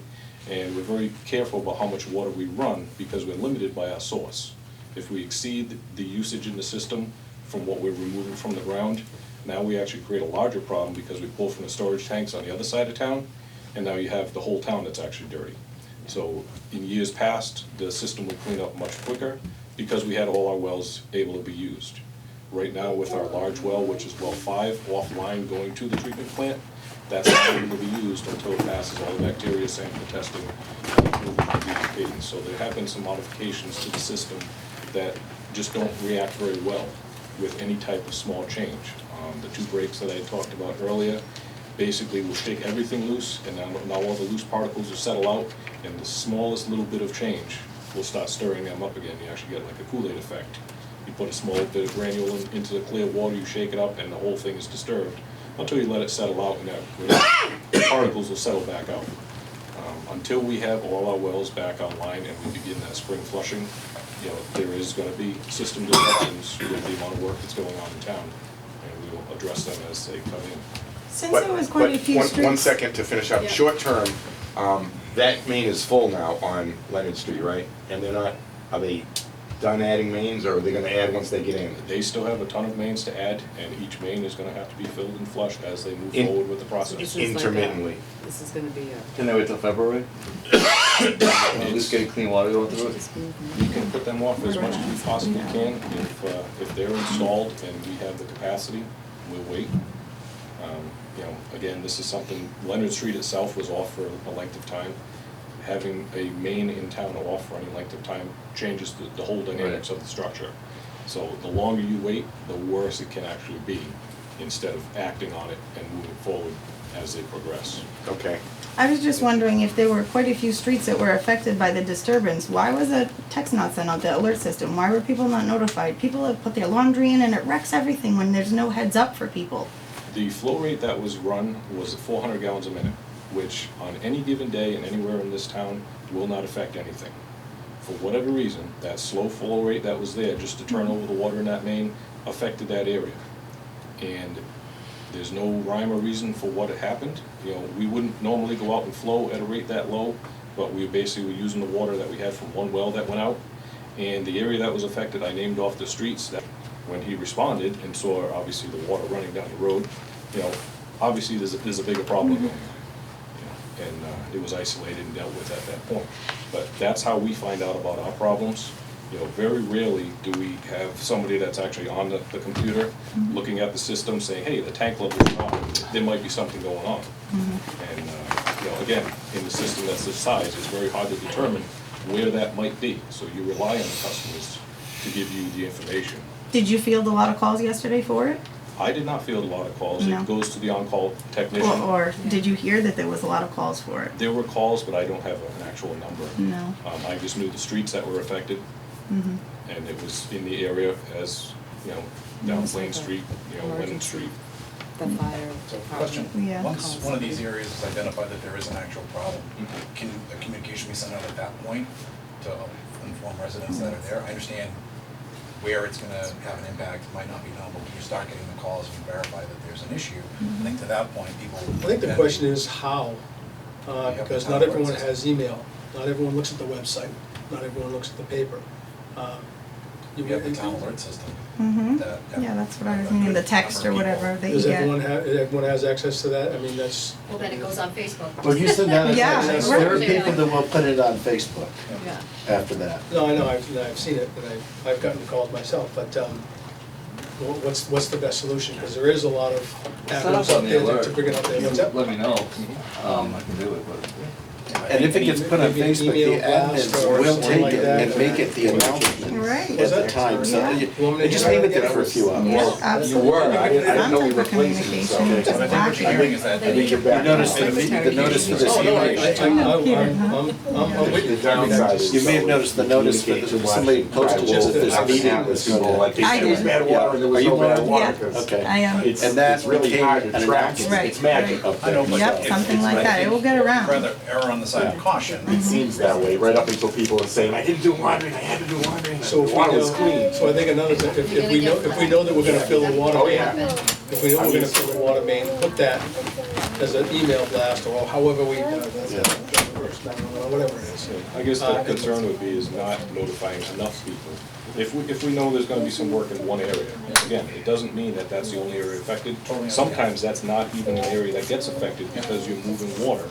and we're very careful about how much water we run because we're limited by our source. If we exceed the usage in the system from what we're removing from the ground, now we actually create a larger problem because we pull from the storage tanks on the other side of town, and now you have the whole town that's actually dirty. So in years past, the system would clean up much quicker because we had all our wells able to be used. Right now with our large well, which is well 5, offline going to the treatment plant, that's not able to be used until it passes all the bacteria sample testing and approval of DEP. So there have been some modifications to the system that just don't react very well with any type of small change. The 2 breaks that I talked about earlier basically will shake everything loose, and now all the loose particles will settle out, and the smallest little bit of change will start stirring them up again. You actually get like a Kool-Aid effect. You put a small bit of granule into the clear water, you shake it up, and the whole thing is disturbed. until you let it settle out and that particles will settle back out. Until we have all our wells back online and we begin that spring flushing, you know, there is gonna be system disruptions with the amount of work that's going on in town, and we will address them as they come in. Since But- there was quite a but few streets. One second to finish up. Yeah. Short term, that main is full now on Leonard Street, right? And they're not, are they done adding mains, or are they gonna add once they get in? They still have a ton of mains to add, and each main is gonna have to be filled and flushed as they move In- forward with the process. This is like a- Intermittently. This is gonna be a. Can they wait till February? At least getting clean water going through it? You can put them off as much as you possibly can. If they're installed and we have the capacity, we'll wait. You know, again, this is something, Leonard Street itself was off for a length of time. Having a main in town off for any length of time changes the whole dynamics of the structure. So the longer you wait, the worse it can actually be, instead of acting on it and moving forward as they progress. Okay. I was just wondering if there were quite a few streets that were affected by the disturbance, why was a text not sent out, the alert system? Why were people not notified? People have put their laundry in and it wrecks everything when there's no heads up for people. The flow rate that was run was 400 gallons a minute, which on any given day and anywhere in this town will not affect anything. For whatever reason, that slow flow rate that was there just to turn over the water in that main affected that area. And there's no rhyme or reason for what had happened. You know, we wouldn't normally go out and flow at a rate that low, but we basically were using the water that we had from one well that went out. And the area that was affected, I named off the streets that when he responded and saw obviously the water running down the road, you know, obviously there's a bigger problem going on. You know, and it was isolated and dealt with at that point. But that's how we find out about our problems. You know, very rarely do we have somebody that's actually on the computer, looking at the system, saying, hey, the tank level is off, there might be something going on. And, you know, again, in the system that's this size, it's very hard to determine where that might be. So you rely on the customers to give you the information. Did you field a lot of calls yesterday for it? I did not field a lot of calls. No. It goes to the on-call technician. Or did you hear that there was a lot of calls for it? There were calls, but I don't have an actual number. No. I just knew the streets that were affected, and it was in the area as, you know, down Plain Street, you know, Leonard Street. The fire So question, Yeah. once one of these areas is identified that there is an actual problem, can a communication be sent out at that point to inform residents that are there? I understand where it's gonna have an impact might not be known, but when you start getting the calls and verify that there's an issue, I think to that point, people. I think the question is how, because not everyone has email, not everyone looks at the website, not everyone looks at the paper. You have the town alert system. Mm-hmm. that- Yeah, that's what I was meaning, the text or whatever that you Does get. everyone has access to that? I mean, that's, Well, then it goes on Facebook. Well, you said that, Yeah, there are right. people that will put it on Facebook Yeah. after that. no, I know, I've seen it, and I've gotten calls myself, but what's the best solution? Because there is a lot of Set avenues up out on the there alert. to bring it up there. You What's can up? let me know, I can do it, but. And if it gets put on Maybe an Facebook, email the blast admins or will something take like it that. and make it the announcement Right. at the time, so Yeah. you just leave it there for a few hours. Yeah, You absolutely. were, I didn't know we I'm were for placing, so. communication, just But I think what you're hearing is that. I think you're back. You noticed the notice for this Oh, no, hearing. I'm with you. The downside is. You may have noticed the notice for the, somebody posted Just that this the- meeting was People going like, to. I it was did. bad water, and there was Are you no bad bad? water, Yeah. 'cause Okay. I am. it's, And that it's really became hard an to track. announcement. Right. It's magic up I there. know, but Yep, if- something if- like that, it will get around. Rather err on the side of caution. It seems that way, right up until people are saying, I didn't do laundry, I had to do laundry, and So the if we water was know, clean. so I think another thing, if we know that we're gonna fill the water Oh, main, yeah. if we know we're gonna fill the water main, put that as an email blast or however we, whatever it is. I guess the concern would be is not notifying enough people. If we know there's gonna be some work in one area, again, it doesn't mean that that's the only area affected. Sometimes that's not even an area that gets affected because you're moving water.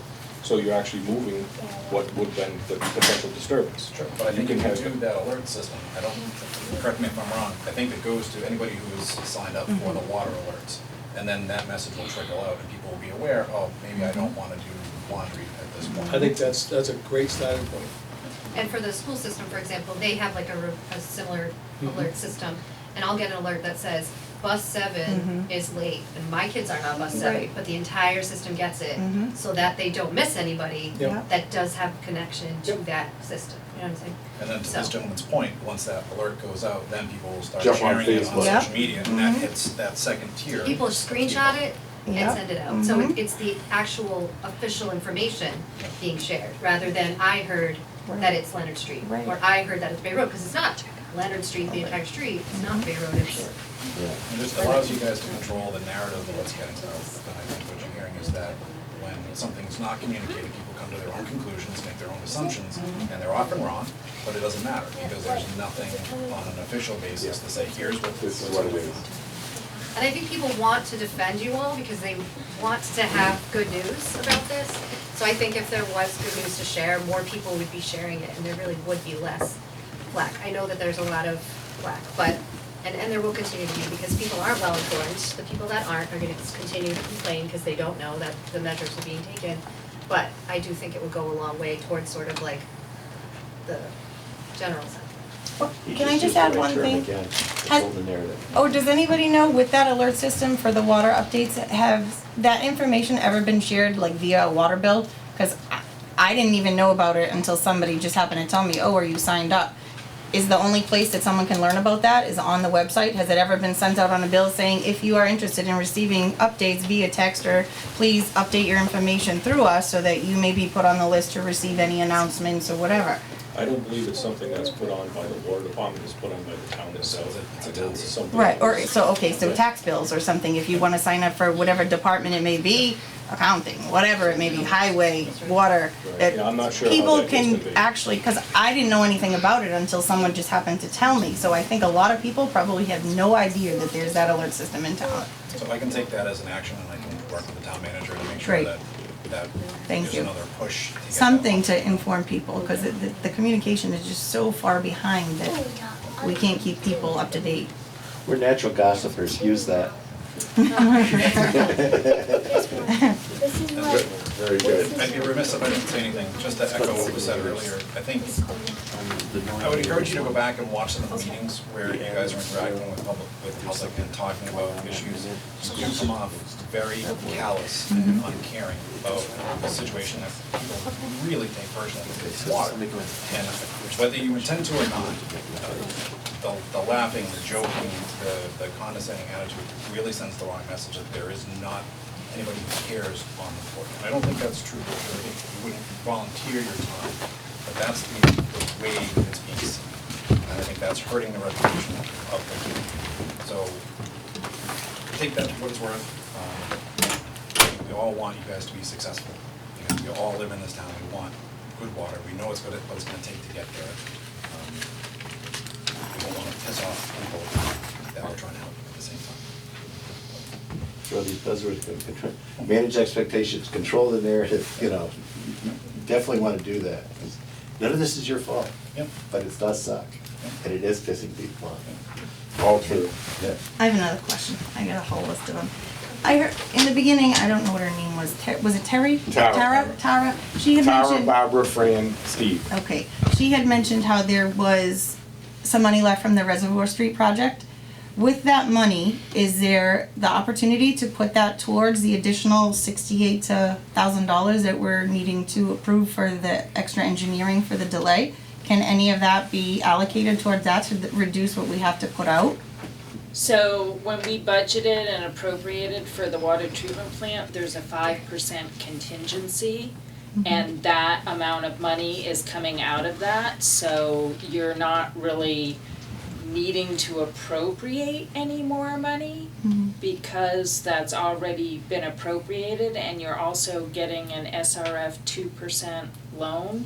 So you're actually moving what would have been the potential disturbance. Sure, but I think You if can you have- do that alert system, I don't, correct me if I'm wrong, I think it goes to anybody who is signed up for the water alerts. And then that message will trickle out and people will be aware, oh, maybe I don't wanna do laundry at this point. I think that's a great starting point. And for the school system, for example, they have like a similar alert system, and I'll get an alert that says, bus 7 is late, and my kids aren't on bus 7, Right. but the entire system gets it, so that they don't miss anybody Yep. that does have connection to Yep. that system, you know what I'm saying? And then to this So- gentleman's point, once that alert goes out, then people will start Jump on sharing it on Facebook. Yep. social media, and that hits that second tier. People screenshot it, and Yep. send it out. So it's the actual official information being shared, rather than I heard that it's Leonard Street, Right. or I heard that it's Bay Road, because it's not. Leonard Street, the entire street, it's not Bay Road, it's. It just allows you guys to control the narrative of what's getting out. And I think what you're hearing is that when something's not communicated, people come to their own conclusions, make their own assumptions, and they're often wrong, but it doesn't matter, because there's nothing on an official basis to say, here's what This is what it is. And I think people want to defend you all because they want to have good news about this. So I think if there was good news to share, more people would be sharing it, and there really would be less flack. I know that there's a lot of flack, but, and there will continue to be, because people aren't well informed. The people that aren't are gonna continue to complain because they don't know that the measures are being taken. But I do think it would go a long way towards sort of like the general sense. Can I just add one thing? Control the narrative. Oh, does anybody know with that alert system for the water updates, have that information ever been shared like via a water bill? Because I didn't even know about it until somebody just happened to tell me, oh, are you signed up? Is the only place that someone can learn about that is on the website? Has it ever been sent out on a bill saying, if you are interested in receiving updates via text, or please update your information through us so that you may be put on the list to receive any announcements or whatever? I don't believe it's something that's put on by the water department, it's put on by the town itself. It's something. Right, or, so, okay, so tax bills or something, if you wanna sign up for whatever department it may be, accounting, whatever it may be, highway, water, that Yeah, I'm not sure how people that gets can to be. actually, cause I didn't know anything about it until someone just happened to tell me, so I think a lot of people probably have no idea that there's that alert system in town. So I can take that as an action, and I can work with the town manager to make sure Great. that Thank there's you. another push to get that Something on. to inform people, cause the communication is just so far behind that we can't keep people up to date. We're natural gossipers, use that. Very good. I'd be remiss if I didn't say anything, just to echo what was said earlier. I think, I would encourage you to go back and watch some of the meetings where you guys are interacting with the public and talking about issues. You come off very callous and uncaring about the situation that people really take personally, it's water. And whether you intend to or not, the laughing, the joking, the condescending attitude really sends the wrong message that there is not anybody who cares on the board. And I don't think that's true, you wouldn't volunteer your time, but that's the way it's being seen. And I think that's hurting the reputation of the community. So take that for what it's worth. We all want you guys to be successful. You know, we all live in this town, we want good water, we know what it's gonna take to get there. We don't wanna piss off people that we're trying to help at the same time. Throw these buzzwords, manage expectations, control the narrative, you know, you definitely want to do that. 'Cause none of this is your fault. Yep. But it does suck, and it is pissing people off. All true. Yeah. I have another question. I got a whole list of them. I heard, in the beginning, I don't know what her name was. Was it Terry? Tara. Tara? She had Tara, mentioned. Barbara, Fran, Steve. Okay. She had mentioned how there was some money left from the Reservoir Street project. With that money, is there the opportunity to put that towards the additional $68,000 that we're needing to approve for the extra engineering for the delay? Can any of that be allocated towards that to reduce what we have to put out? So when we budgeted and appropriated for the water treatment plant, there's a 5% contingency. And that amount of money is coming out of that, so you're not really needing to appropriate any more money because that's already been appropriated, and you're also getting an SRF 2% loan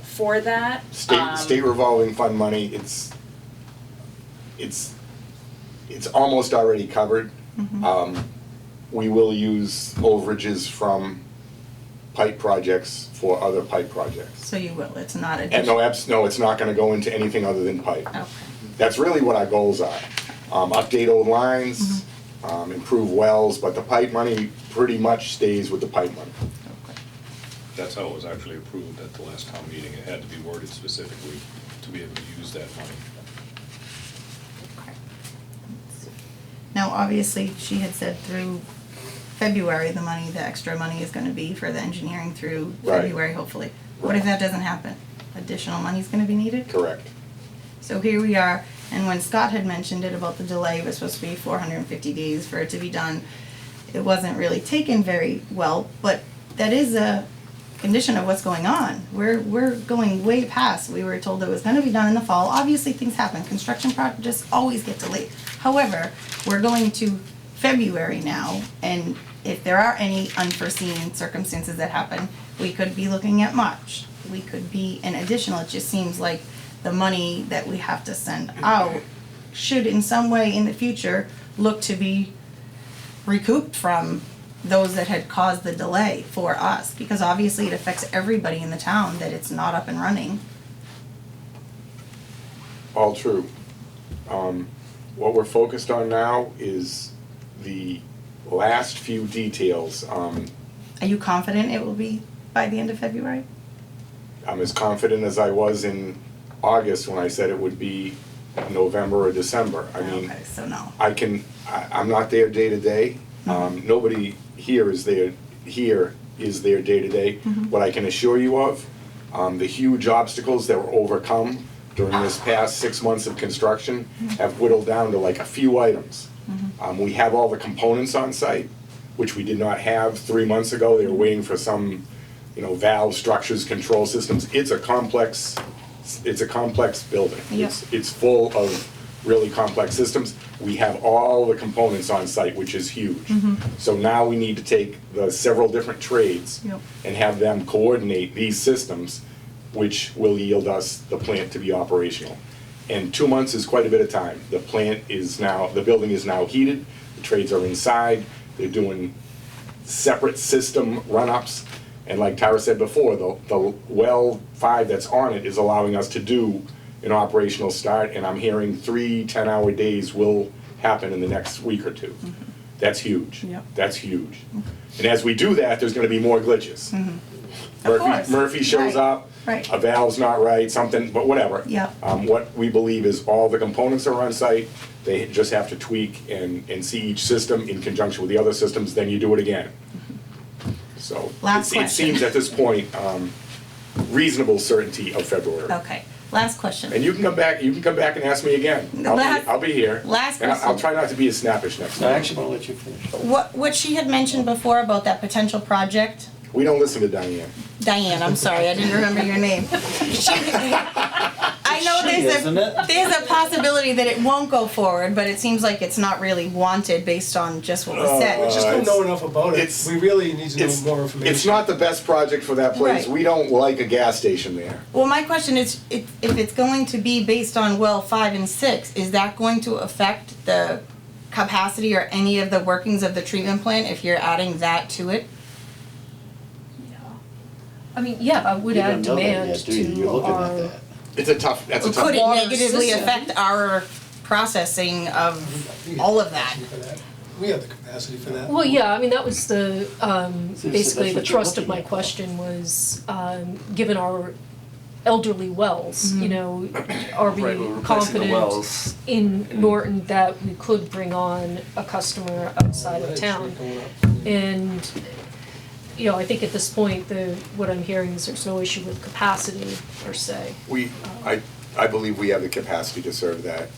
for that. State revolving fund money, it's almost already covered. We will use overages from pipe projects for other pipe projects. So you will, it's not And additional. no, it's not gonna go into anything other than pipe. Okay. That's really what our goals are. Update old lines, improve wells, but the pipe money pretty much stays with the pipe money. That's how it was actually approved at the last town meeting. It had to be worded specifically to be able to use that money. Now, obviously, she had said through February, the money, the extra money is gonna be for the engineering through Right. February, hopefully. What if that doesn't happen? Additional money's gonna be needed? Correct. So here we are, and when Scott had mentioned it about the delay, it was supposed to be 450 days for it to be done. it wasn't really taken very well, but that is a condition of what's going on. We're going way past. We were told it was gonna be done in the fall. Obviously, things happen. Construction projects always get delayed. However, we're going to February now, and if there are any unforeseen circumstances that happen, we could be looking at March. We could be an additional. It just seems like the money that we have to send out should in some way in the future look to be recouped from those that had caused the delay for us, because obviously it affects everybody in the town that it's not up and running. All true. What we're focused on now is the last few details. Are you confident it will be by the end of February? I'm as confident as I was in August when I said it would be November or December. I mean, Okay, so no. I'm not there day to day. Nobody here is there day to day. What I can assure you of, the huge obstacles that were overcome during this past 6 months of construction have whittled down to like a few items. We have all the components on site, which we did not have 3 months ago. They were waiting for some, valve structures, control systems. It's a complex building. Yep. It's full of really complex systems. We have all the components on site, which is huge. So now we need to take the several different trades Yep. and have them coordinate these systems, which will yield us the plant to be operational. And 2 months is quite a bit of time. The building is now heated, the trades are inside, they're doing separate system run-ups. And like Tara said before, the well 5 that's on it is allowing us to do an operational start, and I'm hearing 3 10-hour days will happen in the next week or two. That's huge. Yep. That's huge. And as we do that, there's gonna be more glitches. Of course. Murphy shows Right. up, Right. a valve's not right, something, but whatever. Yep. What we believe is all the components are on site, they just have to tweak and see each system in conjunction with the other systems, then you do it again. So, Last it question. seems at this point, reasonable certainty of February. Okay, last question. And you can come back and ask me again. I'll be here. Last And I'll question. try not to be as snappish next I time. actually want to let you finish. What she had mentioned before about that potential project, We don't listen to Diane. Diane, I'm sorry, I didn't remember your name. I know Isn't it? there's a possibility that it won't go forward, but it seems like it's not really wanted based on just what was We said. just don't know enough about it. it's- We really need to know It's, more information. it's not the best project for that place. Right. We don't like a gas station there. Well, my question is, if it's going to be based on well 5 and 6, is that going to affect the capacity or any of the workings of the treatment plant if you're adding that to it? I mean, yeah, I would You add don't know that demand yet, do you? You're to looking at our, that. That's a tough Could it Water negatively system. affect our processing of all of that? We have the capacity for that. well, yeah, I mean, that was the, So basically that's the what you're thrust of looking my at. question was, given our elderly wells, you know, are Right, we're we replacing the confident wells. in Norton that we could bring on a customer outside of town? And, I think at this point, what I'm hearing is there's no issue with capacity per se. I believe we have the capacity to serve that.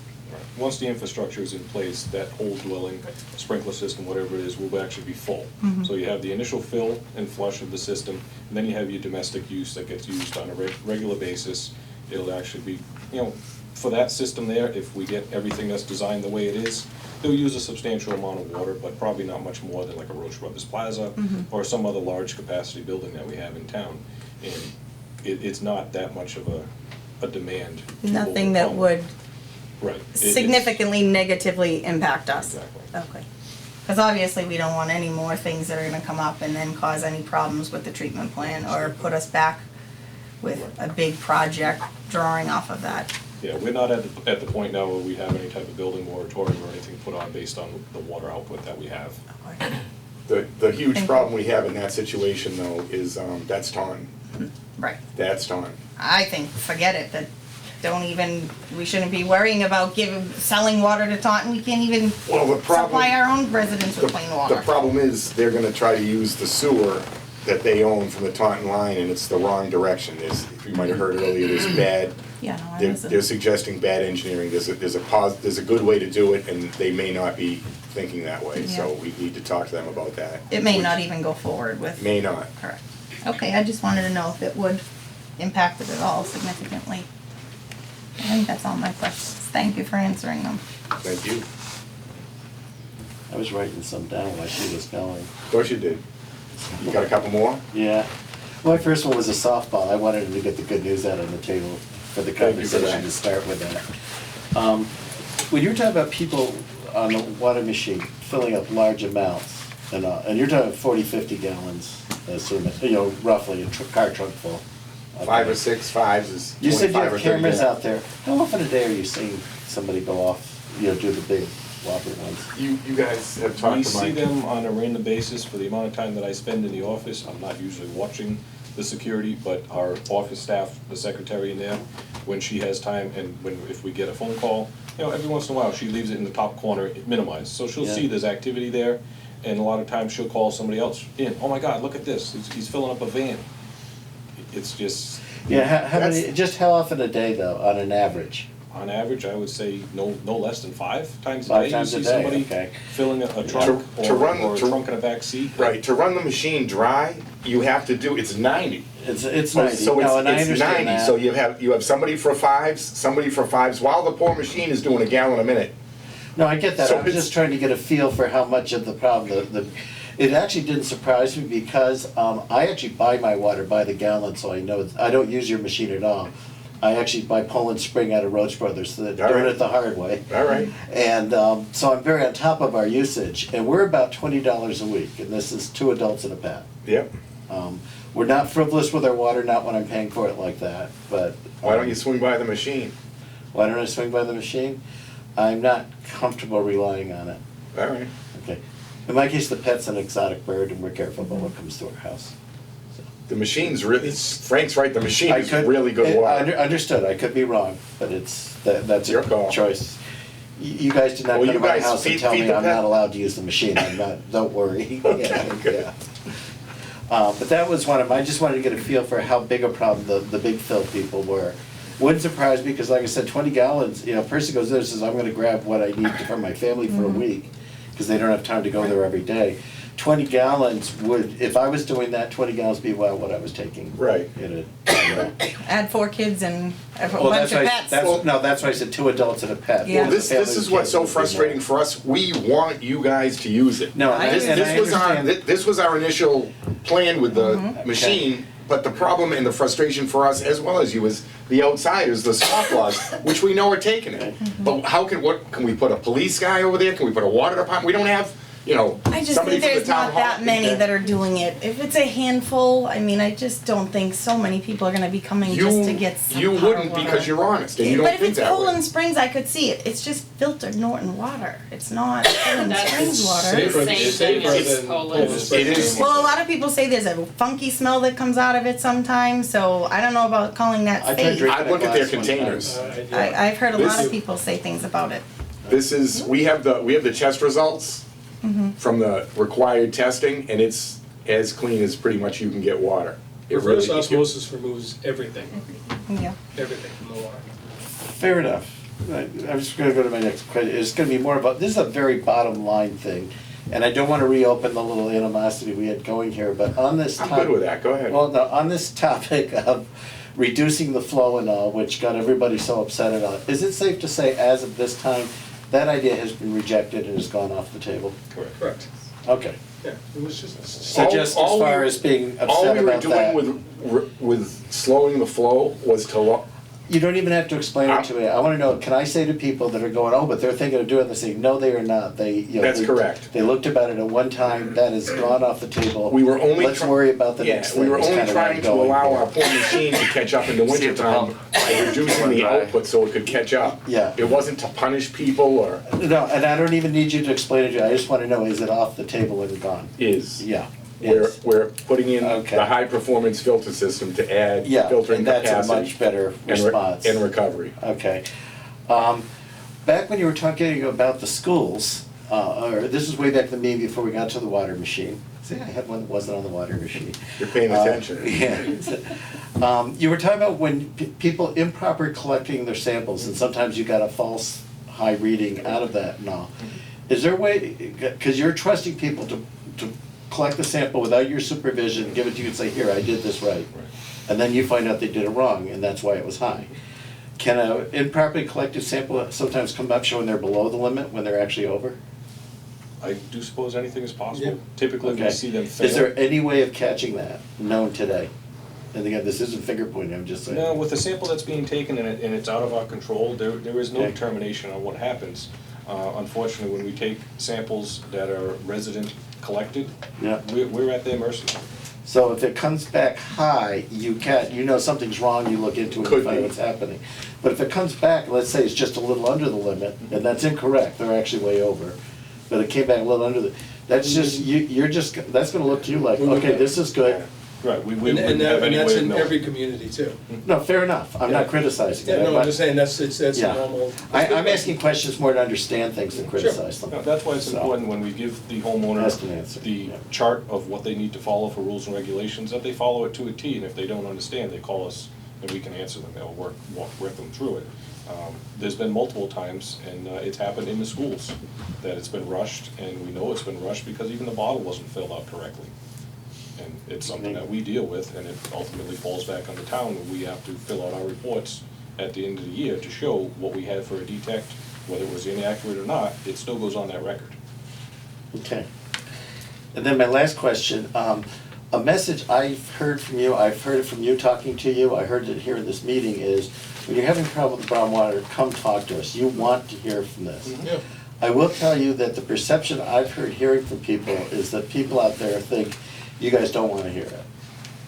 Once the infrastructure is in place, that whole dwelling, sprinkler system, whatever it is, will actually be full. So you have the initial fill and flush of the system, and then you have your domestic use that gets used on a regular basis. It'll actually be, for that system there, if we get everything that's designed the way it is, they'll use a substantial amount of water, but probably not much more than like a Roche Brothers Plaza or some other large capacity building that we have in town. And it's not that much of a demand. to Nothing that overcome. would Right. significantly negatively impact us? Exactly. Okay. Because obviously we don't want any more things that are gonna come up and then cause any problems with the treatment plant or put us back with a big project drawing off of that. Yeah, we're not at the point now where we have any type of building moratorium or anything put on based on the water output that we have. The huge Thank you. problem we have in that situation though is, that's Taunton. Right. That's Taunton. I think, forget it, we shouldn't be worrying about selling water to Taunton. We can't even Well, the problem. supply our own residents with plain The water. problem is, they're gonna try to use the sewer that they own from the Taunton line, and it's the wrong direction. You might have heard earlier, there's bad Yeah, no, I They're wasn't. suggesting bad engineering. There's a good way to do it, and they may not be thinking that way, so Yeah. we need to talk to them about that. It may which not even go forward with. May not. Correct. Okay, I just wanted to know if it would impact it at all significantly. I think that's all my questions. Thank you for answering them. Thank you. I was writing some down while she was going. Of course you did. You got a couple more? Yeah. My first one was a softball. I wanted to get the good news out on the table for the Thank you for conversation that. to start with that. When you're talking about people on the water machine filling up large amounts, and you're talking 40, 50 gallons, assuming, roughly a car trunk full. Okay. 5 or 6 fives is 25 You said you or have 30 cameras gallons. out there. How often a day are you seeing somebody go off, do the big whopper ones? You guys have talked We to see Mike. them on a random basis for the amount of time that I spend in the office. I'm not usually watching the security, but our office staff, the secretary in there, when she has time and if we get a phone call, every once in a while, she leaves it in the top corner, minimized. So she'll see Yeah. there's activity there, and a lot of times she'll call somebody else in. Oh my God, look at this, he's filling up a van. It's just, Yeah, how That's- many, just how often a day though, on an average? on average, I would say no less than 5 times a 5 day. times a You day, see somebody okay. filling a trunk To or run- a to- trunk in a back seat. Right, to run the machine dry, you have to do, it's 90. It's So 90, so no, and I it's understand 90, that. so you have somebody for fives, while the poor machine is doing a gallon a minute. No, I get that, So I was it's- just trying to get a feel for how much of the problem, it actually didn't surprise me because, I actually buy my water by the gallon, so I know, I don't use your machine at all. I actually buy Poland Spring out of Roach Brothers, so they're doing it the hard way. All right. And so I'm very on top of our usage, and we're about $20 a week, and this is 2 adults and a pet. Yep. We're not frivolous with our water, not when I'm paying for it like that, but. Why don't you swing by the machine? Why don't I swing by the machine? I'm not comfortable relying on it. All right. Okay. In my case, the pet's an exotic bird, and we're careful about what comes to our house. The machine's really, Frank's right, the machine I is could- really good water. Understood, I could be wrong, but that's Your a call. choice. You guys did not Well, come to you my guys house and feed- tell feed me the I'm pet. not allowed to use the machine, I'm not, don't worry. Okay, good. But that was one of, I just wanted to get a feel for how big a problem the big fill people were. Wouldn't surprise me, because like I said, 20 gallons, a person goes there and says, I'm gonna grab what I need for my family for a week, because they don't have time to go there every day. 20 gallons would, if I was doing that, 20 gallons would be about what I was taking. Right. Add 4 kids and a Well, bunch that's of why, pets. that's why I said 2 adults and a pet. Yeah. Well, this is what's so frustrating for us. We want you guys to use it. No, and I understand. This was our initial plan with the machine, but the problem and the frustration for us, as well as you, is the outsiders, the scofflaws, which we know are taking it. But can we put a police guy over there? Can we put a water department? We don't have, I just somebody think from the there's town not hall. that many that are doing it. If it's a handful, I mean, I just don't think so many people are gonna be coming just to get some You hot wouldn't water. because you're honest and you But don't if think it's that way. Poland Springs, I could see it. It's just filtered Norton water. It's not Poland That's Springs water. Safer, Same safer thing as than Poland. Poland Springs. It is. Well, a lot of people say there's a funky smell that comes out of it sometimes, so I don't know about calling that I tried safe. drinking I'd look at their glass one time. containers. I've heard a lot This- of people say things about it. This is, we have the test results from the required testing, and it's as clean as pretty much you can get water. It Reverse really- osmosis removes everything, Yeah. everything from the water. Fair enough. I'm just gonna go to my next question. It's gonna be more about, this is a very bottom line thing, and I don't wanna reopen the little animosity we had going here, but on this I'm topic. good with that, go ahead. Well, no, on this topic of reducing the flow and all, which got everybody so upset about, is it safe to say, as of this time, that idea has been rejected and has gone off the table? Correct. Okay. Yeah, it was just. So just as far as being upset about that. All we were doing with slowing the flow was to, You don't even have to explain it to me. I wanna know, can I say to people that are going, oh, but they're thinking of doing this thing, no, they are not. That's correct. They looked about it at one time, that has gone off the table. we were only. Let's worry about the next thing. We were is only kinda where I'm trying to going allow here. our poor machine to catch up in the See if the wintertime by reducing the output so it could catch up. Yeah. It wasn't to punish people or No, and I don't even need you to explain it to me, I just wanna know, is it off the table and gone? is. Yeah. We're putting in Okay. the high-performance filter system to add Yeah, filtering and that's capacity. a much better and re- response. And recovery. Okay. Back when you were talking about the schools, or this is way back to me before we got to the water machine. See, I had one that wasn't on the water machine. You're paying attention. Yeah. You were talking about when people improper collecting their samples, and sometimes you got a false high reading out of that and all. Is there a way, because you're trusting people to collect the sample without your supervision, give it to you and say, here, I did this right. And then you find out they did it wrong, and that's why it was high. Can an improperly collected sample sometimes come up showing they're below the limit when they're actually over? I do suppose anything is possible. Yeah. Typically, we Okay. see them fail. Is there any way of catching that known today? And again, this isn't finger pointing, I'm just saying. No, with the sample that's being taken and it's out of our control, there is no Okay. determination on what happens. Unfortunately, when we take samples that are resident collected, Yeah. we're at their mercy. So if it comes back high, you know something's wrong, you look into it Could and find be. what's happening. But if it comes back, let's say it's just a little under the limit, and that's incorrect, they're actually way over, but it came back a little under the, that's just, you're just, that's gonna look to you like, okay, this is good. Right, we And wouldn't have any that's way of in knowing. every community too. No, fair enough, I'm not criticizing Yeah, it. no, I'm but- just saying, that's Yeah. normal. I'm asking questions more to understand things than criticize them. No, that's why it's So, important when we give the homeowner That's an answer, the yeah. chart of what they need to follow for rules and regulations, that they follow it to a T, and if they don't understand, they call us and we can answer them, they'll work them through it. There's been multiple times, and it's happened in the schools, that it's been rushed, and we know it's been rushed because even the bottle wasn't filled out correctly. And it's something that we deal with, and it ultimately falls back on the town, when we have to fill out our reports at the end of the year to show what we had for a defect, whether it was inaccurate or not, it still goes on that record. Okay. And then my last question, a message I've heard from you, I've heard it from you talking to you, I heard it here in this meeting, is when you're having trouble with brown water, come talk to us. You want to hear from this. Yeah. I will tell you that the perception I've heard hearing from people is that people out there think you guys don't want to hear it.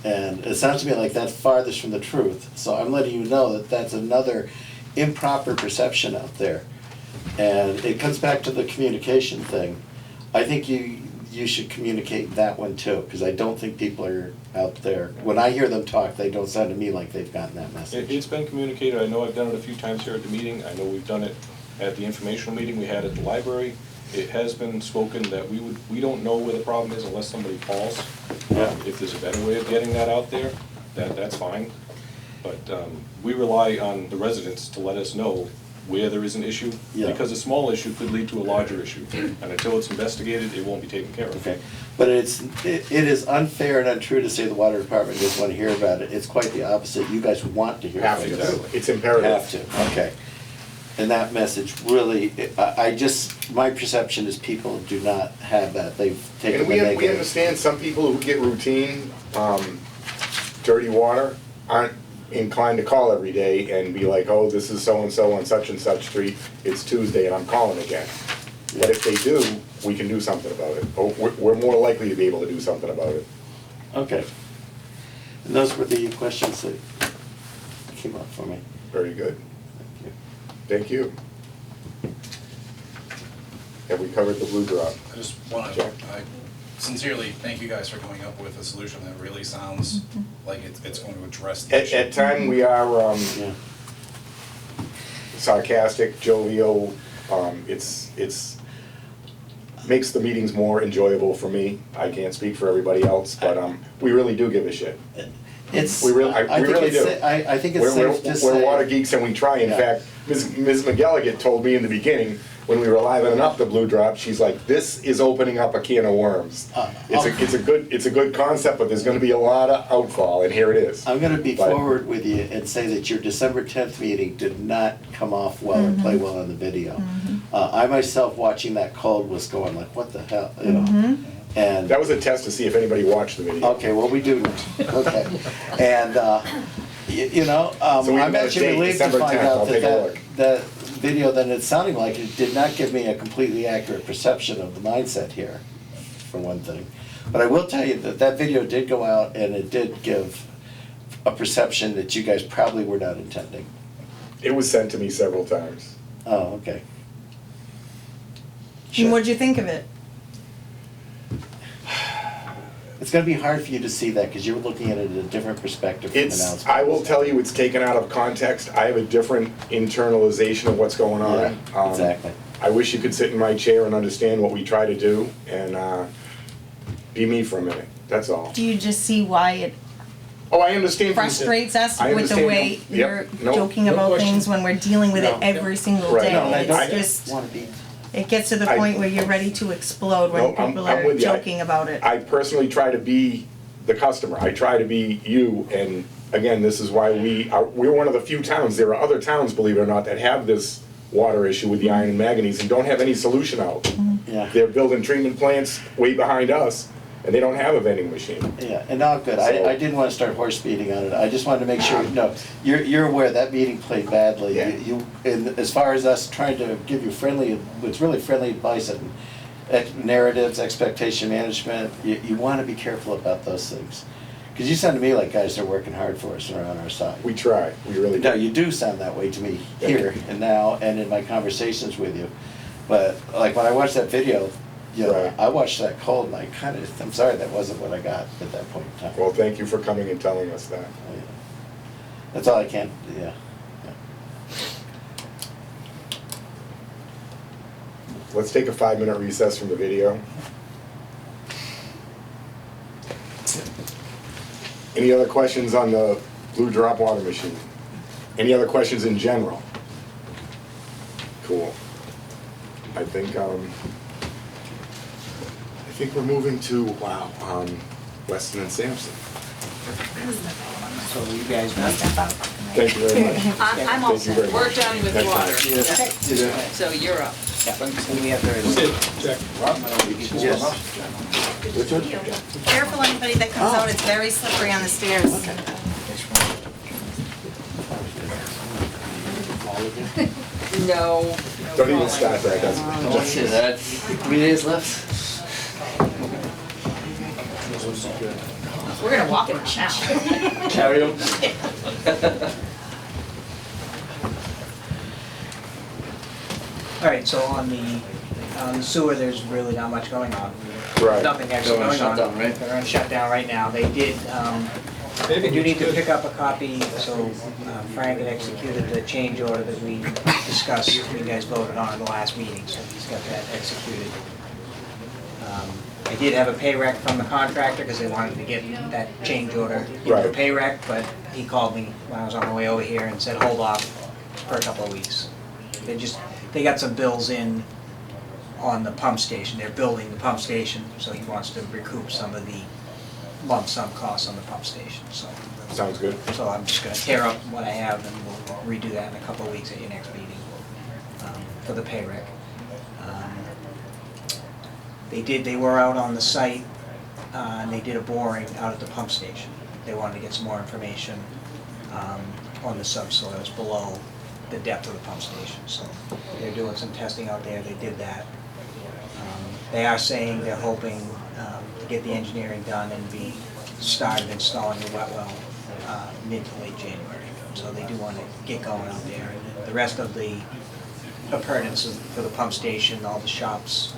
And it sounds to me like that's farthest from the truth. So I'm letting you know that that's another improper perception out there. And it comes back to the communication thing. I think you should communicate that one too, because I don't think people are out there. When I hear them talk, they don't sound to me like they've gotten that message. It's been communicated, I know I've done it a few times here at the meeting, I know we've done it at the informational meeting we had at the library. It has been spoken that we don't know where the problem is unless somebody calls. Yeah. If there's a better way of getting that out there, that's fine. But we rely on the residents to let us know where there is an issue, Yeah. because a small issue could lead to a larger issue. And until it's investigated, it won't be taken care of. Okay, but it is unfair and untrue to say the water department doesn't want to hear about it. It's quite the opposite. You guys want to hear Have about to, it. it's imperative. Have to, okay. And that message really, my perception is people do not have that. They've taken And the we negative. understand some people who get routine, dirty water aren't inclined to call every day and be like, oh, this is so-and-so on such and such street, it's Tuesday and I'm calling again. But if they do, we can do something about it. Or we're more likely to be able to do something about it. Okay. And those were the questions that came up for me. Very good. Thank you. Have we covered the blue drop? I just want to, I sincerely thank you guys for coming up with a solution that really sounds like it's going to address the issue. At time, we are Yeah. sarcastic, jovial. It's makes the meetings more enjoyable for me. I can't speak for everybody else, but we really do give a shit. It's, We really, I we think really it's, do. I think it's We're safe to say. we're water geeks and we try. In Yeah. fact, Ms. McGilligan told me in the beginning, when we were livening up the blue drop, she's like, this is opening up a can of worms. It's a good concept, but there's gonna be a lot of outfall, and here it is. I'm gonna be But- forward with you and say that your December 10th meeting did not come off well or play well on the video. I myself, watching that cold, was going like, what the hell, you know? And, That was a test to see if anybody watched the video. okay, well, we do, okay. And, you know, So we have I'm a actually date, relieved to December find 10th, I'll out take a that look. that video, then it's sounding like it did not give me a completely accurate perception of the mindset here, for one thing. But I will tell you that that video did go out and it did give a perception that you guys probably were not intending. It was sent to me several times. Oh, okay. And what'd you think of it? It's gonna be hard for you to see that, because you're looking at it in a different perspective from an outside. I will tell you, it's taken out of context. I have a different internalization of what's going on. Yeah, exactly. I wish you could sit in my chair and understand what we try to do and be me for a minute, that's all. Do you just see why it Oh, I understand. frustrates us I with the understand. way Yep. you're No. joking No about question. things when we're dealing with it No. every single Right. day? No, I don't- It's just, wanna be. it gets to the I- point where you're ready to explode No, when people I'm are with you. joking about it. I personally try to be the customer. I try to be you, and again, this is why we're one of the few towns, there are other towns, believe it or not, that have this water issue with the iron and manganese and don't have any solution out. Yeah. They're building treatment plants way behind us, and they don't have a vending machine. Yeah, and now, good, I didn't wanna start horse beating on it, I just wanted to make sure, no, you're aware that meeting played badly. Yeah. And as far as us trying to give you friendly, it's really friendly advice and narratives, expectation management, you wanna be careful about those things. Cause you sound to me like guys that are working hard for us and are on our side. We try, we really No, do. you do sound that way to me here and now and in my conversations with you. But like when I watched that video, you know, Right. I watched that cold and I'm sorry that wasn't what I got at that point in time. Well, thank you for coming and telling us that. Yeah. That's all I can, yeah. Let's take a 5-minute recess from the video. Any other questions on the blue drop water machine? Any other questions in general? Cool. I think we're moving to, wow, Weston and Sampson. So you guys Thank you very much. I'm all Thank you very set. We're much. done with Next water. time. So you're up. we have Check. Careful, anybody that comes out, it's very slippery on the stairs. No. Don't even start that, that's. Let's see, that's 3 days left. We're gonna walk it now. Carry 'em. All right, so on the sewer, there's really not much going on. Right. Nothing actually They're on going on. shutdown, right? They're on shutdown right now. They did, Maybe I do need to good. pick up a copy, so Frank had executed the change order that we discussed, you guys voted on in the last meeting, so he's got that executed. I did have a pay rec from the contractor, because they wanted to get that change order into a Right. pay rec, but he called me when I was on the way over here and said, hold off for a couple of weeks. They got some bills in on the pump station, they're building the pump station, so he wants to recoup some of the lump sum costs on the pump station, so. Sounds good. So I'm just gonna tear up what I have and we'll redo that in a couple of weeks at your next meeting, for the pay rec. They were out on the site, and they did a boring out at the pump station. They wanted to get some more information, on the subsoils below the depth of the pump station, so they're doing some testing out there, they did that. They are saying they're hoping, to get the engineering done and be started installing the wet well, mid to late January. So they do want to get going out there, and the rest of the appurtenances for the pump station, all the shops,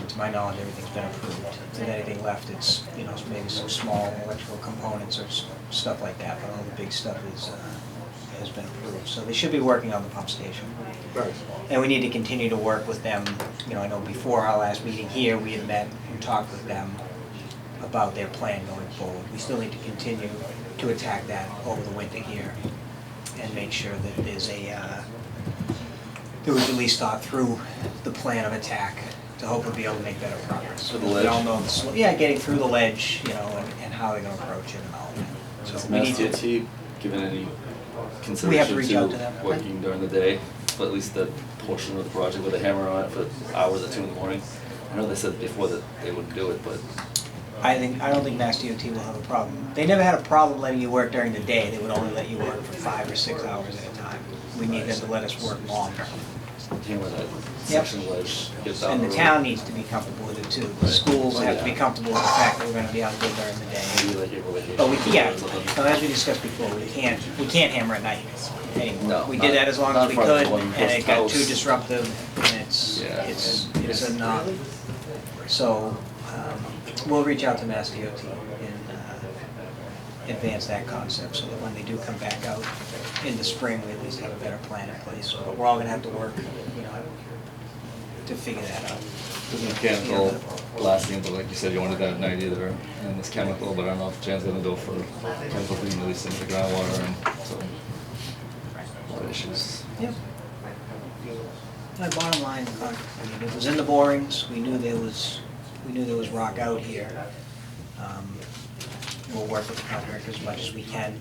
to my knowledge, everything's been approved. If there's anything left, it's, you know, maybe some small electrical components or stuff like that, but all the big stuff has been approved. So they should be working on the pump station. Nice. And we need to continue to work with them. You know, I know before our last meeting here, we had met and talked with them about their plan going forward. We still need to continue to attack that over the winter here and make sure that there's that we've at least thought through the plan of attack to hopefully be able to make better progress. For the We ledge? all know getting through the ledge, you know, and how they're gonna approach it and all that. So Has we need to. MassDOT given any We have to consideration reach out to them. working during the day, but at least that portion of the project where they hammer on it for hours at 2 in the morning? I know they said before that they wouldn't do it, but I don't think MassDOT will have a problem. They never had a problem letting you work during the day, they would only let you work for 5 or 6 hours at a time. We need them to let us work longer. hammer that Yep. section ledge, get down And the the road. town needs to be comfortable with it too. The schools have to be comfortable with the fact that we're gonna be out there during the day. Maybe like April vacation. But we can't, or something. so as we discussed before, we can't hammer at night anymore. No, We not- did that as long not as we in front of could, the one and it got house. too disruptive, and it's a not. So, we'll reach out to MassDOT and advance that concept, so that when they do come back out in the spring, we at least have a better plan in place. But we're all gonna have to work, you know, to figure that out. There's mechanical blasting, but like you said, you wanted that at night either, and it's chemical, but I don't know if Jan's gonna go for chemical being released into the groundwater, and so, a lot of issues. Yep. Bottom line, I mean, it was in the borings, we knew there was rock out here. We'll work with the contractor as much as we can.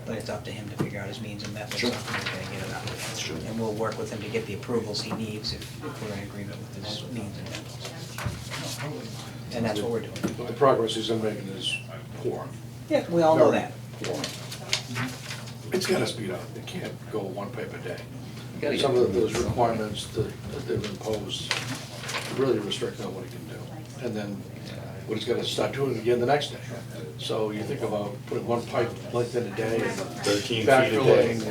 But it's up to him to figure out his means and methods Sure. of getting it out. That's true. And we'll work with him to get the approvals he needs if we're in agreement with his means and methods. And that's what we're doing. But the progress he's been making is poor. Yeah, we all know that. Poor. It's gotta speed up, it can't go one pipe a day. You gotta Some get of those requirements that they've imposed really restrict on what he can do. And then what he's gonna start doing again the next day. So you think about putting one pipe length in a day, and 13 feet a day. backfilling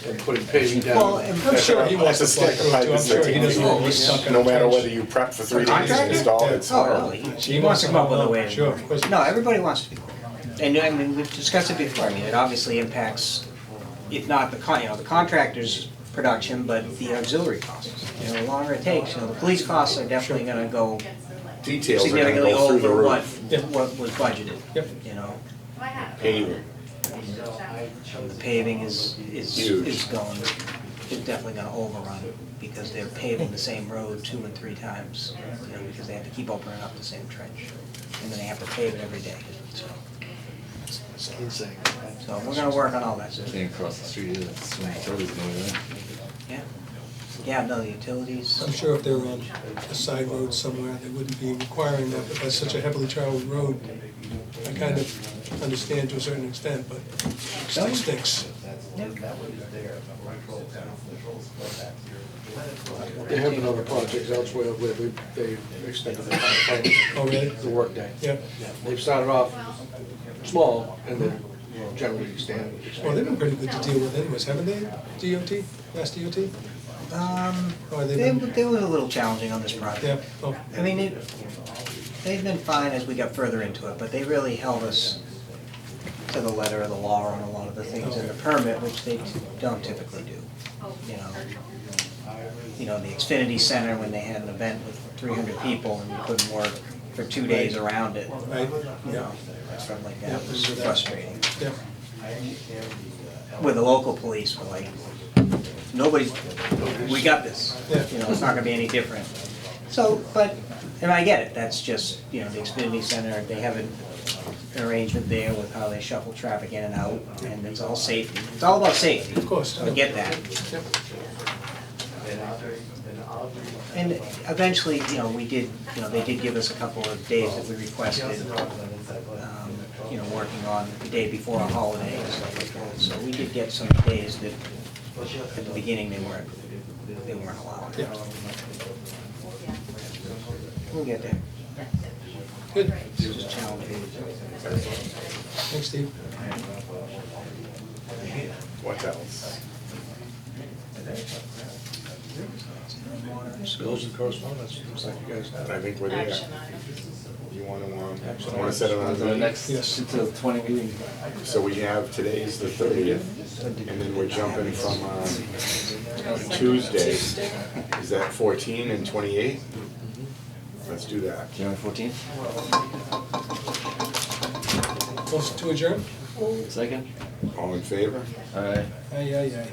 and putting paving down. Well, I'm sure he wants to That's a fly stick, through the it pipe too, I'm is sure he 13 doesn't feet. want to be stuck in a No matter trench. whether you prep for 3 days to Contractor? install it, Oh, it's no, he wants to come up with a way. Sure, of course. No, everybody wants to be quick. And I mean, we've discussed it before, I mean, it obviously impacts, if not the the contractor's production, but the auxiliary costs. The longer it takes, the police costs are definitely gonna go details are gonna significantly go through the over what, roof. what was budgeted. Yep. Paving. The paving is Huge. going, is definitely gonna overrun, because they're paving the same road 2 and 3 times, because they have to keep opening up the same trench. And then they have to pave it every day, so. It's insane. So we're gonna work on all that. Can't cross the street either, it's when utilities go there. Yeah. Yeah, no, the utilities. I'm sure if they were on a side road somewhere, they wouldn't be requiring that, but that's such a heavily traveled road. I kind of understand to a certain extent, but it still stinks. They have been other projects elsewhere where they've extended the time, Oh, really? the workday. Yeah. They've started off small and then generally expanded. Well, they've been pretty good to deal with anyways, haven't they, DOT, last DOT? Or they've been, They were a little challenging on this project. yeah, oh, I mean, they've been fine as we got further into it, but they really held us to the letter of the law on a lot of the things in the permit, which they don't typically do. The Xfinity Center, when they had an event with 300 people and you couldn't work for 2 days around it. right, Stuff like that was frustrating. yeah. With the local police, we're like, we got this. Yeah. It's not gonna be any different. So, and I get it, that's just, the Xfinity Center, they have an arrangement there with how they shuffle traffic in and out, and it's all safety. It's all about safety. Of course. So I get that. And eventually, we did, they did give us a couple of days that we requested, working on the day before a holiday and stuff like that. So we did get some days that, at the beginning, they weren't allowed. Yeah. We'll get there. Good, It's just challenging. thanks, Steve. What else? Bills and correspondence, looks like you guys have. I think we're there. Action items. You wanna set it on The the next, Yes. it's a 20 meeting. So we have, today's the 30th, and then we're jumping from Tuesday. Is that 14 and 28? Let's do that. January 14th, Motion to adjourn? second? All in favor? Alright. Aye, aye, aye.